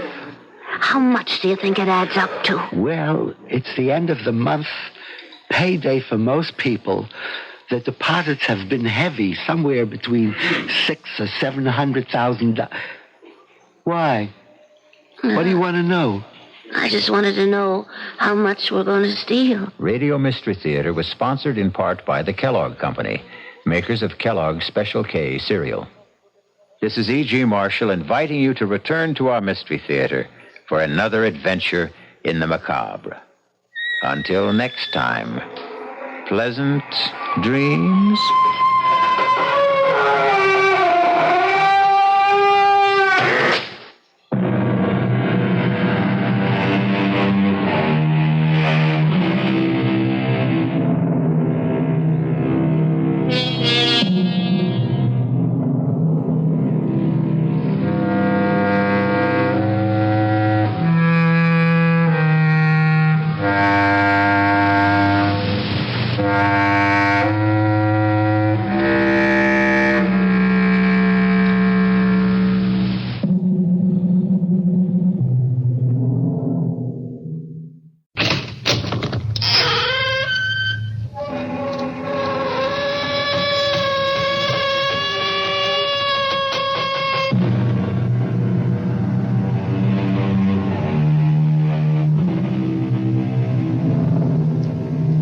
How much do you think it adds up to? Well, it's the end of the month. Payday for most people. The deposits have been heavy, somewhere between $600,000 or $700,000. Why? What do you want to know? I just wanted to know how much we're going to steal. Radio Mystery Theater was sponsored in part by the Kellogg Company, makers of Kellogg's Special K cereal. This is E.G. Marshall inviting you to return to our Mystery Theater for another adventure in the macabre. Until next time, pleasant dreams.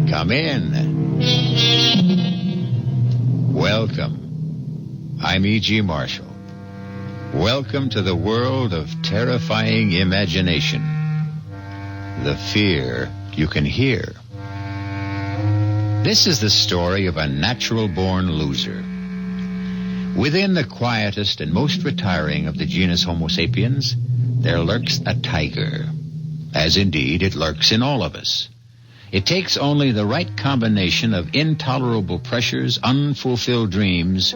Come in. Welcome. I'm E.G. Marshall. Welcome to the world of terrifying imagination. The fear you can hear. This is the story of a natural-born loser. Within the quietest and most retiring of the genus Homo sapiens, there lurks a tiger, as indeed it lurks in all of us. It takes only the right combination of intolerable pressures, unfulfilled dreams,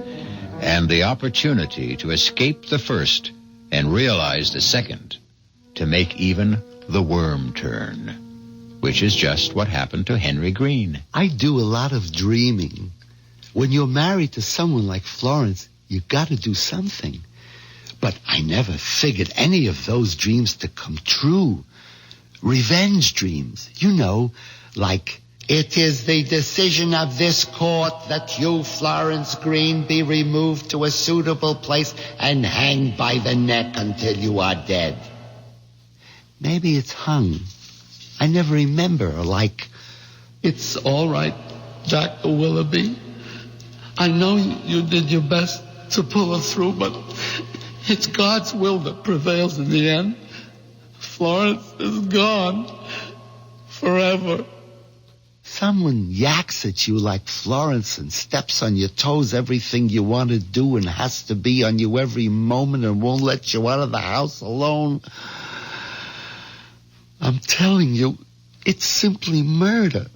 and the opportunity to escape the first and realize the second to make even the worm turn, which is just what happened to Henry Green. I do a lot of dreaming. When you're married to someone like Florence, you got to do something. But I never figured any of those dreams to come true. Revenge dreams, you know, like, it is the decision of this court that you, Florence Green, be removed to a suitable place and hanged by the neck until you are dead. Maybe it's hung. I never remember, like, it's all right, Dr. Willoughby. I know you did your best to pull her through, but it's God's will that prevails in the end. Florence is gone forever. Someone yaks at you like Florence and steps on your toes everything you want to do and has to be on you every moment and won't let you out of the house alone. I'm telling you, it's simply murder.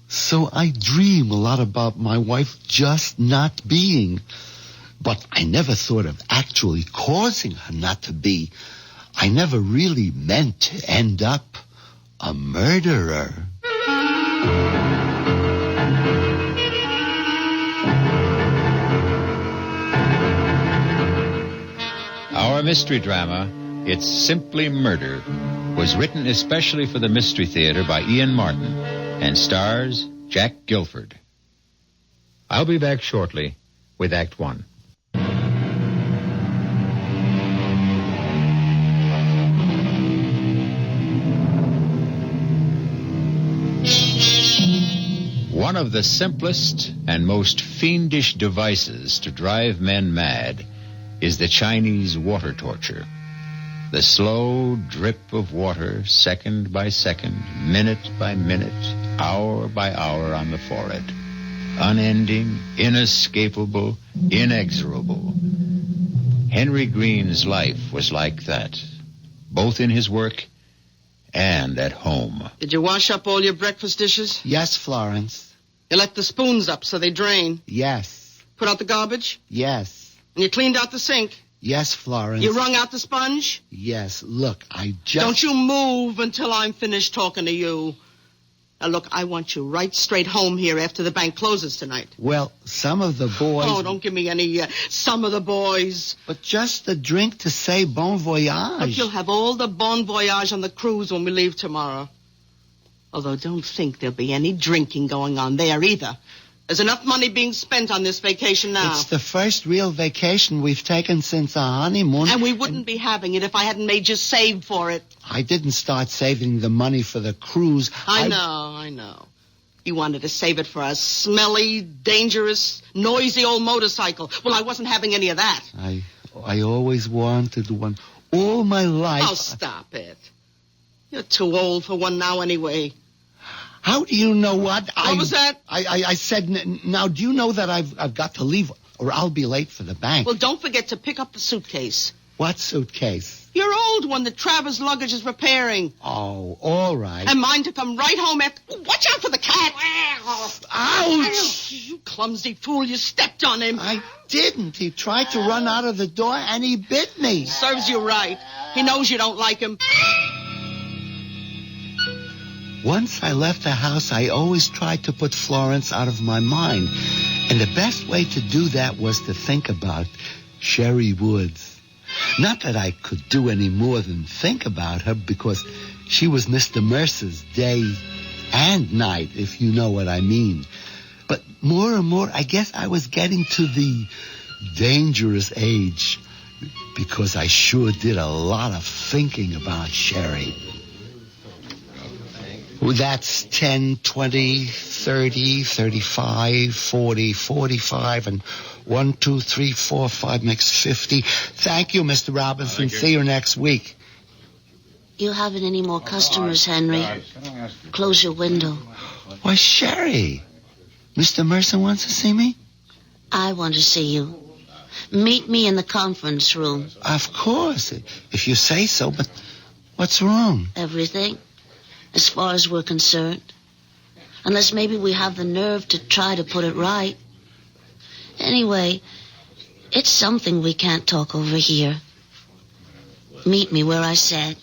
So I dream a lot about my wife just not being. But I never thought of actually causing her not to be. I never really meant to end up a murderer. Our mystery drama, It's Simply Murder, was written especially for the Mystery Theater by Ian Martin and stars Jack Gilford. I'll be back shortly with Act One. One of the simplest and most fiendish devices to drive men mad is the Chinese water torture. The slow drip of water, second by second, minute by minute, hour by hour on the forehead. Unending, inescapable, inexorable. Henry Green's life was like that, both in his work and at home. Did you wash up all your breakfast dishes? Yes, Florence. You left the spoons up so they drain? Yes. Put out the garbage? Yes. And you cleaned out the sink? Yes, Florence. You wrung out the sponge? Yes. Look, I just... Don't you move until I'm finished talking to you. Now, look, I want you right straight home here after the bank closes tonight. Well, some of the boys... Oh, don't give me any some of the boys. But just a drink to say bon voyage. But you'll have all the bon voyage on the cruise when we leave tomorrow. Although don't think there'll be any drinking going on there either. There's enough money being spent on this vacation now. It's the first real vacation we've taken since our honeymoon. And we wouldn't be having it if I hadn't made you save for it. I didn't start saving the money for the cruise. I know. You wanted to save it for a smelly, dangerous, noisy old motorcycle. Well, I wasn't having any of that. I always wanted one. All my life. Oh, stop it. You're too old for one now anyway. How do you know what? What was that? I said, now, do you know that I've got to leave or I'll be late for the bank? Well, don't forget to pick up the suitcase. What suitcase? Your old one that Travers' luggage is repairing. Oh, all right. And mine to come right home after... Watch out for the cat! Ouch! You clumsy fool, you stepped on him. I didn't. He tried to run out of the door and he bit me. Serves you right. He knows you don't like him. Once I left the house, I always tried to put Florence out of my mind. And the best way to do that was to think about Sherry Woods. Not that I could do any more than think about her, because she was Mr. Mercer's day and night, if you know what I mean. But more and more, I guess I was getting to the dangerous age, because I sure did a lot of thinking about Sherry. Well, that's 10, 20, 30, 35, 40, 45, and 1, 2, 3, 4, 5 makes 50. Thank you, Mr. Robinson. See you next week. You haven't any more customers, Henry. Close your window. Why, Sherry, Mr. Mercer wants to see me? I want to see you. Meet me in the conference room. Of course, if you say so, but what's wrong? Everything. As far as we're concerned. Unless maybe we have the nerve to try to put it right. Anyway, it's something we can't talk over here. Meet me where I said.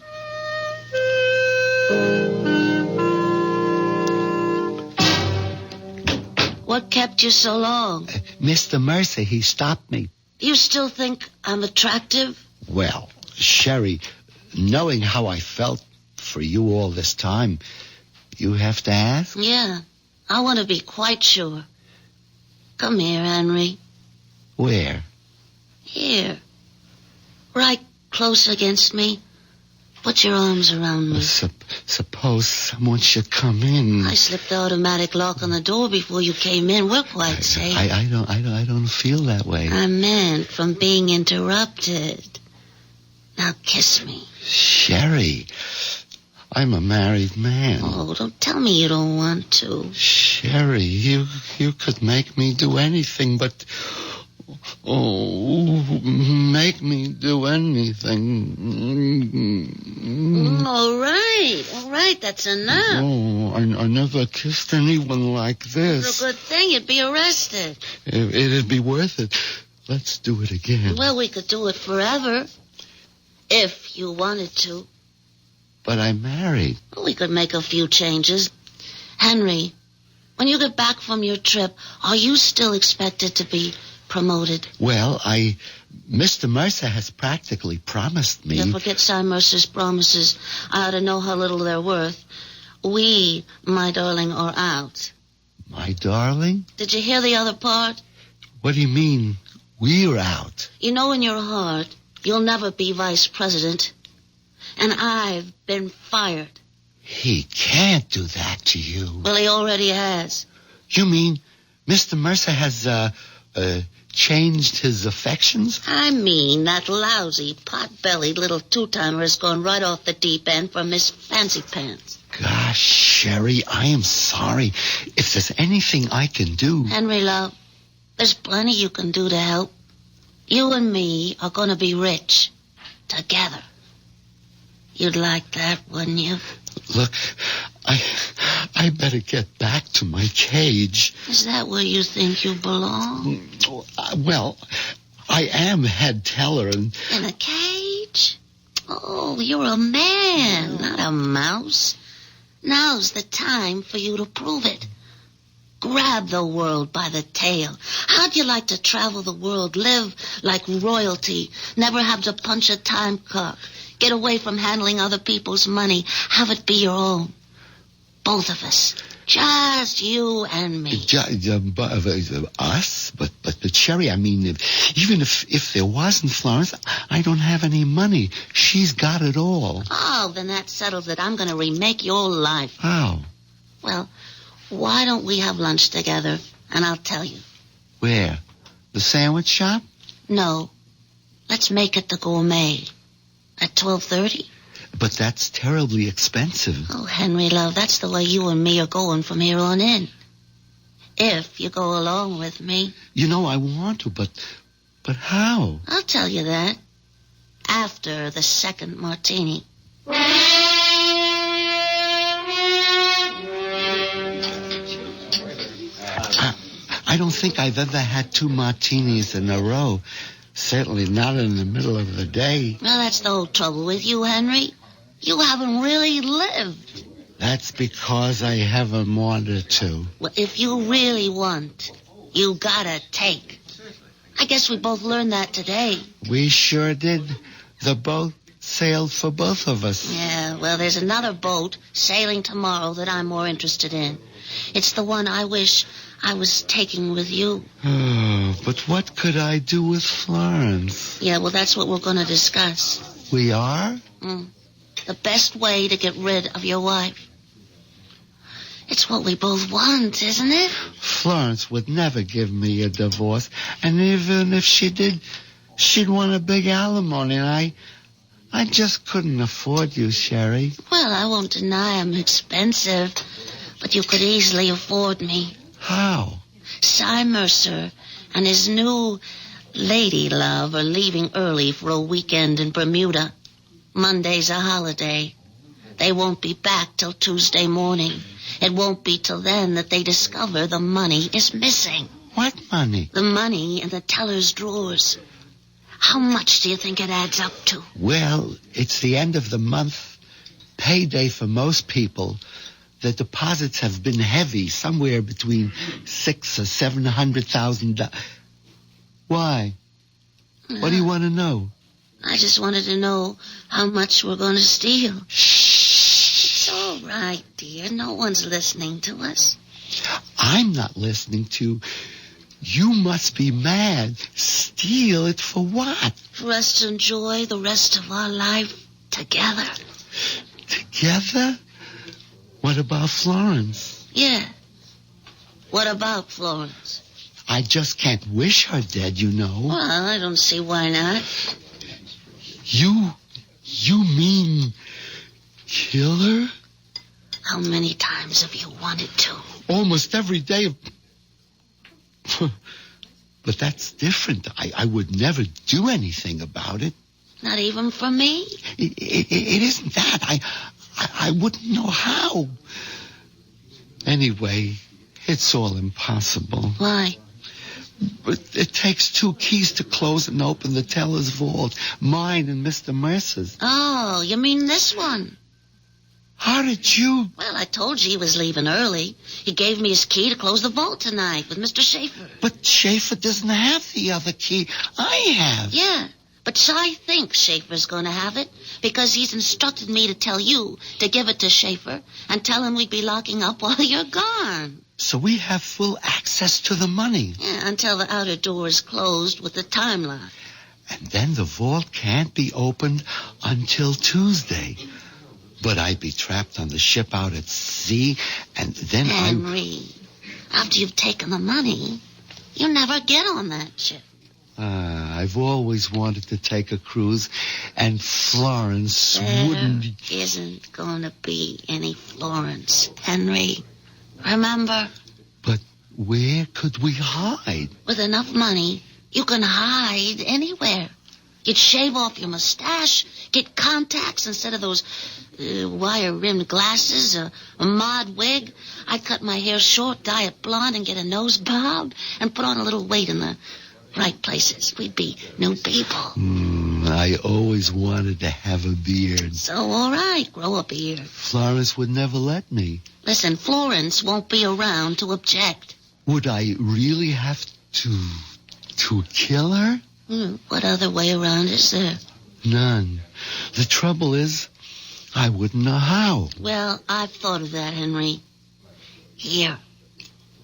What kept you so long? Mr. Mercer, he stopped me. You still think I'm attractive? Well, Sherry, knowing how I felt for you all this time, you have to ask? Yeah, I want to be quite sure. Come here, Henry. Where? Here. Right close against me. Put your arms around me. Suppose someone should come in. I slipped the automatic lock on the door before you came in. We're quite safe. I don't feel that way. I meant from being interrupted. Now kiss me. Sherry, I'm a married man. Oh, don't tell me you don't want to. Sherry, you could make me do anything, but... Oh, make me do anything. All right, that's enough. Oh, I never kissed anyone like this. It's a good thing you'd be arrested. It'd be worth it. Let's do it again. Well, we could do it forever. If you wanted to. But I'm married. We could make a few changes. Henry, when you get back from your trip, are you still expected to be promoted? Well, Mr. Mercer has practically promised me. You forget Cy Mercer's promises. I ought to know how little they're worth. We, my darling, are out. My darling? Did you hear the other part? What do you mean, we're out? You know in your heart, you'll never be vice president. And I've been fired. He can't do that to you. Well, he already has. You mean Mr. Mercer has, changed his affections? I mean, that lousy, pot-bellied little two-timer has gone right off the deep end for Miss Fancy Pants. Gosh, Sherry, I am sorry. If there's anything I can do... Henry, love, there's plenty you can do to help. You and me are going to be rich. Together. You'd like that, wouldn't you? Look, I better get back to my cage. Is that where you think you belong? Well, I am head teller and... In a cage? Oh, you're a man, not a mouse. Now's the time for you to prove it. Grab the world by the tail. How'd you like to travel the world, live like royalty, never have to punch a time clock, get away from handling other people's money, have it be your own? Both of us. Just you and me. Us? But Sherry, I mean, even if there wasn't Florence, I don't have any money. She's got it all. Oh, then that settles it. I'm going to remake your life. How? Well, why don't we have lunch together, and I'll tell you. Where? The sandwich shop? No. Let's make it the Gourmet. At 12:30. But that's terribly expensive. Oh, Henry, love, that's the way you and me are going from here on in. If you go along with me. You know, I want to, but how? I'll tell you that. After the second martini. I don't think I've ever had 2 martinis in a row. Certainly not in the middle of the day. Well, that's the whole trouble with you, Henry. You haven't really lived. That's because I haven't wanted to. Well, if you really want, you gotta take. I guess we both learned that today. We sure did. The boat sailed for both of us. Yeah, well, there's another boat sailing tomorrow that I'm more interested in. It's the one I wish I was taking with you. Oh, but what could I do with Florence? Yeah, well, that's what we're going to discuss. We are? The best way to get rid of your wife. It's what we both want, isn't it? Florence would never give me a divorce. And even if she did, she'd want a big alimony. And I just couldn't afford you, Sherry. Well, I won't deny I'm expensive, but you could easily afford me. How? Cy Mercer and his new lady love are leaving early for a weekend in Bermuda. Monday's a holiday. They won't be back till Tuesday morning. It won't be till then that they discover the money is missing. What money? The money in the teller's drawers. How much do you think it adds up to? Well, it's the end of the month. Payday for most people. The deposits have been heavy, somewhere between $600,000 or $700,000. Why? What do you want to know? I just wanted to know how much we're going to steal. Shh. It's all right, dear. No one's listening to us. I'm not listening to. You must be mad. Steal it for what? For us to enjoy the rest of our life together. Together? What about Florence? Yeah. What about Florence? I just can't wish her dead, you know. Well, I don't see why not. You mean kill her? How many times have you wanted to? Almost every day. But that's different. I would never do anything about it. Not even for me? It isn't that. I wouldn't know how. Anyway, it's all impossible. Why? But it takes 2 keys to close and open the teller's vault. Mine and Mr. Mercer's. Oh, you mean this one? How did you... Well, I told you he was leaving early. He gave me his key to close the vault tonight with Mr. Schaefer. But Schaefer doesn't have the other key. I have. Yeah, but Cy thinks Schaefer's going to have it because he's instructed me to tell you to give it to Schaefer and tell him we'd be locking up while you're gone. So we have full access to the money. Yeah, until the outer door is closed with the time lock. And then the vault can't be opened until Tuesday. But I'd be trapped on the ship out at sea, and then Henry, after you've taken the money, you never get on that ship. I've always wanted to take a cruise, and Florence wouldn't... There isn't going to be any Florence, Henry. Remember? But where could we hide? With enough money, You can hide anywhere. You'd shave off your mustache, get contacts instead of those wire-rimmed glasses, a mod wig. I'd cut my hair short, dye it blonde, and get a nose bob, and put on a little weight in the right places. We'd be new people. I always wanted to have a beard. So, all right, grow a beard. Florence would never let me. Listen, Florence won't be around to object. Would I really have to kill her? What other way around is there? None. The trouble is, I wouldn't know how. Well, I've thought of that, Henry. Here.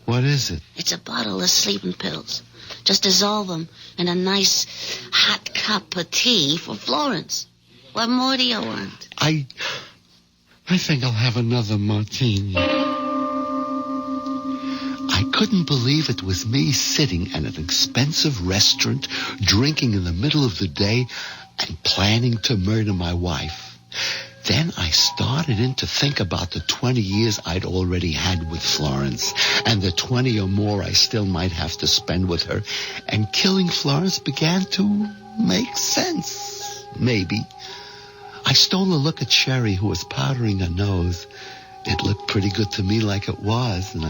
What is it? It's a bottle of sleeping pills. Just dissolve them in a nice hot cup of tea for Florence. What more do you want? I think I'll have another martini. I couldn't believe it was me sitting at an expensive restaurant, drinking in the middle of the day, and planning to murder my wife. Then I started in to think about the 20 years I'd already had with Florence, and the 20 or more I still might have to spend with her, and killing Florence began to make sense. Maybe. I stole a look at Sherry, who was powdering her nose. It looked pretty good to me like it was, and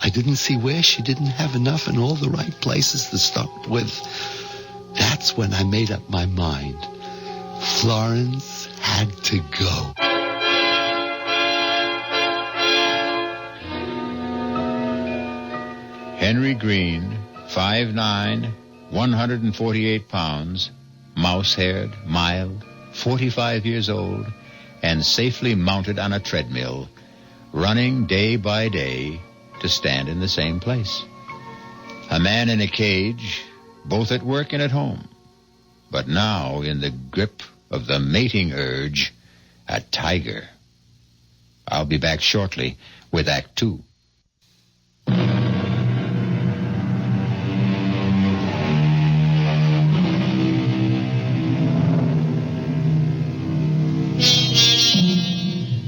I didn't see where she didn't have enough in all the right places to start with. That's when I made up my mind. Florence had to go. Henry Green, 5'9", 148 pounds, mouse-haired, mild, 45 years old, and safely mounted on a treadmill, running day by day to stand in the same place. A man in a cage, both at work and at home, but now in the grip of the mating urge, a tiger. I'll be back shortly with Act 2.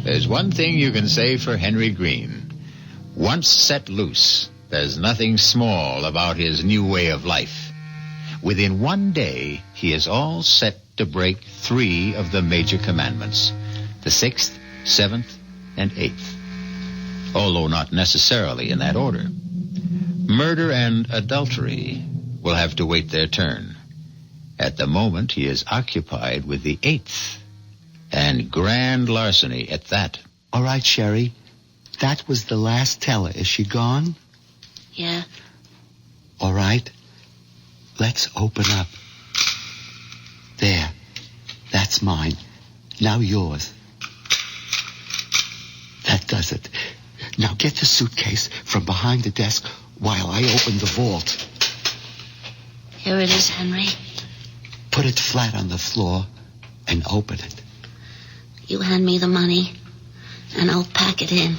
There's one thing you can say for Henry Green. Once set loose, there's nothing small about his new way of life. Within one day, he is all set to break 3 of the major commandments, the 6th, 7th, and 8th, although not necessarily in that order. Murder and adultery will have to wait their turn. At the moment, he is occupied with the 8th, and grand larceny at that. All right, Sherry. That was the last teller. Is she gone? Yeah. All right. Let's open up. There. That's mine. Now yours. That does it. Now get the suitcase from behind the desk while I open the vault. Here it is, Henry. Put it flat on the floor and open it. You hand me the money, and I'll pack it in.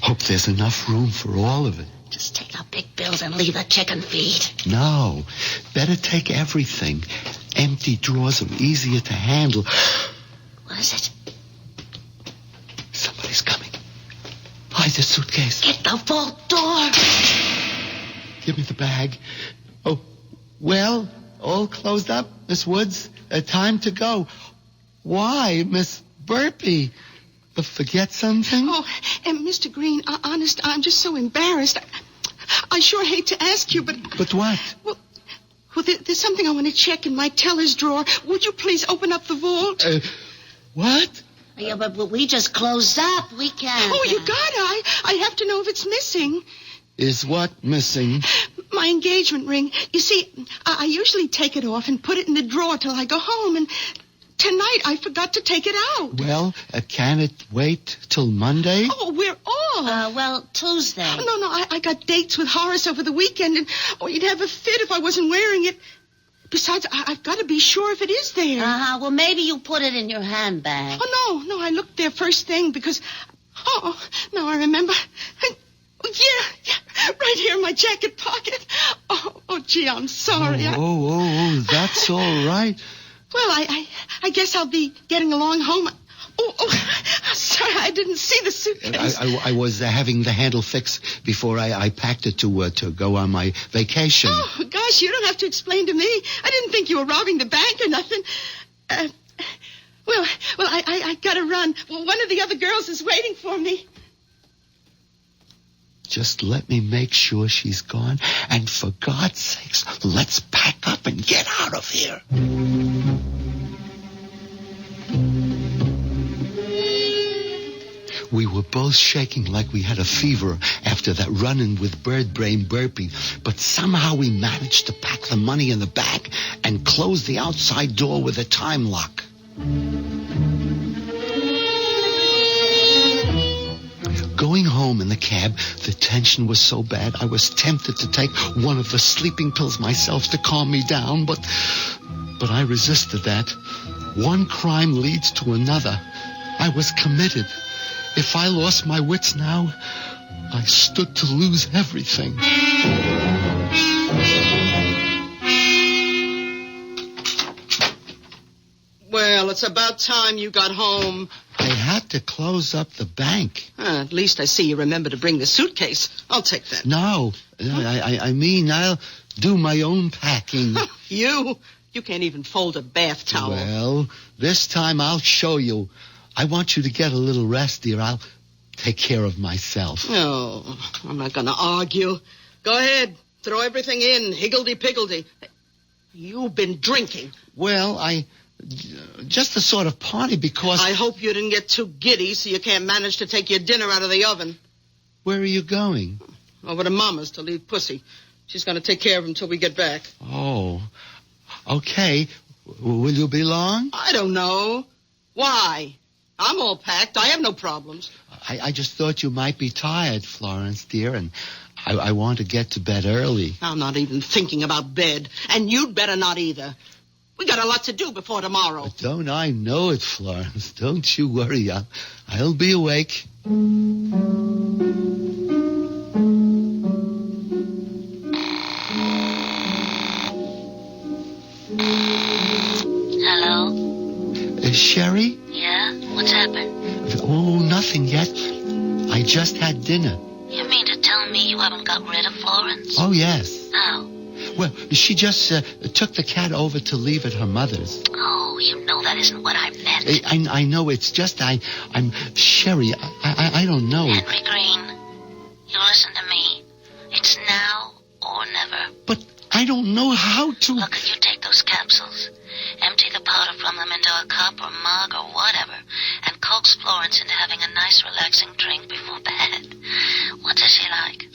Hope there's enough room for all of it. Just take out big bills and leave the chicken feed. No. Better take everything. Empty drawers are easier to handle. What is it? Somebody's coming. Hide the suitcase. Get the vault door. Give me the bag. Oh, well, all closed up, Miss Woods. Time to go. Why, Miss Burpee? Forget something? Oh, and Mr. Green, honest, I'm just so embarrassed. I sure hate to ask you, but... But what? Well, there's something I want to check in my teller's drawer. Would you please open up the vault? What? Yeah, but we just closed up. We can't. Oh, you gotta. I have to know if it's missing. Is what missing? My engagement ring. You see, I usually take it off and put it in the drawer till I go home, and... Tonight, I forgot to take it out. Well, can it wait till Monday? Oh, we're off. Well, Tuesday. No, I got dates with Horace over the weekend, and you'd have a fit if I wasn't wearing it. Besides, I've got to be sure if it is there. Well, maybe you put it in your handbag. Oh, no, I looked there first thing because... Oh, now I remember. Yeah, right here in my jacket pocket. Oh, gee, I'm sorry. Oh, that's all right. Well, I guess I'll be getting along home. Oh, sorry. sorry, I didn't see the suitcase. I was having the handle fixed before I packed it to go on my vacation. Oh, gosh, you don't have to explain to me. I didn't think you were robbing the bank or nothing. Well, I gotta run. Well, one of the other girls is waiting for me. Just let me make sure she's gone. And for God's sakes, let's pack up and get out of here. We were both shaking like we had a fever after that run-in with Bird Brain Burpee, but somehow we managed to pack the money in the bag and close the outside door with a time lock. Going home in the cab, the tension was so bad I was tempted to take one of the sleeping pills myself to calm me down, but I resisted that. One crime leads to another. I was committed. If I lost my wits now, I stood to lose everything. Well, it's about time you got home. I had to close up the bank. At least I see you remember to bring the suitcase. I'll take that. No, I mean, I'll do my own packing. You can't even fold a bath towel. Well, this time I'll show you. I want you to get a little rest, dear. I'll take care of myself. No, I'm not going to argue. Go ahead. Throw everything in. Higgledy-piggledy. You've been drinking. Well, just the sort of party because... I hope you didn't get too giddy so you can't manage to take your dinner out of the oven. Where are you going? Over to Mama's to leave Pussy. She's going to take care of him till we get back. Oh, okay. Will you be long? I don't know. Why? I'm all packed. I have no problems. I just thought you might be tired, Florence, dear, and I want to get to bed early. I'm not even thinking about bed, and you'd better not either. We got a lot to do before tomorrow. But don't I know it, Florence? Don't you worry. I'll be awake. Hello? Sherry? Yeah? What's happened? Oh, nothing yet. I just had dinner. You mean to tell me you haven't got rid of Florence? Oh, yes. How? Well, she just took the cat over to leave at her mother's. Oh, you know that isn't what I meant. I know. It's just I'm Sherry. I don't know. Henry Green, you listen to me. It's now or never. But I don't know how to... Look, you take those capsules, empty the powder from them into a cup or mug or whatever, and coax Florence into having a nice relaxing drink before bed. What does she like?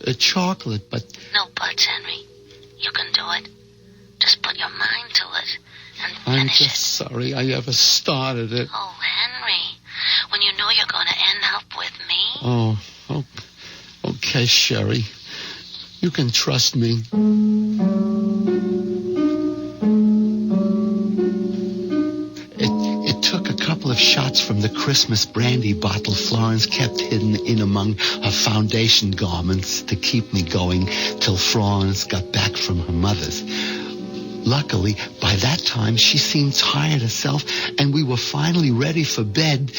A chocolate, but... No buts, Henry. You can do it. Just put your mind to it and I'm finish just sorry I ever started it. Oh, Henry, when you know you're going to end up with me. Oh, okay, Sherry. You can trust me. It took a couple of shots from the Christmas brandy bottle Florence kept hidden in among her foundation garments to keep me going till Florence got back from her mother's. Luckily, by that time, she seemed tired herself, and we were finally ready for bed.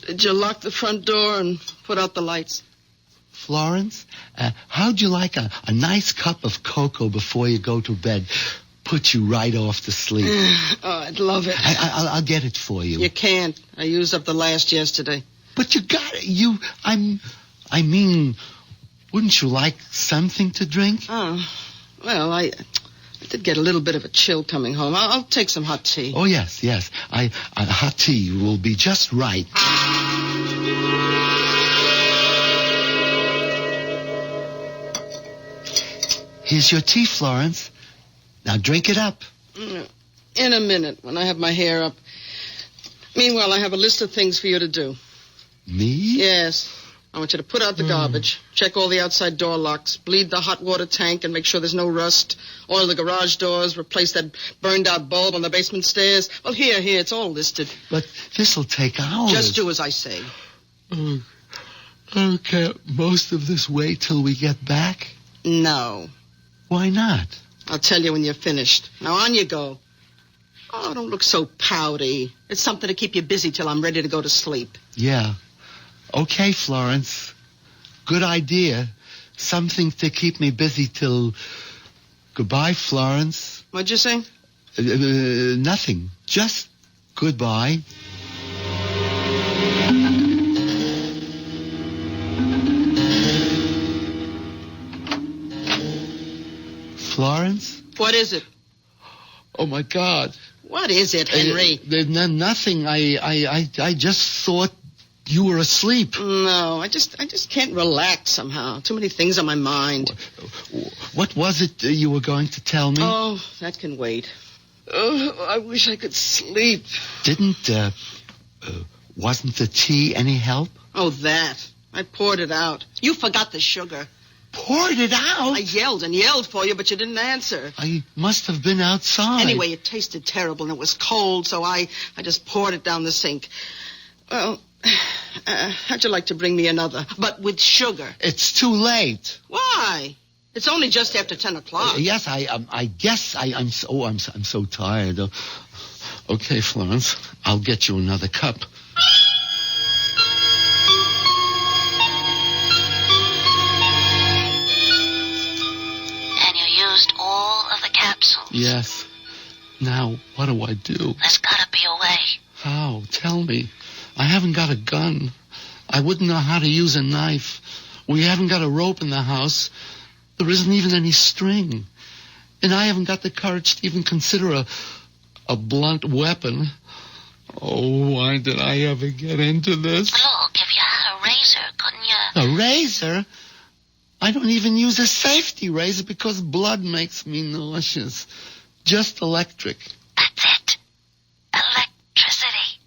Did you lock the front door and put out the lights? Florence, how'd you like a nice cup of cocoa before you go to bed? Put you right off to sleep. Oh, I'd love it. I'll get it for you. You can't. I used up the last yesterday. But you got it. I mean, wouldn't you like something to drink? Oh, well, I did get a little bit of a chill coming home. I'll take some hot tea. Oh, yes. Hot tea will be just right. Here's your tea, Florence. Now drink it up. In a minute, when I have my hair up. Meanwhile, I have a list of things for you to do. Me? Yes. I want you to put out the garbage, check all the outside door locks, bleed the hot water tank and make sure there's no rust, oil the garage doors, replace that burned-out bulb on the basement stairs. Well, here, it's all listed. But this'll take hours. Just do as I say. Okay, most of this wait till we get back? No. Why not? I'll tell you when you're finished. Now, on you go. Oh, don't look so pouty. It's something to keep you busy till I'm ready to go to sleep. Yeah. Okay, Florence. Good idea. Something to keep me busy till... Goodbye, Florence. What'd you say? Nothing. Just goodbye. Florence? What is it? Oh, my God. What is it, Henry? Nothing. I just thought you were asleep. No, I just can't relax somehow. Too many things on my mind. What was it you were going to tell me? Oh, that can wait. Oh, I wish I could sleep. Wasn't the tea any help? Oh, that. I poured it out. You forgot the sugar. Poured it out? I yelled and yelled for you, but you didn't answer. I must have been outside. Anyway, it tasted terrible, and it was cold, so I just poured it down the sink. Well, how'd you like to bring me another, but with sugar? It's too late. Why? It's only just after 10 o'clock. Yes, I guess I'm so tired. Okay, Florence, I'll get you another cup. And you used all of the capsules? Yes. Now, what do I do? There's gotta be a way. How? Tell me. I haven't got a gun. I wouldn't know how to use a knife. We haven't got a rope in the house. There isn't even any string. And I haven't got the courage to even consider a blunt weapon. Oh, why did I ever get into this? Look, if you had a razor, couldn't you? A razor? I don't even use a safety razor because blood makes me nauseous. Just electric. That's it. Electricity.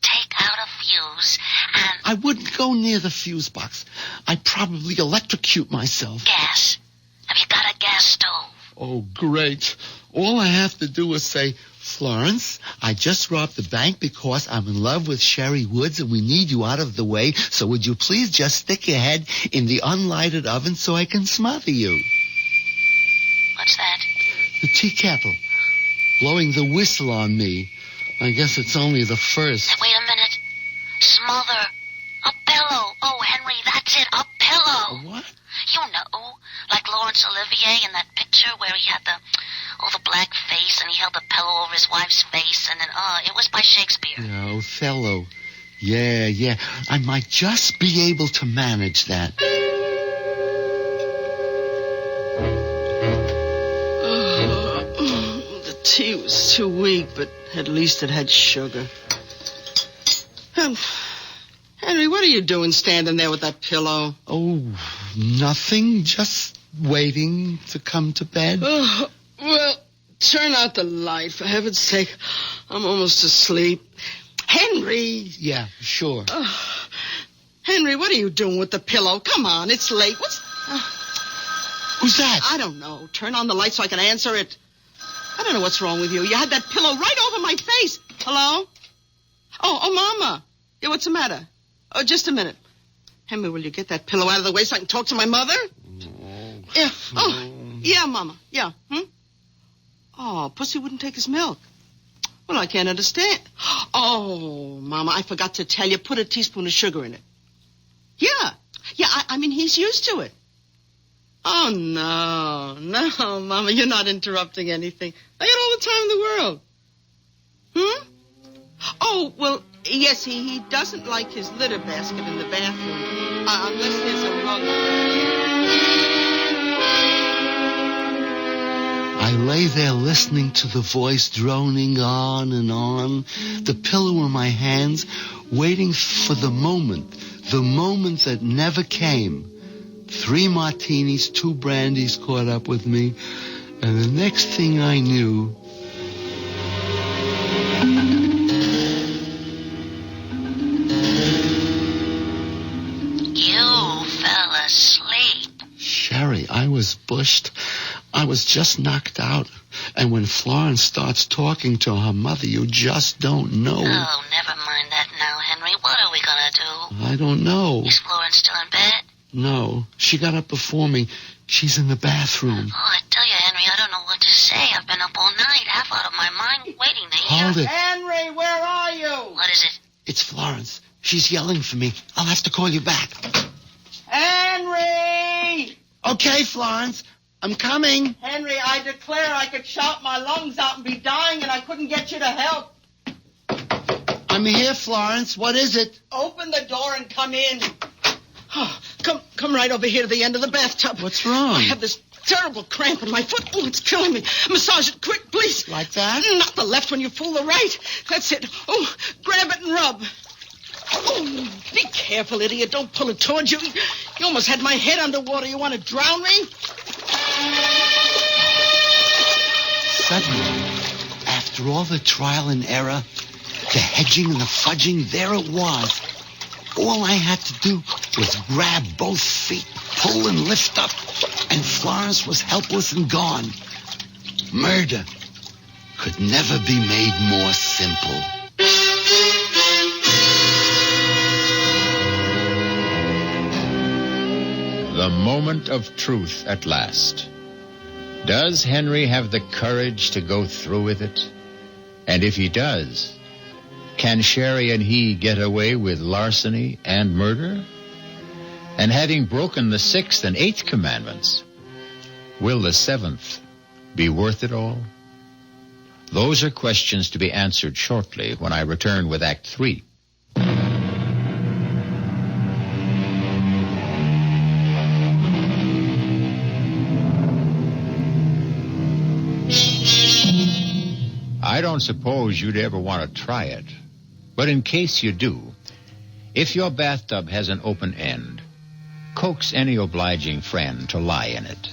Take out a fuse and... I wouldn't go near the fuse box. I'd probably electrocute myself. Gas. Have you got a gas stove? Oh, great. All I have to do is say, Florence, I just robbed the bank because I'm in love with Sherry Woods and we need you out of the way, so would you please just stick your head in the unlighted oven so I can smother you? What's that? The tea kettle. Blowing the whistle on me. I guess it's only the first. Wait a minute. Smother. A pillow. Oh, Henry, that's it. A pillow. A what? You know, like Laurence Olivier in that picture where he had the black face and he held the pillow over his wife's face and then, it was by Shakespeare. Yeah, Othello. Yeah. I might just be able to manage that. The tea was too weak, but at least it had sugar. Henry, what are you doing standing there with that pillow? Oh, nothing. Just waiting to come to bed. Oh, well, turn out the light, for heaven's sake. I'm almost asleep. Henry! Yeah, sure. Henry, what are you doing with the pillow? Come on, it's late. Who's that? I don't know. Turn on the light so I can answer it. I don't know what's wrong with you. You had that pillow right over my face. Hello? Oh, Mama. Yeah, what's the matter? Oh, just a minute. Henry, will you get that pillow out of the way so I can talk to my mother? Yeah. Oh, yeah, Mama. Yeah. Oh, Pussy wouldn't take his milk. Well, I can't understand. Oh, Mama, I forgot to tell you. Put a teaspoon of sugar in it. Yeah. I mean, he's used to it. Oh, no, Mama, you're not interrupting anything. I got all the time in the world. Oh, well, yes, he doesn't like his litter basket in the bathroom, unless there's a rug. I lay there listening to the voice droning on and on, the pillow in my hands, waiting for the moment that never came. 3 martinis, 2 brandies caught up with me, and the next thing I knew... You fell asleep. Sherry, I was bushed. I was just knocked out. And when Florence starts talking to her mother, you just don't know. Oh, never mind that now, Henry. What are we gonna do? I don't know. Is Florence still in bed? No, she got up before me. She's in the bathroom. Oh, I tell you, Henry, I don't know what to say. Say, I've been up all night, half out of my mind, waiting to hear. Hold it. Henry, where are you? What is it? It's Florence. She's yelling for me. I'll have to call you back. Henry! Okay, Florence. I'm coming. Henry, I declare I could shout my lungs out and be dying, and I couldn't get you to help. I'm here, Florence. What is it? Open the door and come in. Oh, come right over here to the end of the bathtub. What's wrong? I have this terrible cramp in my foot. Oh, it's killing me. Massage it quick, please. Like that? Not the left when you pull the right. That's it. Oh, grab it and rub. Oh, be careful, idiot. Don't pull it towards you. You almost had my head underwater. You want to drown me? Suddenly, after all the trial and error, the hedging and the fudging, there it was. All I had to do was grab both feet, pull and lift up, and Florence was helpless and gone. Murder could never be made more simple. The moment of truth at last. Does Henry have the courage to go through with it? And if he does, can Sherry and he get away with larceny and murder? And having broken the 6th and 8th commandments, will the 7th be worth it all? Those are questions to be answered shortly when I return with Act 3. I don't suppose you'd ever want to try it. But in case you do, if your bathtub has an open end, coax any obliging friend to lie in it.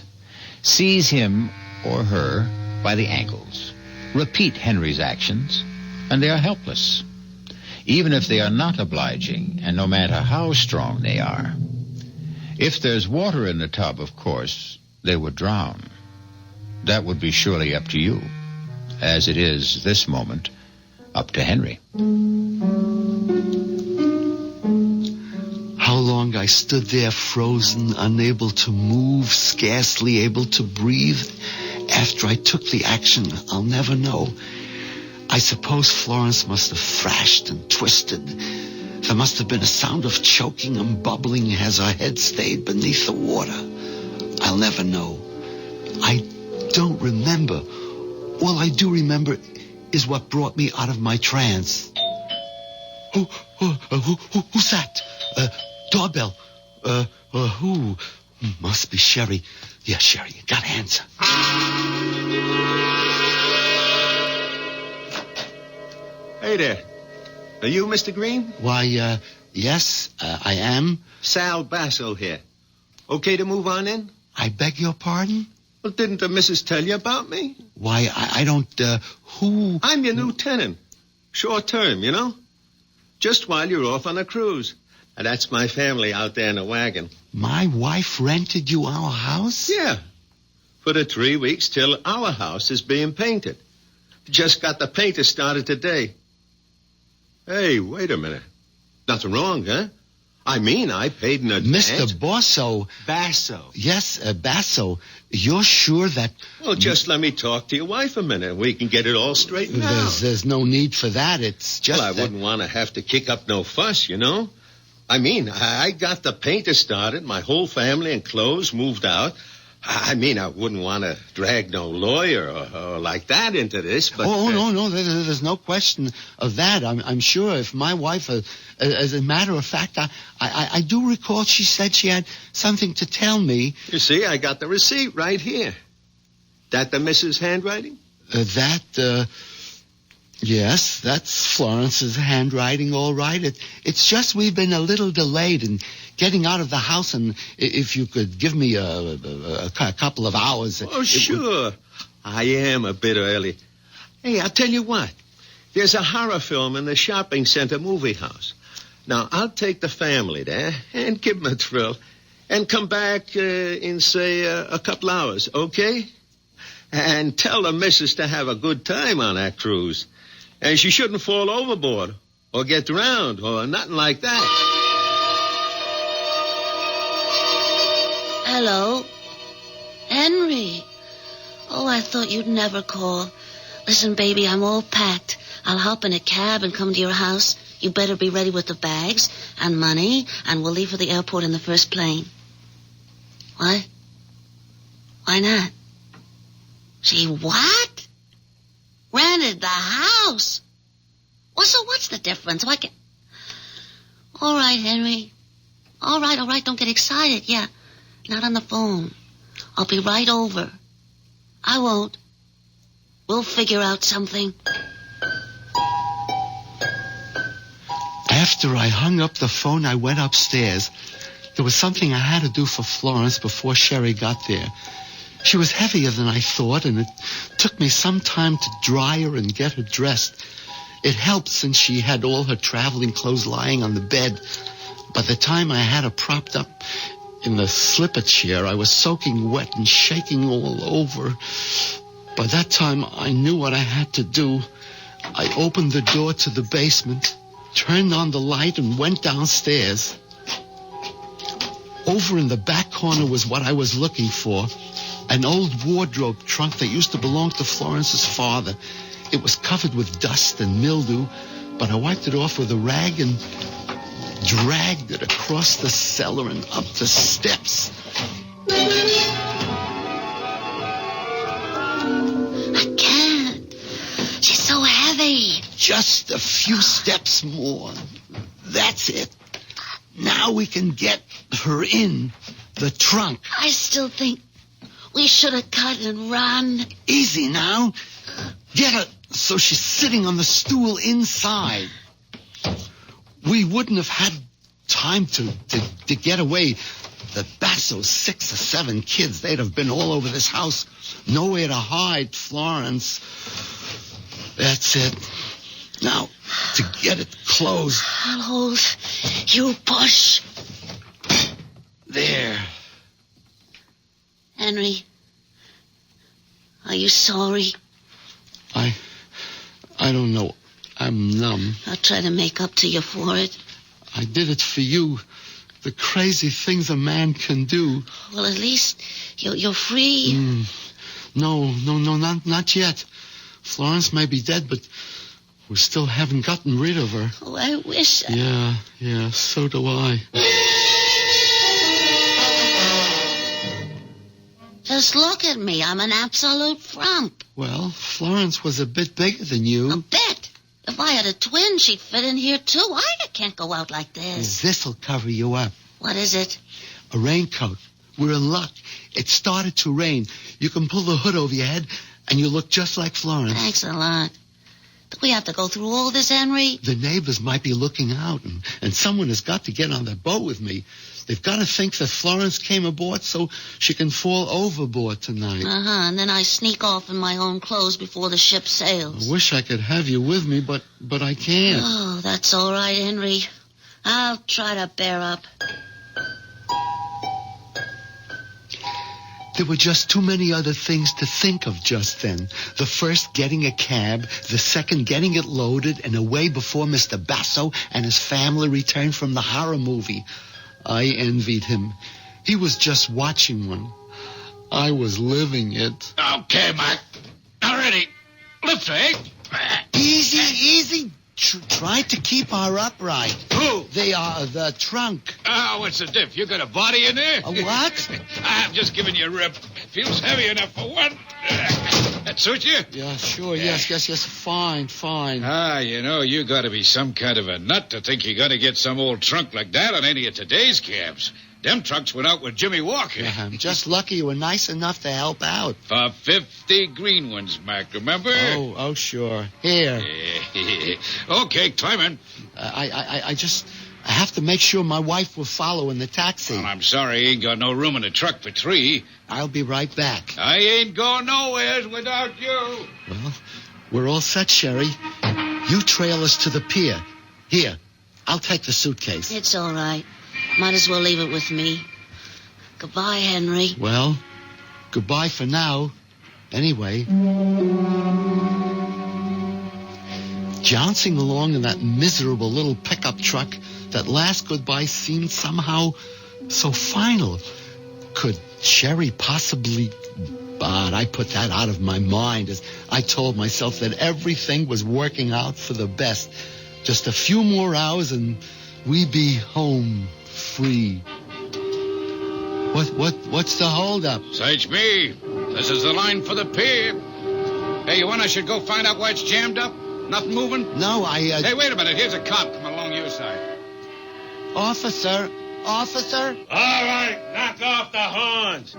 Seize him or her by the ankles. Repeat Henry's actions, and they are helpless. Even if they are not obliging, and no matter how strong they are. If there's water in the tub, of course, they would drown. That would be surely up to you, as it is this moment up to Henry. How long I stood there frozen, unable to move, scarcely able to breathe. After I took the action, I'll never know. I suppose Florence must have thrashed and twisted. There must have been a sound of choking and bubbling as her head stayed beneath the water. I'll never know. I don't remember. All I do remember is what brought me out of my trance. Who's that? Doorbell. Who? Must be Sherry. Yeah, Sherry, you gotta answer. Hey there. Are you Mr. Green? Why, yes, I am. Sal Basso here. Okay to move on in? I beg your pardon? Well, didn't the missus tell you about me? Why, I don't, who? I'm your new tenant. Short term, you know? Just while you're off on a cruise. And that's my family out there in a wagon. My wife rented you our house? Yeah. For the 3 weeks till our house is being painted. Just got the painter started today. Hey, wait a minute. Nothing wrong, huh? I mean, I paid in advance. Mr. Basso. Basso. Yes, Basso. You're sure that... Well, just let me talk to your wife a minute and we can get it all straightened out. There's no need for that. It's just Well, I wouldn't want to have to kick up no fuss, you know? I mean, I got the painter started, my whole family and clothes moved out. I mean, I wouldn't want to drag no lawyer or like that into this, but... No, there's no question of that. I'm sure if my wife, as a matter of fact, I do recall she said she had something to tell me. You see, I got the receipt right here. That the missus' handwriting? Yes, that's Florence's handwriting, all right. It's just we've been a little delayed in getting out of the house, and if you could give me a couple of hours... Oh, sure. I am a bit early. Hey, I'll tell you what. There's a horror film in the shopping center movie house. Now, I'll take the family there and give them a thrill and come back in, say, a couple hours, okay? And tell the missus to have a good time on that cruise. And she shouldn't fall overboard or get drowned or nothing like that. Hello? Henry. Oh, I thought you'd never call. Listen, baby, I'm all packed. I'll hop in a cab and come to your house. You better be ready with the bags and money, and we'll leave for the airport in the first plane. What? Why not? She what? Rented the house? Well, so what's the difference? Why can't... All right, Henry. All right, don't get excited. Yeah, not on the phone. I'll be right over. I won't. We'll figure out something. After I hung up the phone, I went upstairs. There was something I had to do for Florence before Sherry got there. She was heavier than I thought, and it took me some time to dry her and get her dressed. It helped since she had all her traveling clothes lying on the bed. By the time I had her propped up in the slipper chair, I was soaking wet and shaking all over. By that time, I knew what I had to do. I opened the door to the basement, turned on the light, and went downstairs. Over in the back corner was what I was looking for, an old wardrobe trunk that used to belong to Florence's father. It was covered with dust and mildew, but I wiped it off with a rag and dragged it across the cellar and up the steps. I can't. She's so heavy. Just a few steps more. That's it. Now we can get her in the trunk. I still think we should have cut and run. Easy now. Get her so she's sitting on the stool inside. We wouldn't have had time to get away. The Basso's 6 or 7 kids, they'd have been all over this house. Nowhere to hide, Florence. That's it. Now, to get it closed. I'll hold. You push. There. Henry, are you sorry? I don't know. I'm numb. I'll try to make up to you for it. I did it for you. The crazy things a man can do. Well, at least you're free. No, not yet. Florence may be dead, but we still haven't gotten rid of her. Oh, I wish. Yeah, so do I. Just look at me. I'm an absolute frump. Well, Florence was a bit bigger than you. A bit? If I had a twin, she'd fit in here, too. I can't go out like this. This'll cover you up. What is it? A raincoat. We're in luck. It started to rain. You can pull the hood over your head, and you look just like Florence. Thanks a lot. Do we have to go through all this, Henry? The neighbors might be looking out, and someone has got to get on the boat with me. They've got to think that Florence came aboard so she can fall overboard tonight. And then I sneak off in my own clothes before the ship sails. I wish I could have you with me, but I can't. Oh, that's all right, Henry. I'll try to bear up. There were just too many other things to think of just then. The first, getting a cab. The second, getting it loaded and away before Mr. Basso and his family returned from the horror movie. I envied him. He was just watching one. I was living it. Okay, Mac. Now ready. Lift, eh? Easy. Try to keep her upright. Who? They are the trunk. What's the diff? You got a body in there? A what? I'm just giving you a rip. Feels heavy enough for one. That suit you? Yeah, sure. Yes. Fine. You got to be some kind of a nut to think you're going to get some old trunk like that on any of today's cabs. Them trunks went out with Jimmy Walker. Yeah, I'm just lucky you were nice enough to help out. For 50 green ones, Mac, remember? Oh, sure. Here. Okay, climb in. I have to make sure my wife will follow in the taxi. Well, I'm sorry, I ain't got no room in the truck for 3. I'll be right back. I ain't going nowheres without you. Well, we're all set, Sherry. You trail us to the pier. Here, I'll take the suitcase. It's all right. Might as well leave it with me. Goodbye, Henry. Well, goodbye for now. Anyway. Jouncing along in that miserable little pickup truck, that last goodbye seemed somehow so final. Could Sherry possibly... But I put that out of my mind as I told myself that everything was working out for the best. Just a few more hours and we'd be home free. What's the holdup? Search me. This is the line for the pier. Hey, you want I should go find out why it's jammed up? Nothing moving? No, Hey, wait a minute. Here's a cop coming along your side. Officer? All right, knock off the horns.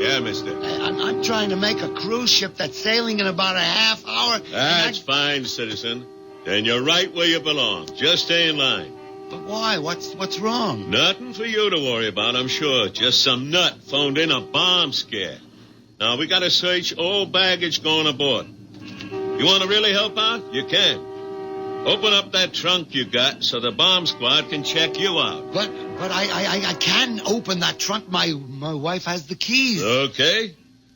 Yeah, mister. I'm trying to make a cruise ship that's sailing in about a half hour. That's fine, citizen. And you're right where you belong. Just stay in line. But why? What's wrong? Nothing for you to worry about, I'm sure. Just some nut phoned in a bomb scare. Now, we got to search all baggage going aboard. You want to really help out? You can. Open up that trunk you got so the bomb squad can check you out. But I can't open that trunk. My wife has the keys. Okay.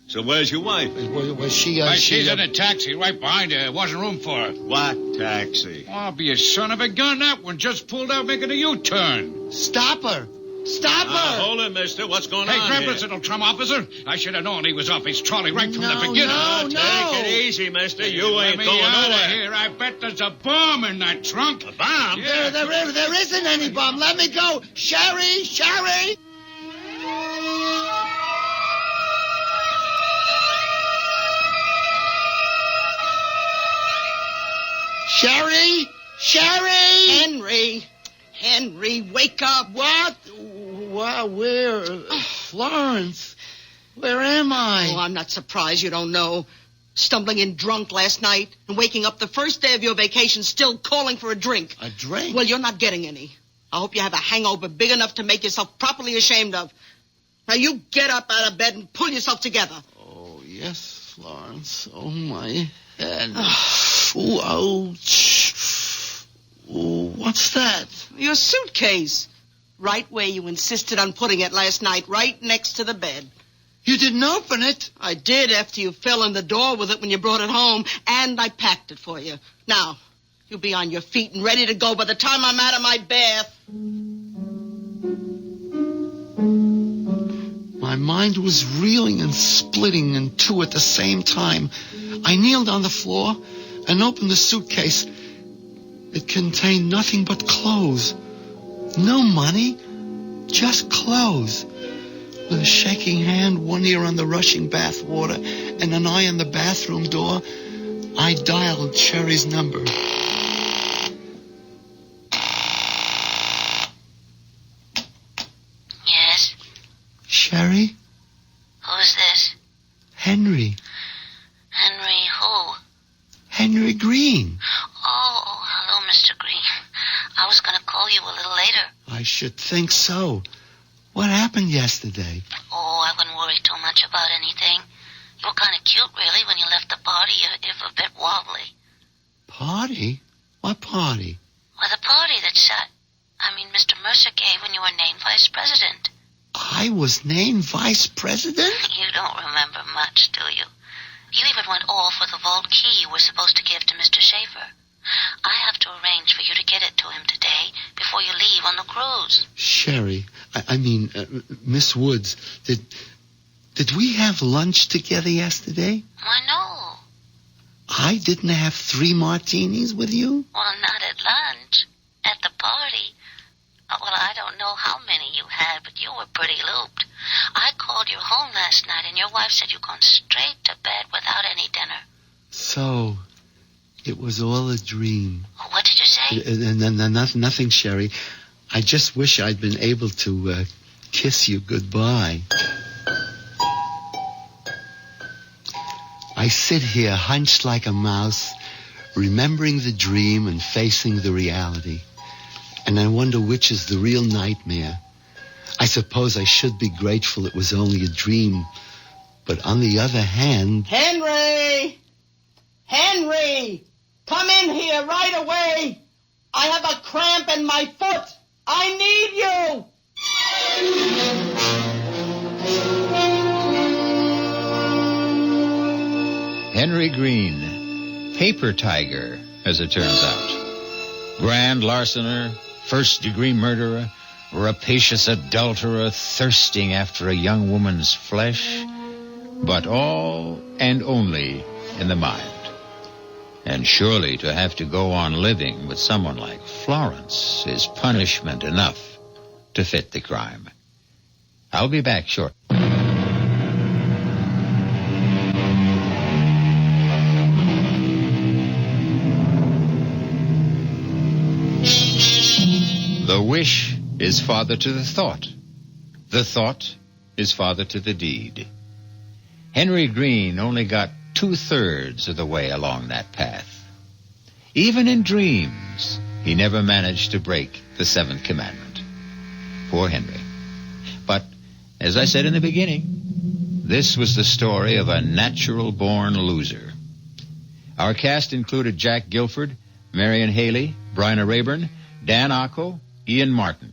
So where's your wife? Was she... she's in a taxi right behind her. There wasn't room for her. What taxi? Oh, be a son of a gun. That one just pulled out making a U-turn. Stop her. Stop her. Hold it, mister. What's going on grab here? this little trum, officer. I should have known he was off his trolley right from the beginning. Take it easy, mister. You ain't going out nowhere. of here. I bet there's a bomb in that trunk. A bomb? Yeah. There isn't any bomb. Let me go. Sherry! Sherry! Sherry! Sherry! Henry, wake up. What? Well, where? Florence, where am I? Oh, I'm not surprised you don't know. Stumbling in drunk last night and waking up the first day of your vacation still calling for a drink. A drink? Well, you're not getting any. I hope you have a hangover big enough to make yourself properly ashamed of. Now, you get up out of bed and pull yourself together. Oh, yes, Florence. Oh, my head. Ooh, ouch. Ooh, what's that? Your suitcase. Right where you insisted on putting it last night, right next to the bed. You didn't open it? I did after you fell in the door with it when you brought it home, and I packed it for you. Now, you'll be on your feet and ready to go by the time I'm out of my bath. My mind was reeling and splitting in two at the same time. I kneeled on the floor and opened the suitcase. It contained nothing but clothes. No money, just clothes. With a shaking hand, one ear on the rushing bath water, and an eye on the bathroom door, I dialed Sherry's number. Yes? Sherry? Who's this? Henry. Henry who? Henry Green. Oh, hello, Mr. Green. I was going to call you a little later. I should think so. What happened yesterday? Oh, I wouldn't worry too much about anything. You were kind of cute, really, when you left the party, if a bit wobbly. Party? What party? Well, the party that Mr. Mercer gave when you were named vice president. I was named vice president? You don't remember much, do you? You even went off with the vault key you were supposed to give to Mr. Schaefer. I have to arrange for you to get it to him today before you leave on the cruise. Sherry, Miss Woods, did we have lunch together yesterday? Why, no. I didn't have 3 martinis with you? Well, not at lunch. At the party. Well, I don't know how many you had, but you were pretty looped. I called you home last night, and your wife said you'd gone straight to bed without any dinner. So, it was all a dream. What did you say? Nothing, Sherry. I just wish I'd been able to kiss you goodbye. I sit here hunched like a mouse, remembering the dream and facing the reality. And I wonder which is the real nightmare. I suppose I should be grateful it was only a dream. But on the other hand... Henry! Henry! Come in here right away! I have a cramp in my foot! I need you! Henry Green, paper tiger, as it turns out. Grand larcener, first-degree murderer, rapacious adulterer thirsting after a young woman's flesh, but all and only in the mind. And surely to have to go on living with someone like Florence is punishment enough to fit the crime. I'll be back shortly. The wish is father to the thought. The thought is father to the deed. Henry Green only got 2/3 of the way along that path. Even in dreams, he never managed to break the seventh commandment. Poor Henry. But, as I said in the beginning, this was the story of a natural-born loser. Our cast included Jack Gilford, Marion Haley, Bryna Rayburn, Dan Acco, Ian Martin.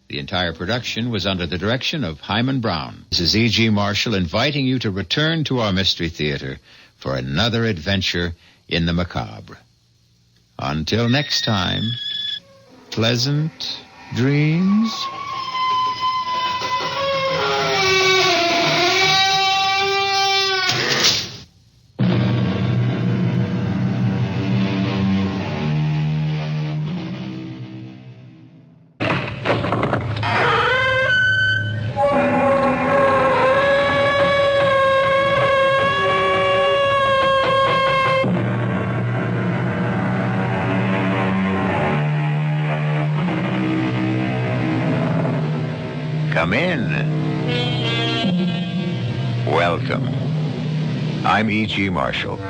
The entire production was under the direction of Hyman Brown. This is E.G. Marshall inviting you to return to our Mystery Theater for another adventure in the macabre. Until next time, pleasant dreams. Come in. Welcome. I'm E.G. Marshall.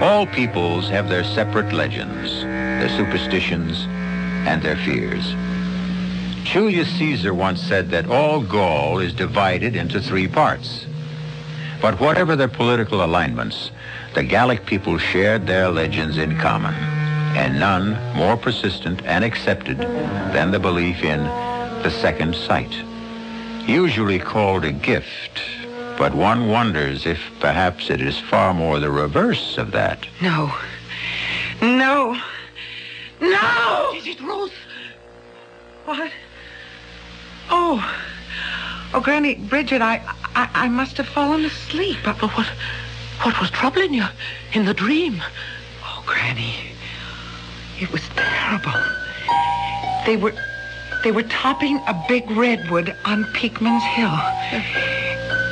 All peoples have their separate legends, their superstitions, and their fears. Julius Caesar once said that all Gaul is divided into 3 parts. But whatever their political alignments, the Gallic people shared their legends in common, and none more persistent and accepted than the belief in the second sight. Usually called a gift, but one wonders if perhaps it is far more the reverse of that. No. No. No! Is it Ruth? What? Oh, Granny, Bridget, I must have fallen asleep. But what was troubling you in the dream? Oh, Granny, it was terrible. They were topping a big redwood on Peakman's Hill.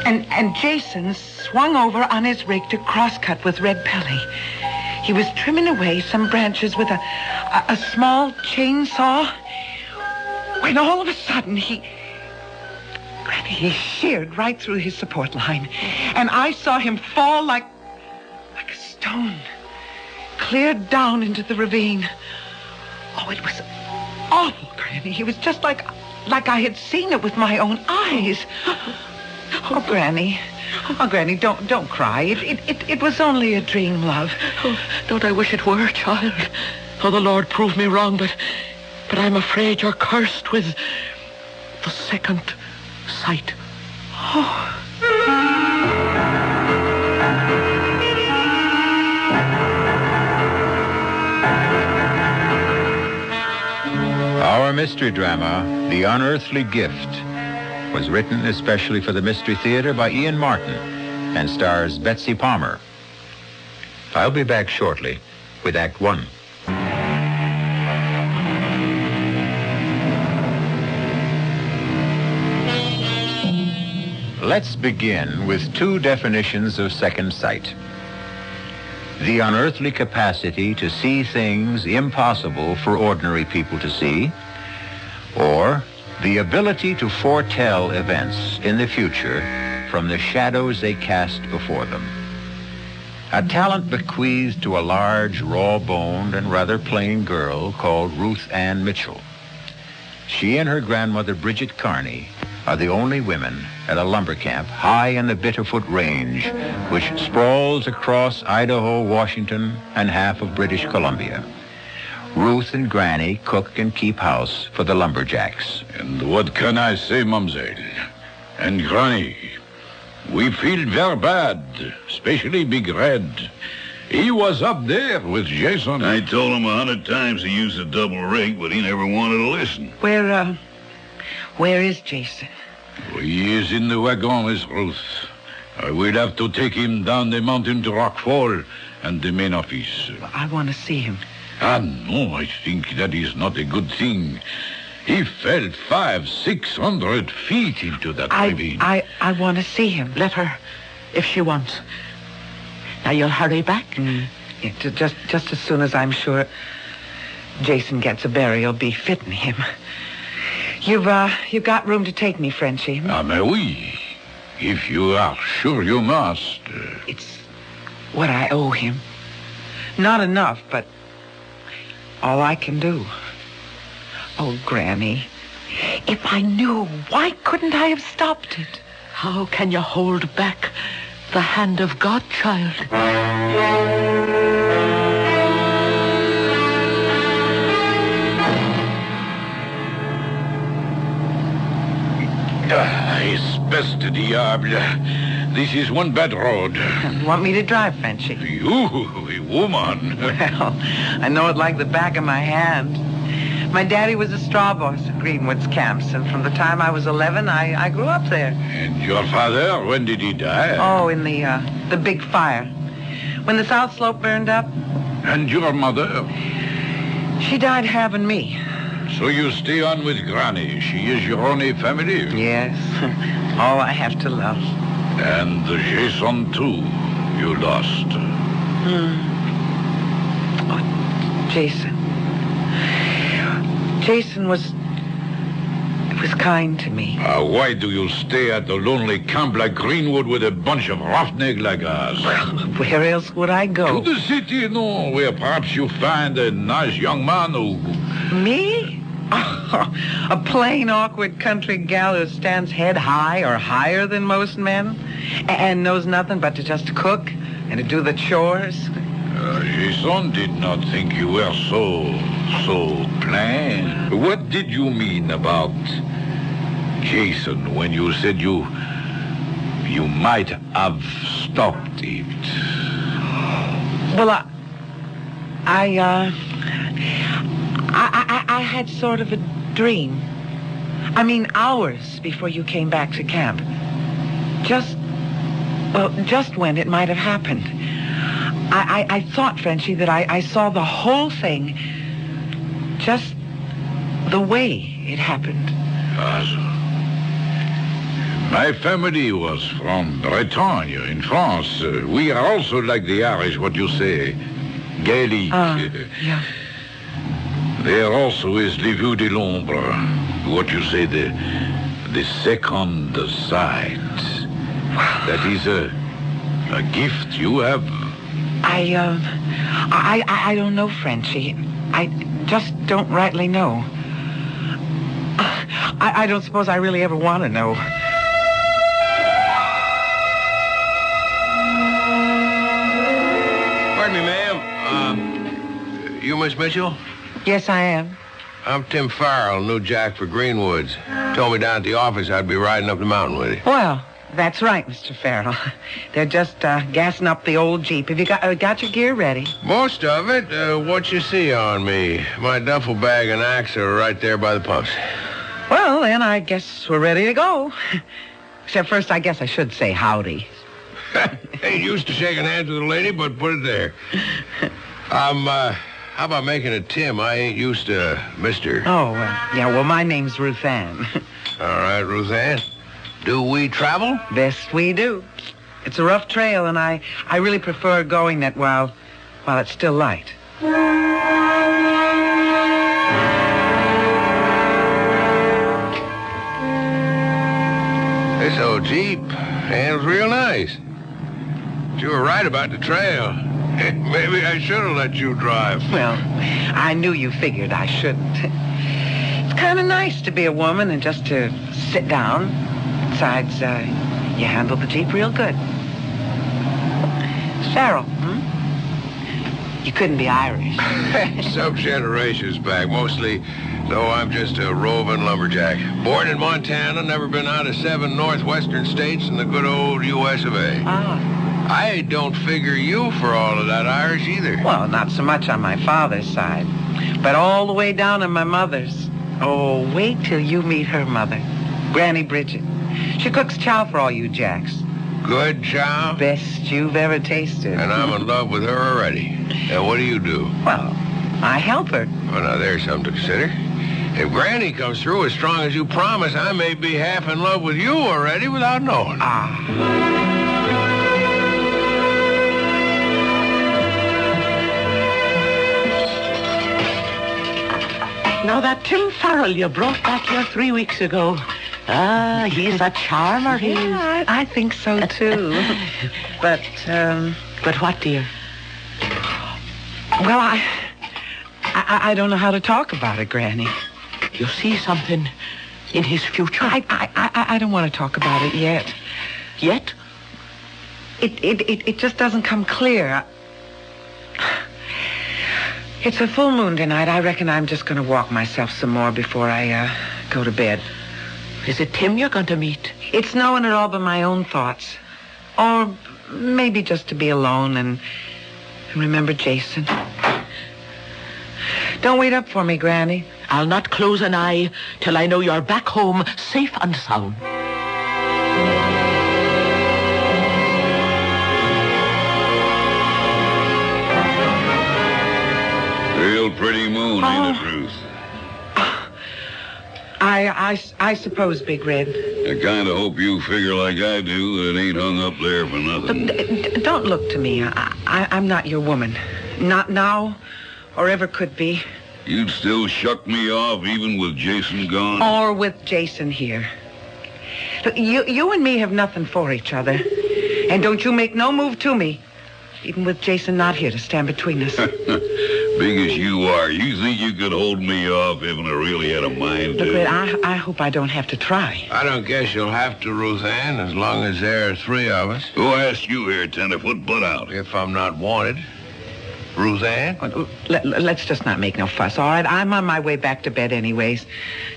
And Jason swung over on his rig to crosscut with Red Pelly. He was trimming away some branches with a small chainsaw when all of a sudden he sheared right through his support line. And I saw him fall like a stone, clear down into the ravine. Oh, it was awful, Granny. He was just like I had seen it with my own eyes. Oh, Granny. Oh, Granny, don't cry. It was only a dream, love. Oh, don't I wish it were, child? Oh, the Lord prove me wrong, but I'm afraid you're cursed with the second sight. Oh. Our mystery drama, The Unearthly Gift, was written especially for the Mystery Theater by Ian Martin and stars Betsy Palmer. I'll be back shortly with Act 1. Let's begin with 2 definitions of second sight. The unearthly capacity to see things impossible for ordinary people to see, or the ability to foretell events in the future from the shadows they cast before them. A talent bequeathed to a large, raw-boned, and rather plain girl called Ruth Ann Mitchell. She and her grandmother, Bridget Carney, are the only women at a lumber camp high in the Bitterfoot Range, which sprawls across Idaho, Washington, and half of British Columbia. Ruth and Granny cook and keep house for the lumberjacks. And what can I say, Mamselle? And Granny, we feel very bad, especially Big Red. He was up there with Jason. I told him 100 times to use a double rig, but he never wanted to listen. Where is Jason? He is in the wagon, Miss Ruth. I will have to take him down the mountain to Rockfall and the main office. I want to see him. No, I think that is not a good thing. He fell 500-600 feet into that ravine. I want to see him. Let her, if she wants. Now, you'll hurry back? Yeah, just as soon as I'm sure Jason gets a burial be fitting him. You've got room to take me, Frenchie. Mais oui. If you are sure you must. It's what I owe him. Not enough, but all I can do. Oh, Granny, if I knew, why couldn't I have stopped it? How can you hold back the hand of God, child? Espèce de diable. This is one bad road. You want me to drive, Frenchie? You, a woman. Well, I know it like the back of my hand. My daddy was a straw boss at Greenwood's camps, and from the time I was 11, I grew up there. And your father, when did he die? Oh, in the big fire. When the South Slope burned up. And your mother? She died having me. So you stay on with Granny. She is your only family? Yes. All I have to love. And Jason, too, you lost. Oh, Jason. Jason was kind to me. Why do you stay at the lonely camp like Greenwood with a bunch of roughnecks like us? Where else would I go? To the city, no, where perhaps you find a nice young man who... Me? Oh, a plain, awkward country gal who stands head high or higher than most men and knows nothing but to just cook and to do the chores. Jason did not think you were so plain. What did you mean about Jason when you said you might have stopped it? Well, I had sort of a dream. I mean, hours before you came back to camp. Just when it might have happened. I thought, Frenchie, that I saw the whole thing just the way it happened. My family was from Bretagne in France. We are also like the Irish, what you say, Gaelic. Yeah. There also is Le Vue de l'Ombre, what you say, the second sight. That is a gift you have. I don't know, Frenchie. I just don't rightly know. I don't suppose I really ever want to know. Pardon me, ma'am. You Miss Mitchell? Yes, I am. I'm Tim Farrell, new jack for Greenwoods. Told me down at the office I'd be riding up the mountain with you. Well, that's right, Mr. Farrell. They're just gassing up the old Jeep. Have you got your gear ready? Most of it. What you see on me? My duffel bag and axe are right there by the pumps. Well, then I guess we're ready to go. Except first, I guess I should say howdy. Ain't used to shaking hands with a lady, but put it there. How about making it Tim? I ain't used to Mr. Oh, well, my name's Ruth Ann. All right, Ruth Ann. Do we travel? Best we do. It's a rough trail, and I really prefer going that while it's still light. This old Jeep handles real nice. But you were right about the trail. Maybe I should have let you drive. Well, I knew you figured I shouldn't. It's kind of nice to be a woman and just to sit down. Besides, you handled the Jeep real good. Farrell, You couldn't be Irish. Some generations back, mostly, though I'm just a roving lumberjack. Born in Montana, never been out of 7 northwestern states in the good old U.S. of A. I don't figure you for all of that Irish either. Well, not so much on my father's side, but all the way down on my mother's. Oh, wait till you meet her mother, Granny Bridget. She cooks chow for all you jacks. Good chow? Best you've ever tasted. And I'm in love with her already. Now, what do you do? Well, I help her. Well, now, there's something to consider. If Granny comes through as strong as you promise, I may be half in love with you already without knowing. Now, that Tim Farrell you brought back here 3 weeks ago. He's a charmer, he is. Yeah, I think so, too. But what, dear? Well, I don't know how to talk about it, Granny. You see something in his future? I don't want to talk about it yet. Yet? It just doesn't come clear. It's a full moon tonight. I reckon I'm just going to walk myself some more before I go to bed. Is it Tim you're going to meet? It's no one at all but my own thoughts. Or maybe just to be alone and remember Jason. Don't wait up for me, Granny. I'll not close an eye till I know you're back home safe and sound. Real pretty moon, ain't it, Ruth? I suppose, Big Red. I kind of hope you figure like I do that it ain't hung up there for nothing. Don't look to me. I'm not your woman. Not now or ever could be. You'd still shuck me off even with Jason gone? Or with Jason here. Look, you and me have nothing for each other. And don't you make no move to me, even with Jason not here to stand between us. Big as you are, you think you could hold me off if I really had a mind to? Look, Red, I hope I don't have to try. I don't guess you'll have to, Ruth Ann, as long as there are three of us. Who asked you here, tenderfoot? Butt out. If I'm not wanted. Ruth Ann? Let's just not make no fuss, all right? I'm on my way back to bed anyways.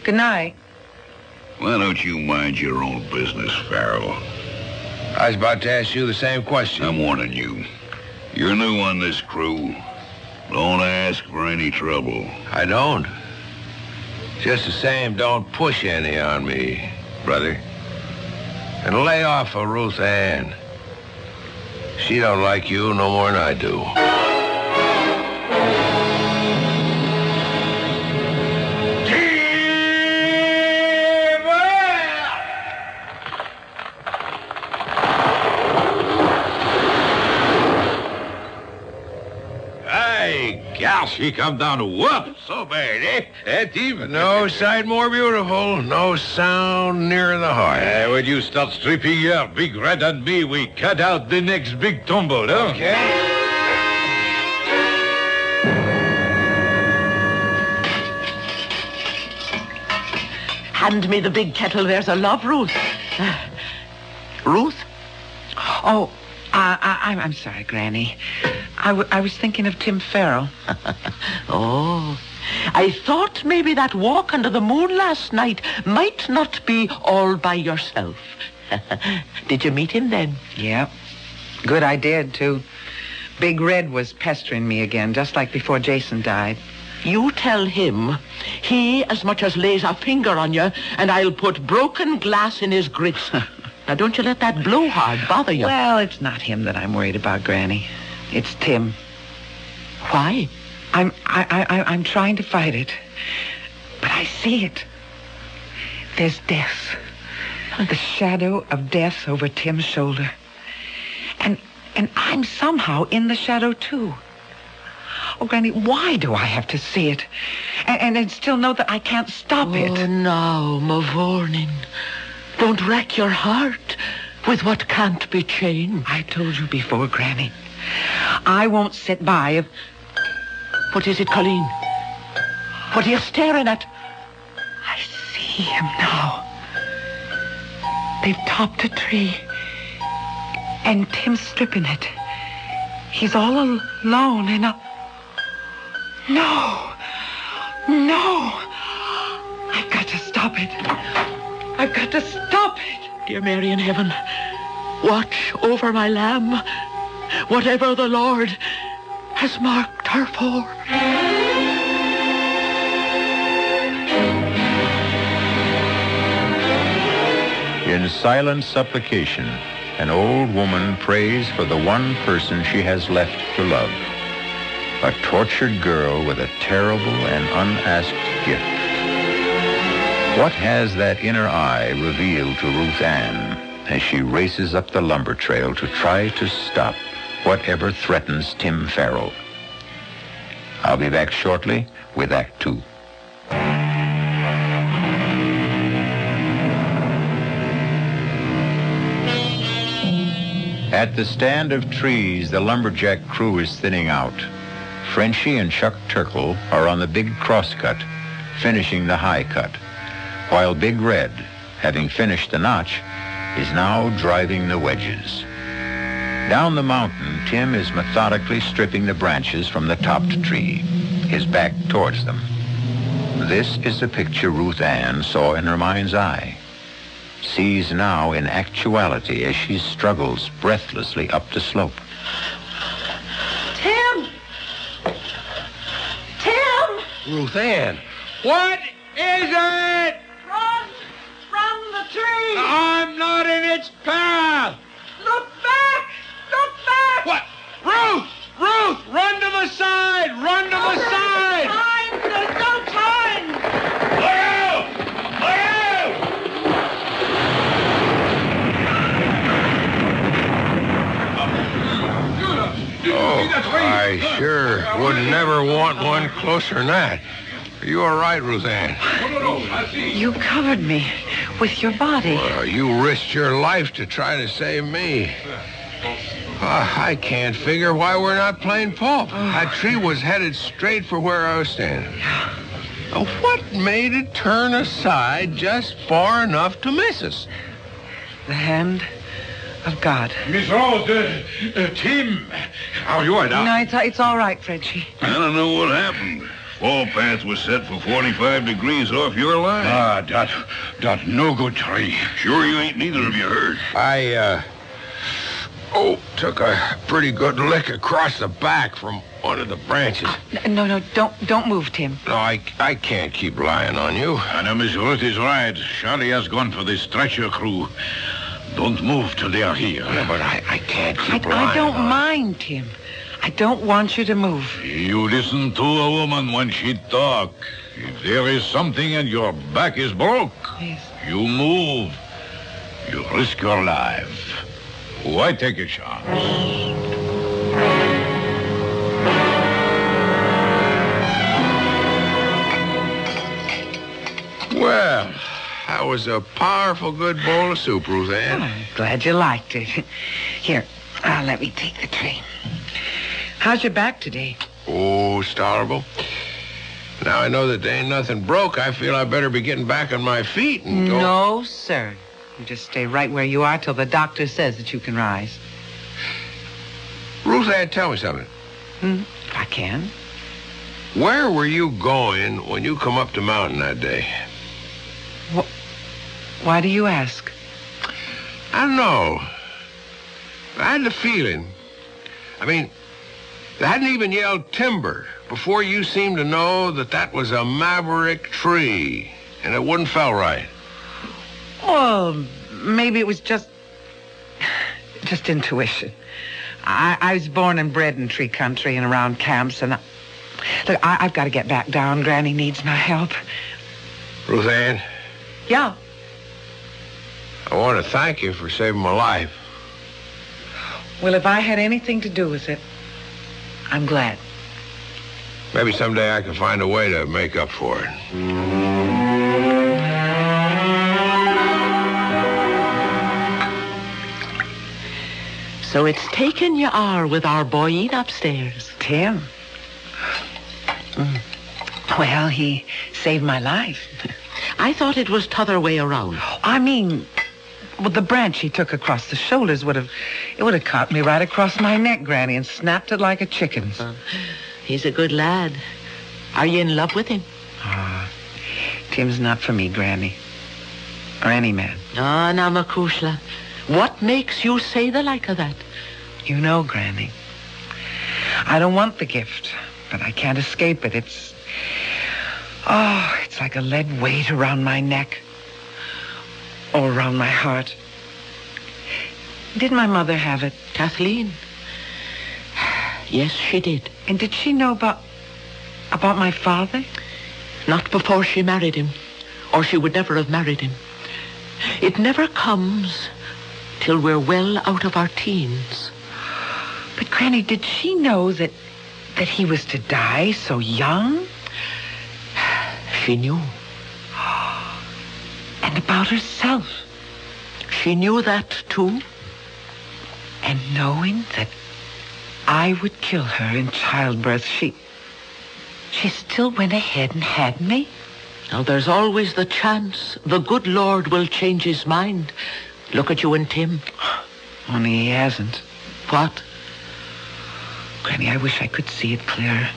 Good night. Why don't you mind your own business, Farrell? I was about to ask you the same question. I'm warning you. You're new on this crew. Don't ask for any trouble. I don't. Just the same, don't push any on me, brother. And lay off of Ruth Ann. She don't like you no more than I do. She come down to whoop so bad, eh? That even. No sight more beautiful, no sound nearer the heart. When you start stripping here, Big Red and me, we cut out the next big tumble, huh? Okay. Hand me the big kettle. There's a love, Ruth. Ruth? Oh, I'm sorry, Granny. I was thinking of Tim Farrell. Oh, I thought maybe that walk under the moon last night might not be all by yourself. Did you meet him then? Yep. Good, I did, too. Big Red was pestering me again, just like before Jason died. You tell him he as much as lays a finger on you, and I'll put broken glass in his grits. Now, don't you let that blowhard bother you. Well, it's not him that I'm worried about, Granny. It's Tim. Why? I'm trying to fight it, but I see it. There's death. The shadow of death over Tim's shoulder. And I'm somehow in the shadow, too. Oh, Granny, why do I have to see it? And still know that I can't stop it? Oh, now, Mavournin. Don't wreck your heart with what can't be changed. I told you before, Granny. I won't sit by if... What is it, Colleen? What are you staring at? I see him now. They've topped a tree. And Tim's stripping it. He's all alone and... No. I've got to stop it. I've got to stop it. Dear Mary in heaven, watch over my lamb. Whatever the Lord has marked her for. In silent supplication, an old woman prays for the one person she has left to love. A tortured girl with a terrible and unasked gift. What has that inner eye revealed to Ruth Ann as she races up the lumber trail to try to stop whatever threatens Tim Farrell? I'll be back shortly with Act 2. At the stand of trees, the lumberjack crew is thinning out. Frenchie and Chuck Turkle are on the big crosscut, finishing the high cut, while Big Red, having finished the notch, is now driving the wedges. Down the mountain, Tim is methodically stripping the branches from the topped tree, his back towards them. This is the picture Ruth Ann saw in her mind's eye, sees now in actuality as she struggles breathlessly up the slope. Tim! Tim! Ruth Ann, what is it? Run from the tree! I'm not in its path! Look back! Look back! What? Ruth! Ruth! Run to the side! Run to the side! There's no time! Look out! Look out! Oh, I sure would never want one closer than that. Are you all right, Ruth Ann? You covered me with your body. You risked your life to try to save me. I can't figure why we're not playing pulp. That tree was headed straight for where I was standing. What made it turn aside just far enough to miss us? The hand of God. Miss Rose, Tim, are you all right? No, it's all right, Frenchie. I don't know what happened. Fall path was set for 45 degrees off your line. That no good tree. Sure you ain't neither of you hurt? I took a pretty good lick across the back from one of the branches. No, don't move, Tim. No, I can't keep lying on you. I know Miss Ruth is right. Charlie has gone for the stretcher crew. Don't move till they are here. Yeah, but I can't keep lying. I don't mind, Tim. I don't want you to move. You listen to a woman when she talk. If there is something and your back is broke, yes, you move. You risk your life. Why take a chance? Well, that was a powerful good bowl of soup, Ruth Ann. I'm glad you liked it. Here, let me take the tray. How's your back today? Oh, it's tolerable. Now I know that there ain't nothing broke. I feel I better be getting back on my feet and go. No, sir. You just stay right where you are till the doctor says that you can rise. Ruth Ann, tell me something. If I can. Where were you going when you come up the mountain that day? Why do you ask? I don't know. I had the feeling. I mean, they hadn't even yelled timber before you seemed to know that was a maverick tree, and it wouldn't feel right. Well, maybe it was just intuition. I was born and bred in tree country and around camps, and look, I've got to get back down. Granny needs my help. Ruth Ann? Yeah? I want to thank you for saving my life. Well, if I had anything to do with it, I'm glad. Maybe someday I can find a way to make up for it. So it's taken you are with our boyeen upstairs. Tim? Well, he saved my life. I thought it was t'other way around. I mean, with the branch he took across the shoulders would have caught me right across my neck, Granny, and snapped it like a chicken's. He's a good lad. Are you in love with him? Tim's not for me, Granny. Or any man. Oh, now, Makushla, what makes you say the like of that? You know, Granny, I don't want the gift, but I can't escape it. It's like a lead weight around my neck. all around my heart. Did my mother have it? Kathleen? Yes, she did. And did she know about my father? Not before she married him, or she would never have married him. It never comes till we're well out of our teens. But, Granny, did she know that he was to die so young? She knew. And about herself? She knew that, too. And knowing that I would kill her in childbirth, she still went ahead and had me? Now, there's always the chance the good Lord will change his mind. Look at you and Tim. Only he hasn't. What? Granny, I wish I could see it clearer.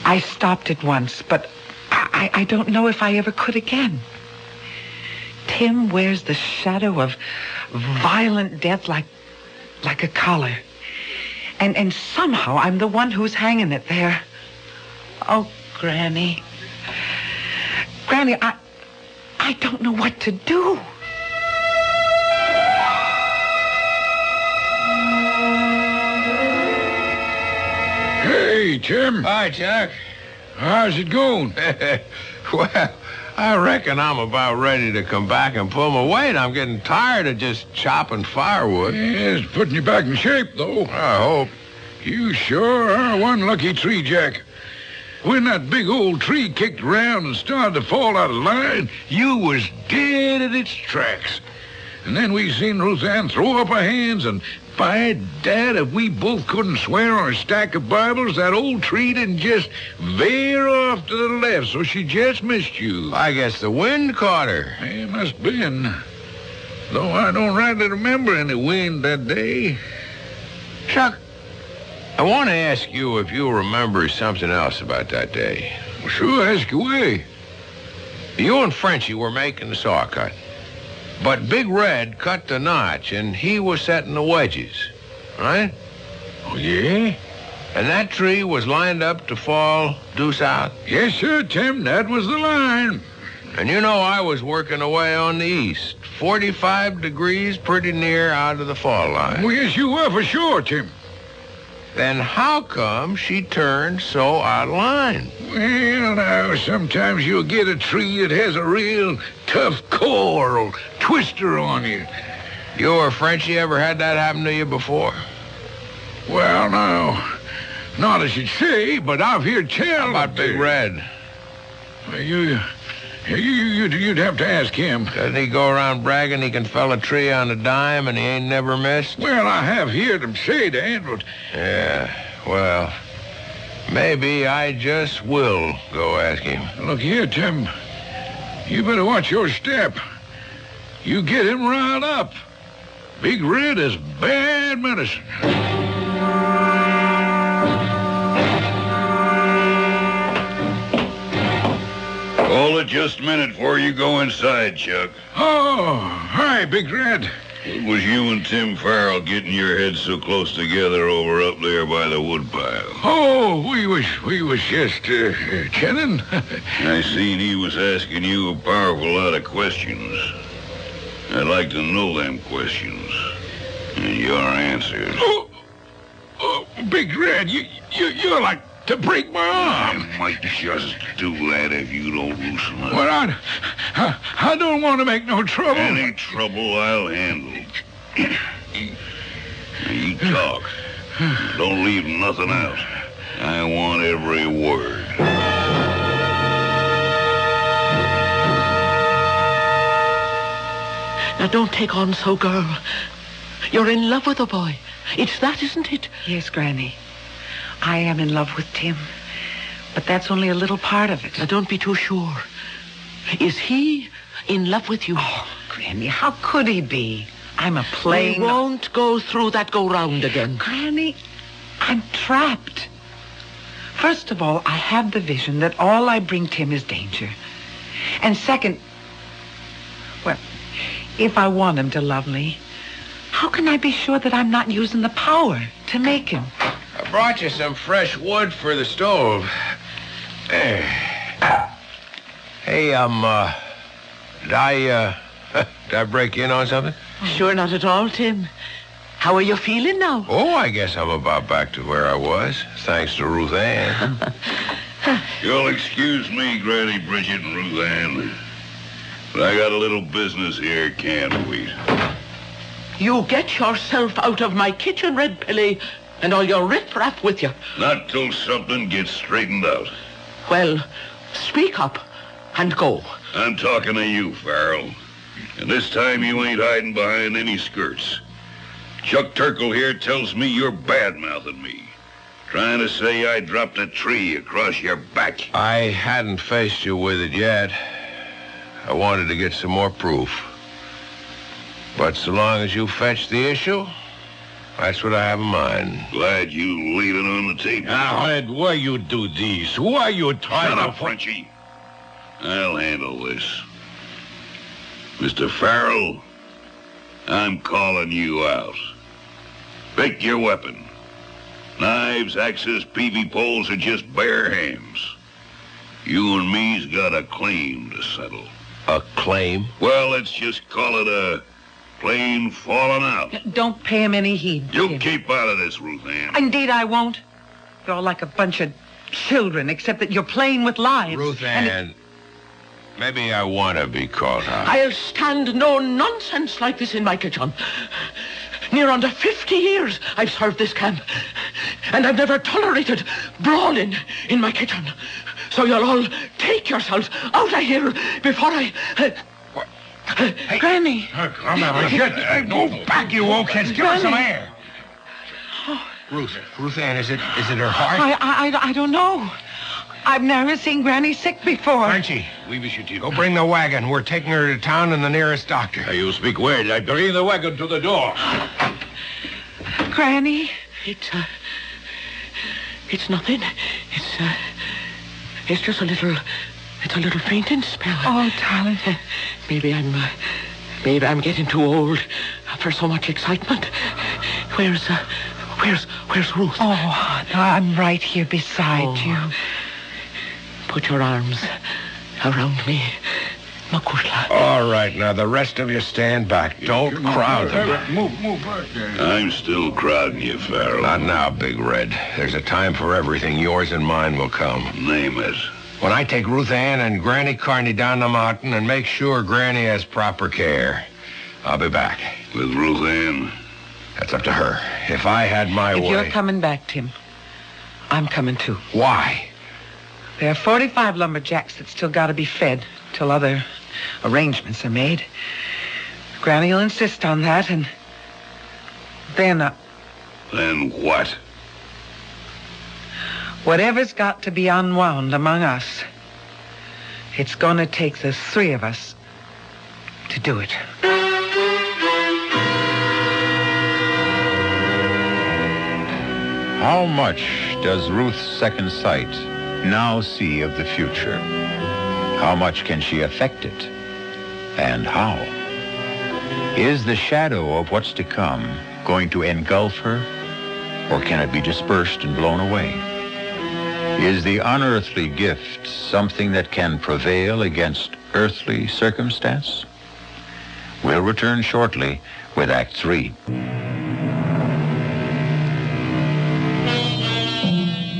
I stopped it once, but I don't know if I ever could again. Tim wears the shadow of violent death like a collar. And somehow I'm the one who's hanging it there. Oh, Granny. Granny, I don't know what to do. Hey, Tim. Hi, Chuck. How's it going? Well, I reckon I'm about ready to come back and pull my weight. I'm getting tired of just chopping firewood. Yeah, it's putting you back in shape, though. I hope. You sure are one lucky tree, Jack. When that big old tree kicked around and started to fall out of line, you was dead at its tracks. And then we seen Ruth Ann throw up her hands, and by Dad, if we both couldn't swear on a stack of Bibles, that old tree didn't just veer off to the left, so she just missed you. I guess the wind caught her. It must have been. Though I don't rightly remember any wind that day. Chuck, I want to ask you if you remember something else about that day. Well, sure, ask away. You and Frenchie were making the saw cut. But Big Red cut the notch, and he was setting the wedges, right? Oh, yeah? And that tree was lined up to fall due south? Yes, sir, Tim, that was the line. And you know I was working away on the east, 45 degrees pretty near out of the fall line. Well, yes, you were for sure, Tim. Then how come she turned so out of line? Well, now, sometimes you'll get a tree that has a real tough core or twister on you. You or Frenchie ever had that happen to you before? Well, no. Not as you'd say, but I've heard tell. How about Big Red? You'd have to ask him. Doesn't he go around bragging he can fell a tree on a dime and he ain't never missed? Well, I have heard him say that, but... Yeah, well, maybe I just will go ask him. Look here, Tim. You better watch your step. You get him riled up. Big Red is bad medicine. Hold it just a minute before you go inside, Chuck. Oh, hi, Big Red. It was you and Tim Farrell getting your heads so close together over up there by the woodpile. Oh, we was just chatting. I seen he was asking you a powerful lot of questions. I'd like to know them questions and your answers. Oh, Big Red, you're like to break my arm. I might just do that if you don't loosen up. Well, I don't want to make no trouble. Any trouble I'll handle. Now, you talk. Don't leave nothing out. I want every word. Now, don't take on so, girl. You're in love with the boy. It's that, isn't it? Yes, Granny. I am in love with Tim. But that's only a little part of it. Now, don't be too sure. Is he in love with you? Oh, Granny, how could he be? I'm a plain... We won't go through that go-round again. Granny, I'm trapped. First of all, I have the vision that all I bring Tim is danger. And second, well, if I want him to love me, how can I be sure that I'm not using the power to make him? I brought you some fresh wood for the stove. Hey, did I Did I break in on something? Sure, not at all, Tim. How are you feeling now? Oh, I guess I'm about back to where I was, thanks to Ruth Ann. You'll excuse me, Granny Bridget and Ruth Ann, but I got a little business here, can't wait. You get yourself out of my kitchen, Red Pilly, and all your riffraff with you. Not till something gets straightened out. Well, speak up and go. I'm talking to you, Farrell. And this time you ain't hiding behind any skirts. Chuck Turkle here tells me you're bad-mouthing me. Trying to say I dropped a tree across your back. I hadn't faced you with it yet. I wanted to get some more proof. But so long as you fetch the issue, that's what I have in mind. Glad you laid it on the table. Now, Ed, why you do this? Why you trying Shut to... up, Frenchie. I'll handle this. Mr. Farrell, I'm calling you out. Pick your weapon. Knives, axes, peavy poles are just bare hands. You and me's got a claim to settle. A claim? Well, let's just call it a plain falling out. Don't pay him any heed, You Tim. keep out of this, Ruth Ann. Indeed, I won't. You're all like a bunch of children, except that you're playing with lives. Ruth Ann, maybe I want to be called out. I'll stand no nonsense like this in my kitchen. Near under 50 years I've served this camp, and I've never tolerated brawling in my kitchen. So you'll all take yourselves out of here before I... Granny. Come on, go back, you old kids. Give her some air. Ruth Ann, is it her heart? I don't know. I've never seen Granny sick before. Frenchie, go bring the wagon. We're taking her to town and the nearest doctor. You speak well. I bring the wagon to the door. Granny? It's nothing. It's just a little fainting spell. Oh, darling. Maybe I'm getting too old for so much excitement. Where's Ruth? Oh, no, I'm right here beside you. Put your arms around me, Makushla. All right, now the rest of you stand back. Don't crowd them. Move back there. I'm still crowding you, Farrell. Not now, Big Red. There's a time for everything. Yours and mine will come. Name it. When I take Ruth Ann and Granny Carney down the mountain and make sure Granny has proper care, I'll be back. With Ruth Ann? That's up to her. If I had my way... If you're coming back, Tim, I'm coming too. Why? There are 45 lumberjacks that still got to be fed till other arrangements are made. Granny will insist on that, and then... Then what? Whatever's got to be unwound among us, it's going to take the three of us to do it. How much does Ruth's second sight now see of the future? How much can she affect it? And how? Is the shadow of what's to come going to engulf her, or can it be dispersed and blown away? Is the unearthly gift something that can prevail against earthly circumstance? We'll return shortly with Act 3.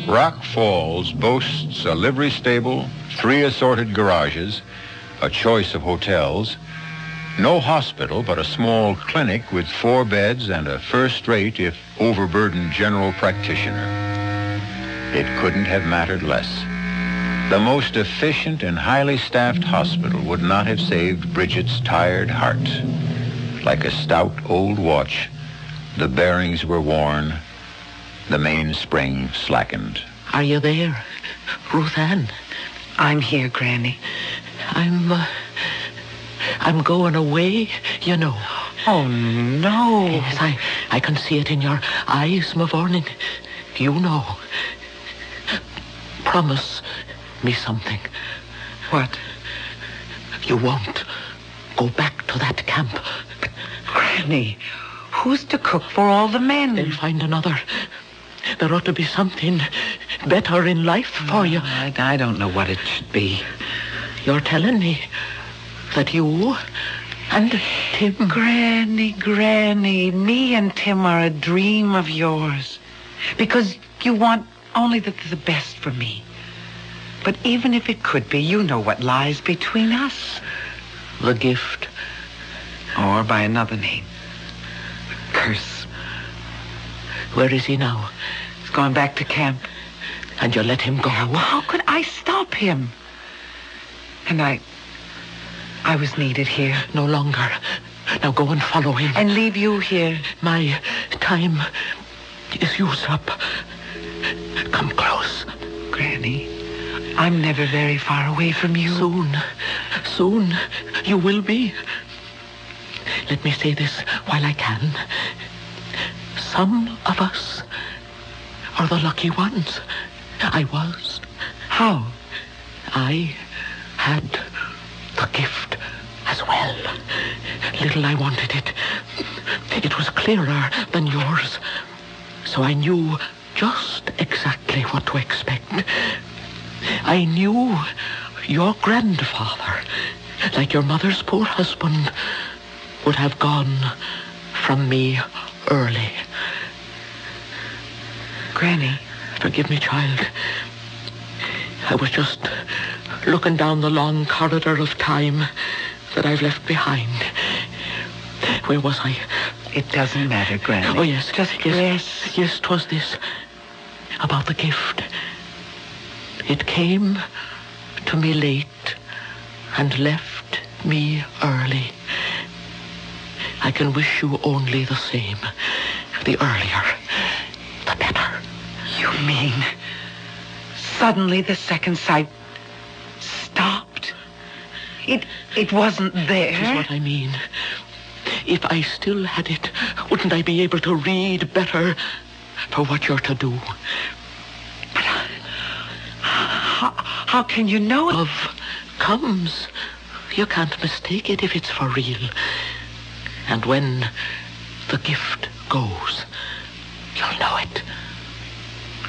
Rock Falls boasts a livery stable, 3 assorted garages, a choice of hotels, no hospital but a small clinic with 4 beds and a first-rate, if overburdened, general practitioner. It couldn't have mattered less. The most efficient and highly staffed hospital would not have saved Bridget's tired heart. Like a stout old watch, the bearings were worn, the mainspring slackened. Are you there, Ruth Ann? I'm here, Granny. I'm going away, you know. Oh, no. Yes, I can see it in your eyes, Mavourning. You know. Promise me something. What? You won't go back to that camp. Granny, who's to cook for all the men? They'll find another. There ought to be something better in life for you. I don't know what it should be. You're telling me that you And Tim. Granny, me and Tim are a dream of yours. Because you want only the best for me. But even if it could be, you know what lies between us. The gift. Or by another name. The curse. Where is he now? He's gone back to camp. And you let him go? Well, how could I stop him? And I was needed here. No longer. Now go and follow him. And leave you here. My time is used up. Come close. Granny, I'm never very far away from you. Soon, you will be. Let me say this while I can. Some of us are the lucky ones. I was. How? I had the gift as well. Little I wanted it. It was clearer than yours. So I knew just exactly what to expect. I knew your grandfather, like your mother's poor husband, would have gone from me early. Granny. Forgive me, child. I was just looking down the long corridor of time that I've left behind. Where was I? It doesn't matter, Granny. Oh, yes. Just rest. Yes, 'twas this. About the gift. It came to me late and left me early. I can wish you only the same. The earlier, the better. You mean suddenly the second sight stopped? It wasn't there? That's what I mean. If I still had it, wouldn't I be able to read better for what you're to do? But how can you know? Love comes. You can't mistake it if it's for real. And when the gift goes, you'll know it.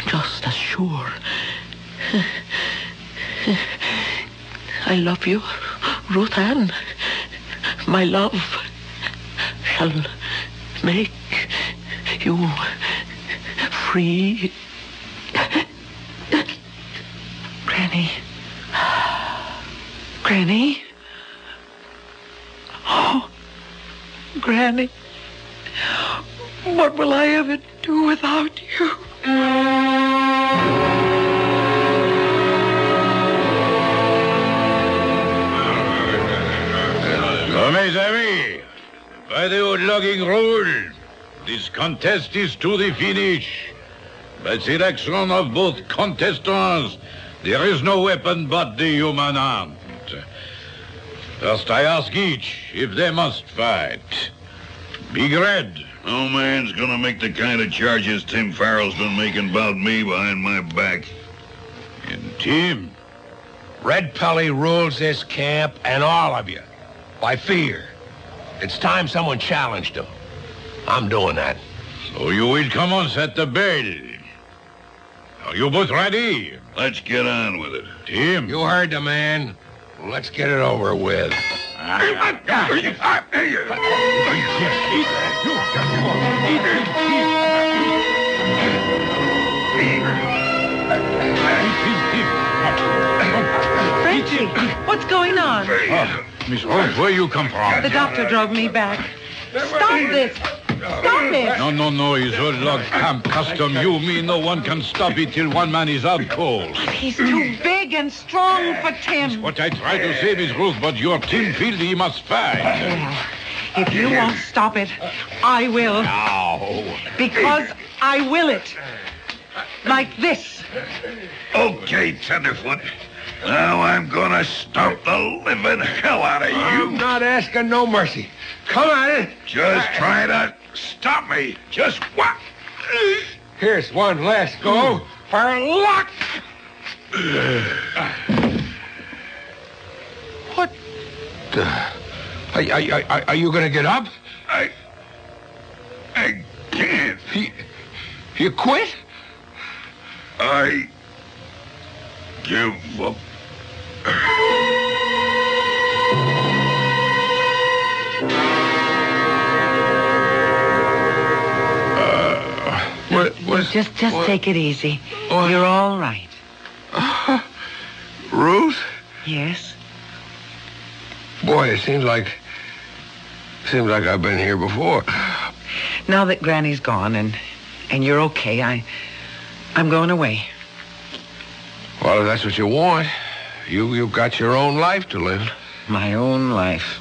Just as sure. I love you, Ruth Ann. My love shall make you free. Granny? Oh, Granny. What will I ever do without you? Mes amis, by the old logging rule, this contest is to the finish. By selection of both contestants, there is no weapon but the human hand. First, I ask each if they must fight. Big Red. No man's gonna make the kind of charges Tim Farrell's been making about me behind my back. And Tim. Red Pelly rules this camp and all of you. By fear. It's time someone challenged him. I'm doing that. So you will come on set the bell. Are you both ready? Let's get on with it. Tim. You heard the man. Let's get it over with. Frenchie, what's going on? Miss Rose, where you come from? The doctor drove me back. Stop this! Stop it! No, it's old log camp custom. You mean no one can stop it till one man is out cold. He's too big and strong for Tim. What I try to say, Miss Ruth, but your Tim feels he must fight. Well, if you won't stop it, I will. No. Because I will it. Like this. Okay, Tenderfoot. Now I'm gonna stomp the living hell out of you. I'm not asking no mercy. Come at it. Just try to stop me. Just what? Here's one last go for luck. What the? Are you going to get up? I can't. You quit? I give up. Just take it easy. You're all right. Ruth? Yes? Boy, it seems like I've been here before. Now that Granny's gone and you're okay, I'm going away. Well, if that's what you want, you've got your own life to live. My own life.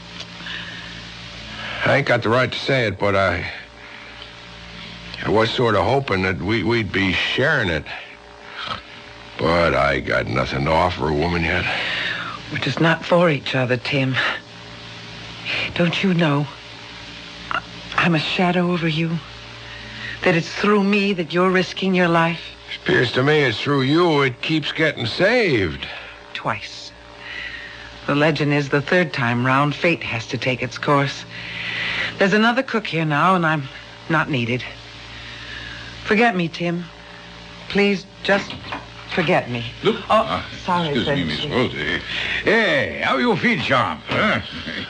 I ain't got the right to say it, but I was sort of hoping that we'd be sharing it. But I got nothing to offer a woman yet. We're just not for each other, Tim. Don't you know I'm a shadow over you? That it's through me that you're risking your life? It appears to me it's through you it keeps getting saved. Twice. The legend is the third time round, fate has to take its course. There's another cook here now, and I'm not needed. Forget me, Tim. Please, just forget me. Look. Sorry, excuse me, Miss Ruth. Hey, how you feel, champ? Huh?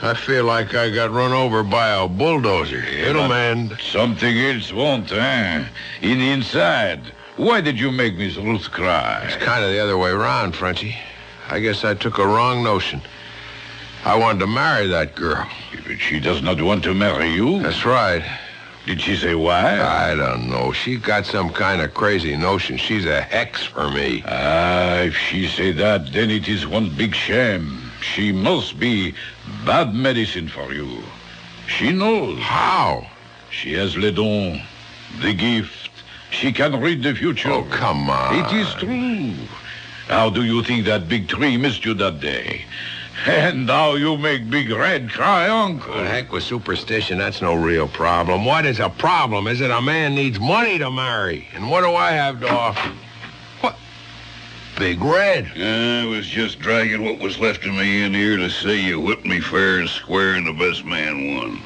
I feel like I got run over by a bulldozer. It'll mend. Something else won't, huh? In the inside. Why did you make Miss Ruth cry? It's kind of the other way around, Frenchie. I guess I took a wrong notion. I wanted to marry that girl. But she does not want to marry you? That's right. Did she say why? I don't know. She got some kind of crazy notion. She's a hex for me. If she say that, then it is one big shame. She must be bad medicine for you. She knows. How? She has le don, the gift. She can read the future. Oh, come on. It is true. How do you think that big tree missed you that day? And now you make Big Red cry, Uncle. Well, heck with superstition, that's no real problem. What is a problem is that a man needs money to marry. And what do I have to offer? What? Big Red. I was just dragging what was left of me in here to say you whipped me fair and square and the best man won.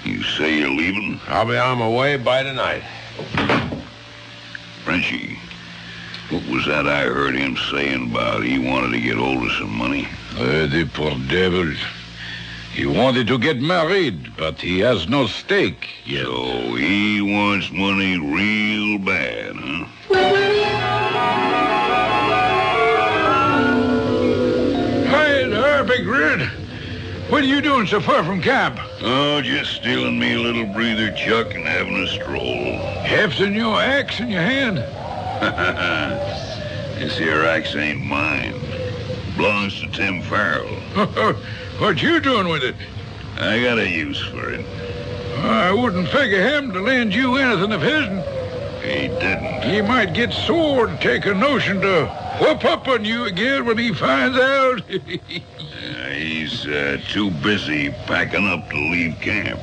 You say you're leaving? I'll be on my way by tonight. Frenchie, what was that I heard him saying about he wanted to get hold of some money? The poor devil. He wanted to get married, but he has no stake yet. So he wants money real bad, huh? Hi there, Big Red. What are you doing so far from camp? Oh, just stealing me a little breather, Chuck, and having a stroll. Hefting your axe in your hand? This here axe ain't mine. Belongs to Tim Farrell. What you doing with it? I got a use for it. I wouldn't figure him to lend you anything of his'n. He didn't. He might get sore and take a notion to whoop up on you again when he finds out. He's too busy packing up to leave camp.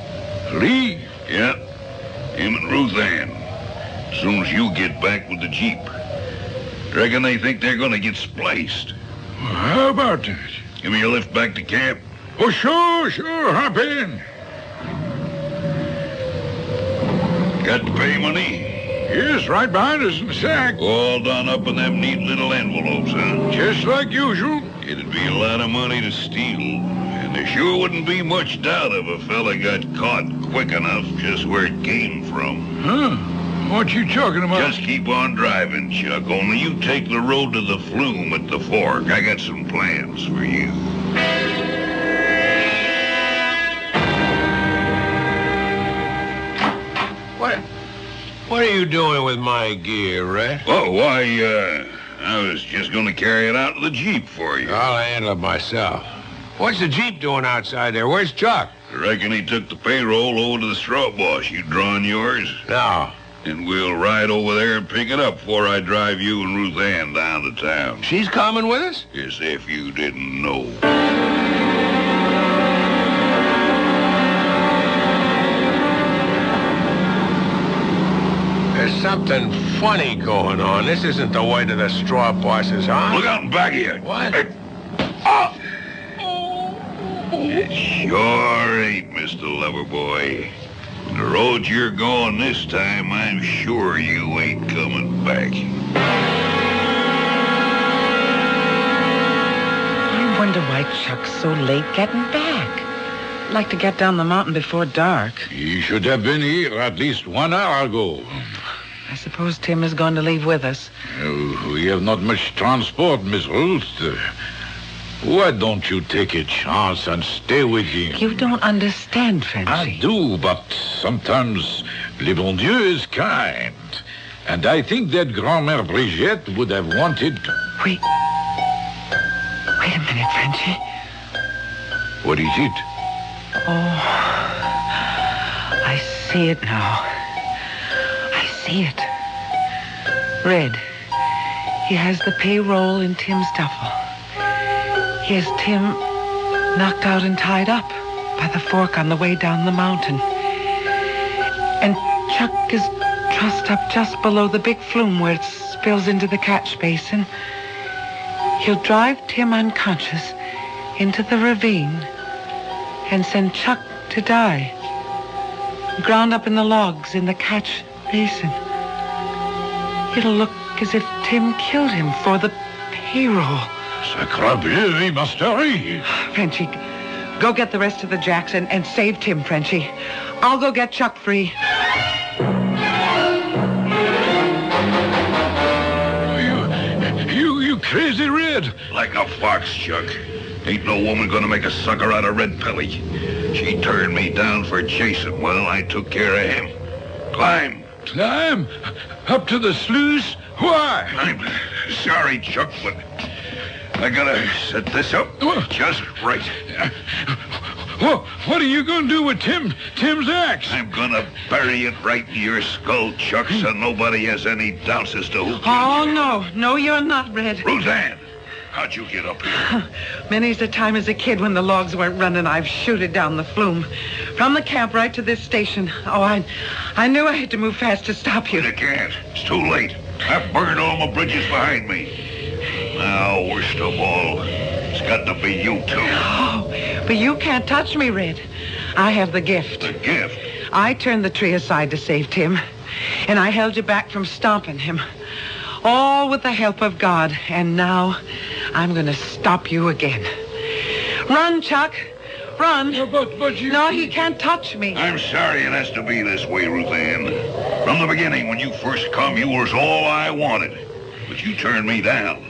Leave? Yep. Him and Ruth Ann. As soon as you get back with the Jeep. Reckon they think they're gonna get spliced. Well, how about that? Give me a lift back to camp. Oh, sure. Hop in. Got the pay money? Yes, right behind us in the sack. All done up in them neat little envelopes, huh? Just like usual. It'd be a lot of money to steal. And there sure wouldn't be much doubt if a fella got caught quick enough just where it came from. Huh? What you talking about? Just keep on driving, Chuck. Only you take the road to the flume at the fork. I got some plans for you. What are you doing with my gear, Red? Oh, why, I was just gonna carry it out to the Jeep for you. I'll handle it myself. What's the Jeep doing outside there? Where's Chuck? I reckon he took the payroll over to the straw boss. You drawing yours? No. And we'll ride over there and pick it up before I drive you and Ruth Ann down to town. She's coming with us? As if you didn't know. There's something funny going on. This isn't the way to the straw boss's house. Look out in back of you. What? Oh! It sure ain't, Mr. Loverboy. The road you're going this time, I'm sure you ain't coming back. I wonder why Chuck's so late getting back. I'd like to get down the mountain before dark. He should have been here at least 1 hour ago. I suppose Tim is going to leave with us. We have not much transport, Miss Holst. Why don't you take a chance and stay with him? You don't understand, Frenchy. I do, but sometimes le bon Dieu is kind. And I think that Grand-Mère Brigitte would have wanted... Wait a minute, Frenchy. What is it? Oh, I see it now. I see it. Red. He has the payroll in Tim's duffel. He has Tim knocked out and tied up by the fork on the way down the mountain. And Chuck is trussed up just below the big flume where it spills into the catch basin. He'll drive Tim unconscious into the ravine and send Chuck to die, ground up in the logs in the catch basin. It'll look as if Tim killed him for the payroll. Sacre bleu, he must hurry. Frenchy, go get the rest of the jacks and save Tim, Frenchy. I'll go get Chuck free. You crazy, Red? Like a fox, Chuck. Ain't no woman gonna make a sucker out of Red Pelly. She turned me down for Jason. Well, I took care of him. Climb. Climb? Up to the sluice? Why? I'm sorry, Chuck, but I gotta set this up just right. What are you gonna do with Tim's axe? I'm gonna bury it right in your skull, Chuck, so nobody has any doubts as to who. Oh, no. No, you're not, Red. Roseanne, how'd you get up here? Many's the time as a kid when the logs weren't running, I've shooted down the flume. From the camp right to this station. Oh, I knew I had to move fast to stop you. You can't. It's too late. I've burned all my bridges behind me. Now, worst of all, it's got to be you two. Oh, but you can't touch me, Red. I have the gift. The gift? I turned the tree aside to save Tim, and I held you back from stomping him. All with the help of God, and now I'm going to stop you again. Run, Chuck. Run. But you... No, he can't touch me. I'm sorry it has to be this way, Ruth Ann. From the beginning, when you first come, you was all I wanted. But you turned me down.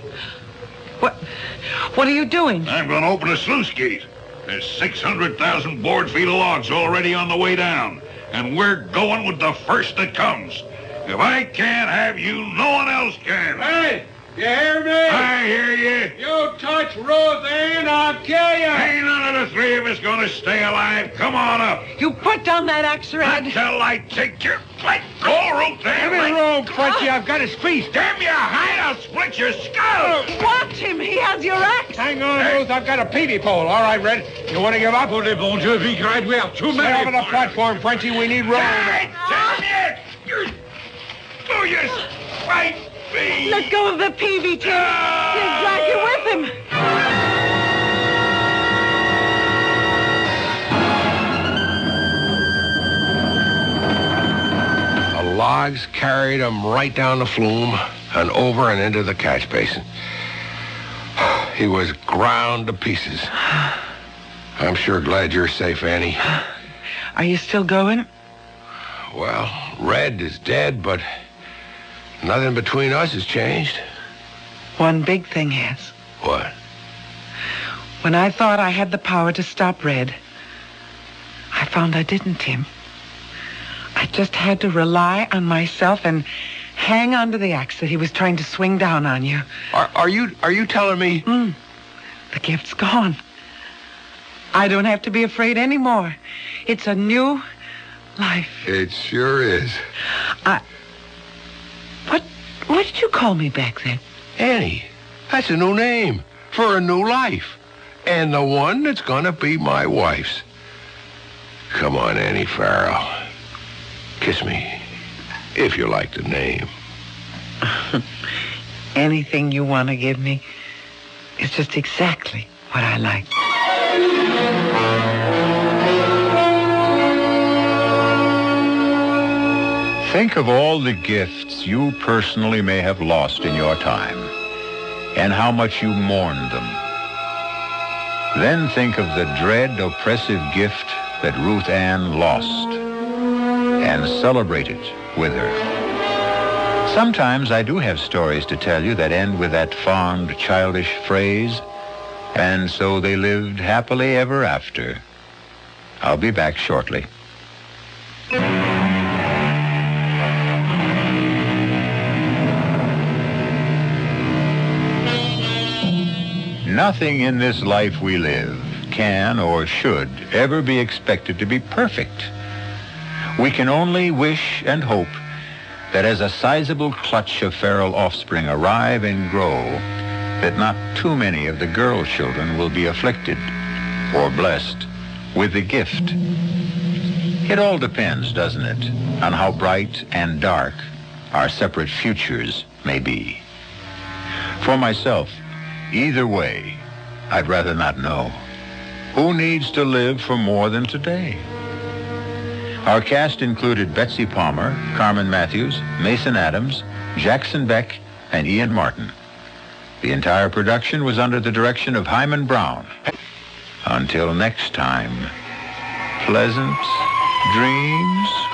What are you doing? I'm going to open a sluice gate. There's 600,000 board feet of logs already on the way down. And we're going with the first that comes. If I can't have you, no one else can. Hey, you hear me? I hear you. You touch Roseanne, I'll kill you. Ain't none of the three of us going to stay alive. Come on up. You put down that axe, Red. Until I take your... Let go, Ruth Ann. Give me room, Frenchy. I've got his feet. Damn your hide, I'll split your skull. Watch him. He has your axe. Hang on, Ruth. I've got a peavy pole. All right, Red. You want to give up? Oh, le bon Dieu, be cried well. Too Stay many. over the platform, Frenchy. We need room. Damn it! Oh, you spite me! Let go of the peavy, Tim. He'll drag you with him. The logs carried him right down the flume and over and into the catch basin. He was ground to pieces. I'm sure glad you're safe, Annie. Are you still going? Well, Red is dead, but nothing between us has changed. One big thing has. What? When I thought I had the power to stop Red, I found I didn't, Tim. I just had to rely on myself and hang on to the axe that he was trying to swing down on you. Are you telling me? The gift's gone. I don't have to be afraid anymore. It's a new life. It sure is. What did you call me back then? Annie. That's a new name for a new life. And the one that's gonna be my wife's. Come on, Annie Farrell. Kiss me, if you like the name. Anything you want to give me is just exactly what I like. Think of all the gifts you personally may have lost in your time and how much you mourned them. Then think of the dread, oppressive gift that Ruth Ann lost and celebrate it with her. Sometimes I do have stories to tell you that end with that fond, childish phrase, and so they lived happily ever after. I'll be back shortly. Nothing in this life we live can or should ever be expected to be perfect. We can only wish and hope that as a sizable clutch of feral offspring arrive and grow, that not too many of the girl children will be afflicted or blessed with the gift. It all depends, doesn't it, on how bright and dark our separate futures may be. For myself, either way, I'd rather not know. Who needs to live for more than today? Our cast included Betsy Palmer, Carmen Matthews, Mason Adams, Jackson Beck, and Ian Martin. The entire production was under the direction of Hyman Brown. Until next time, pleasant dreams.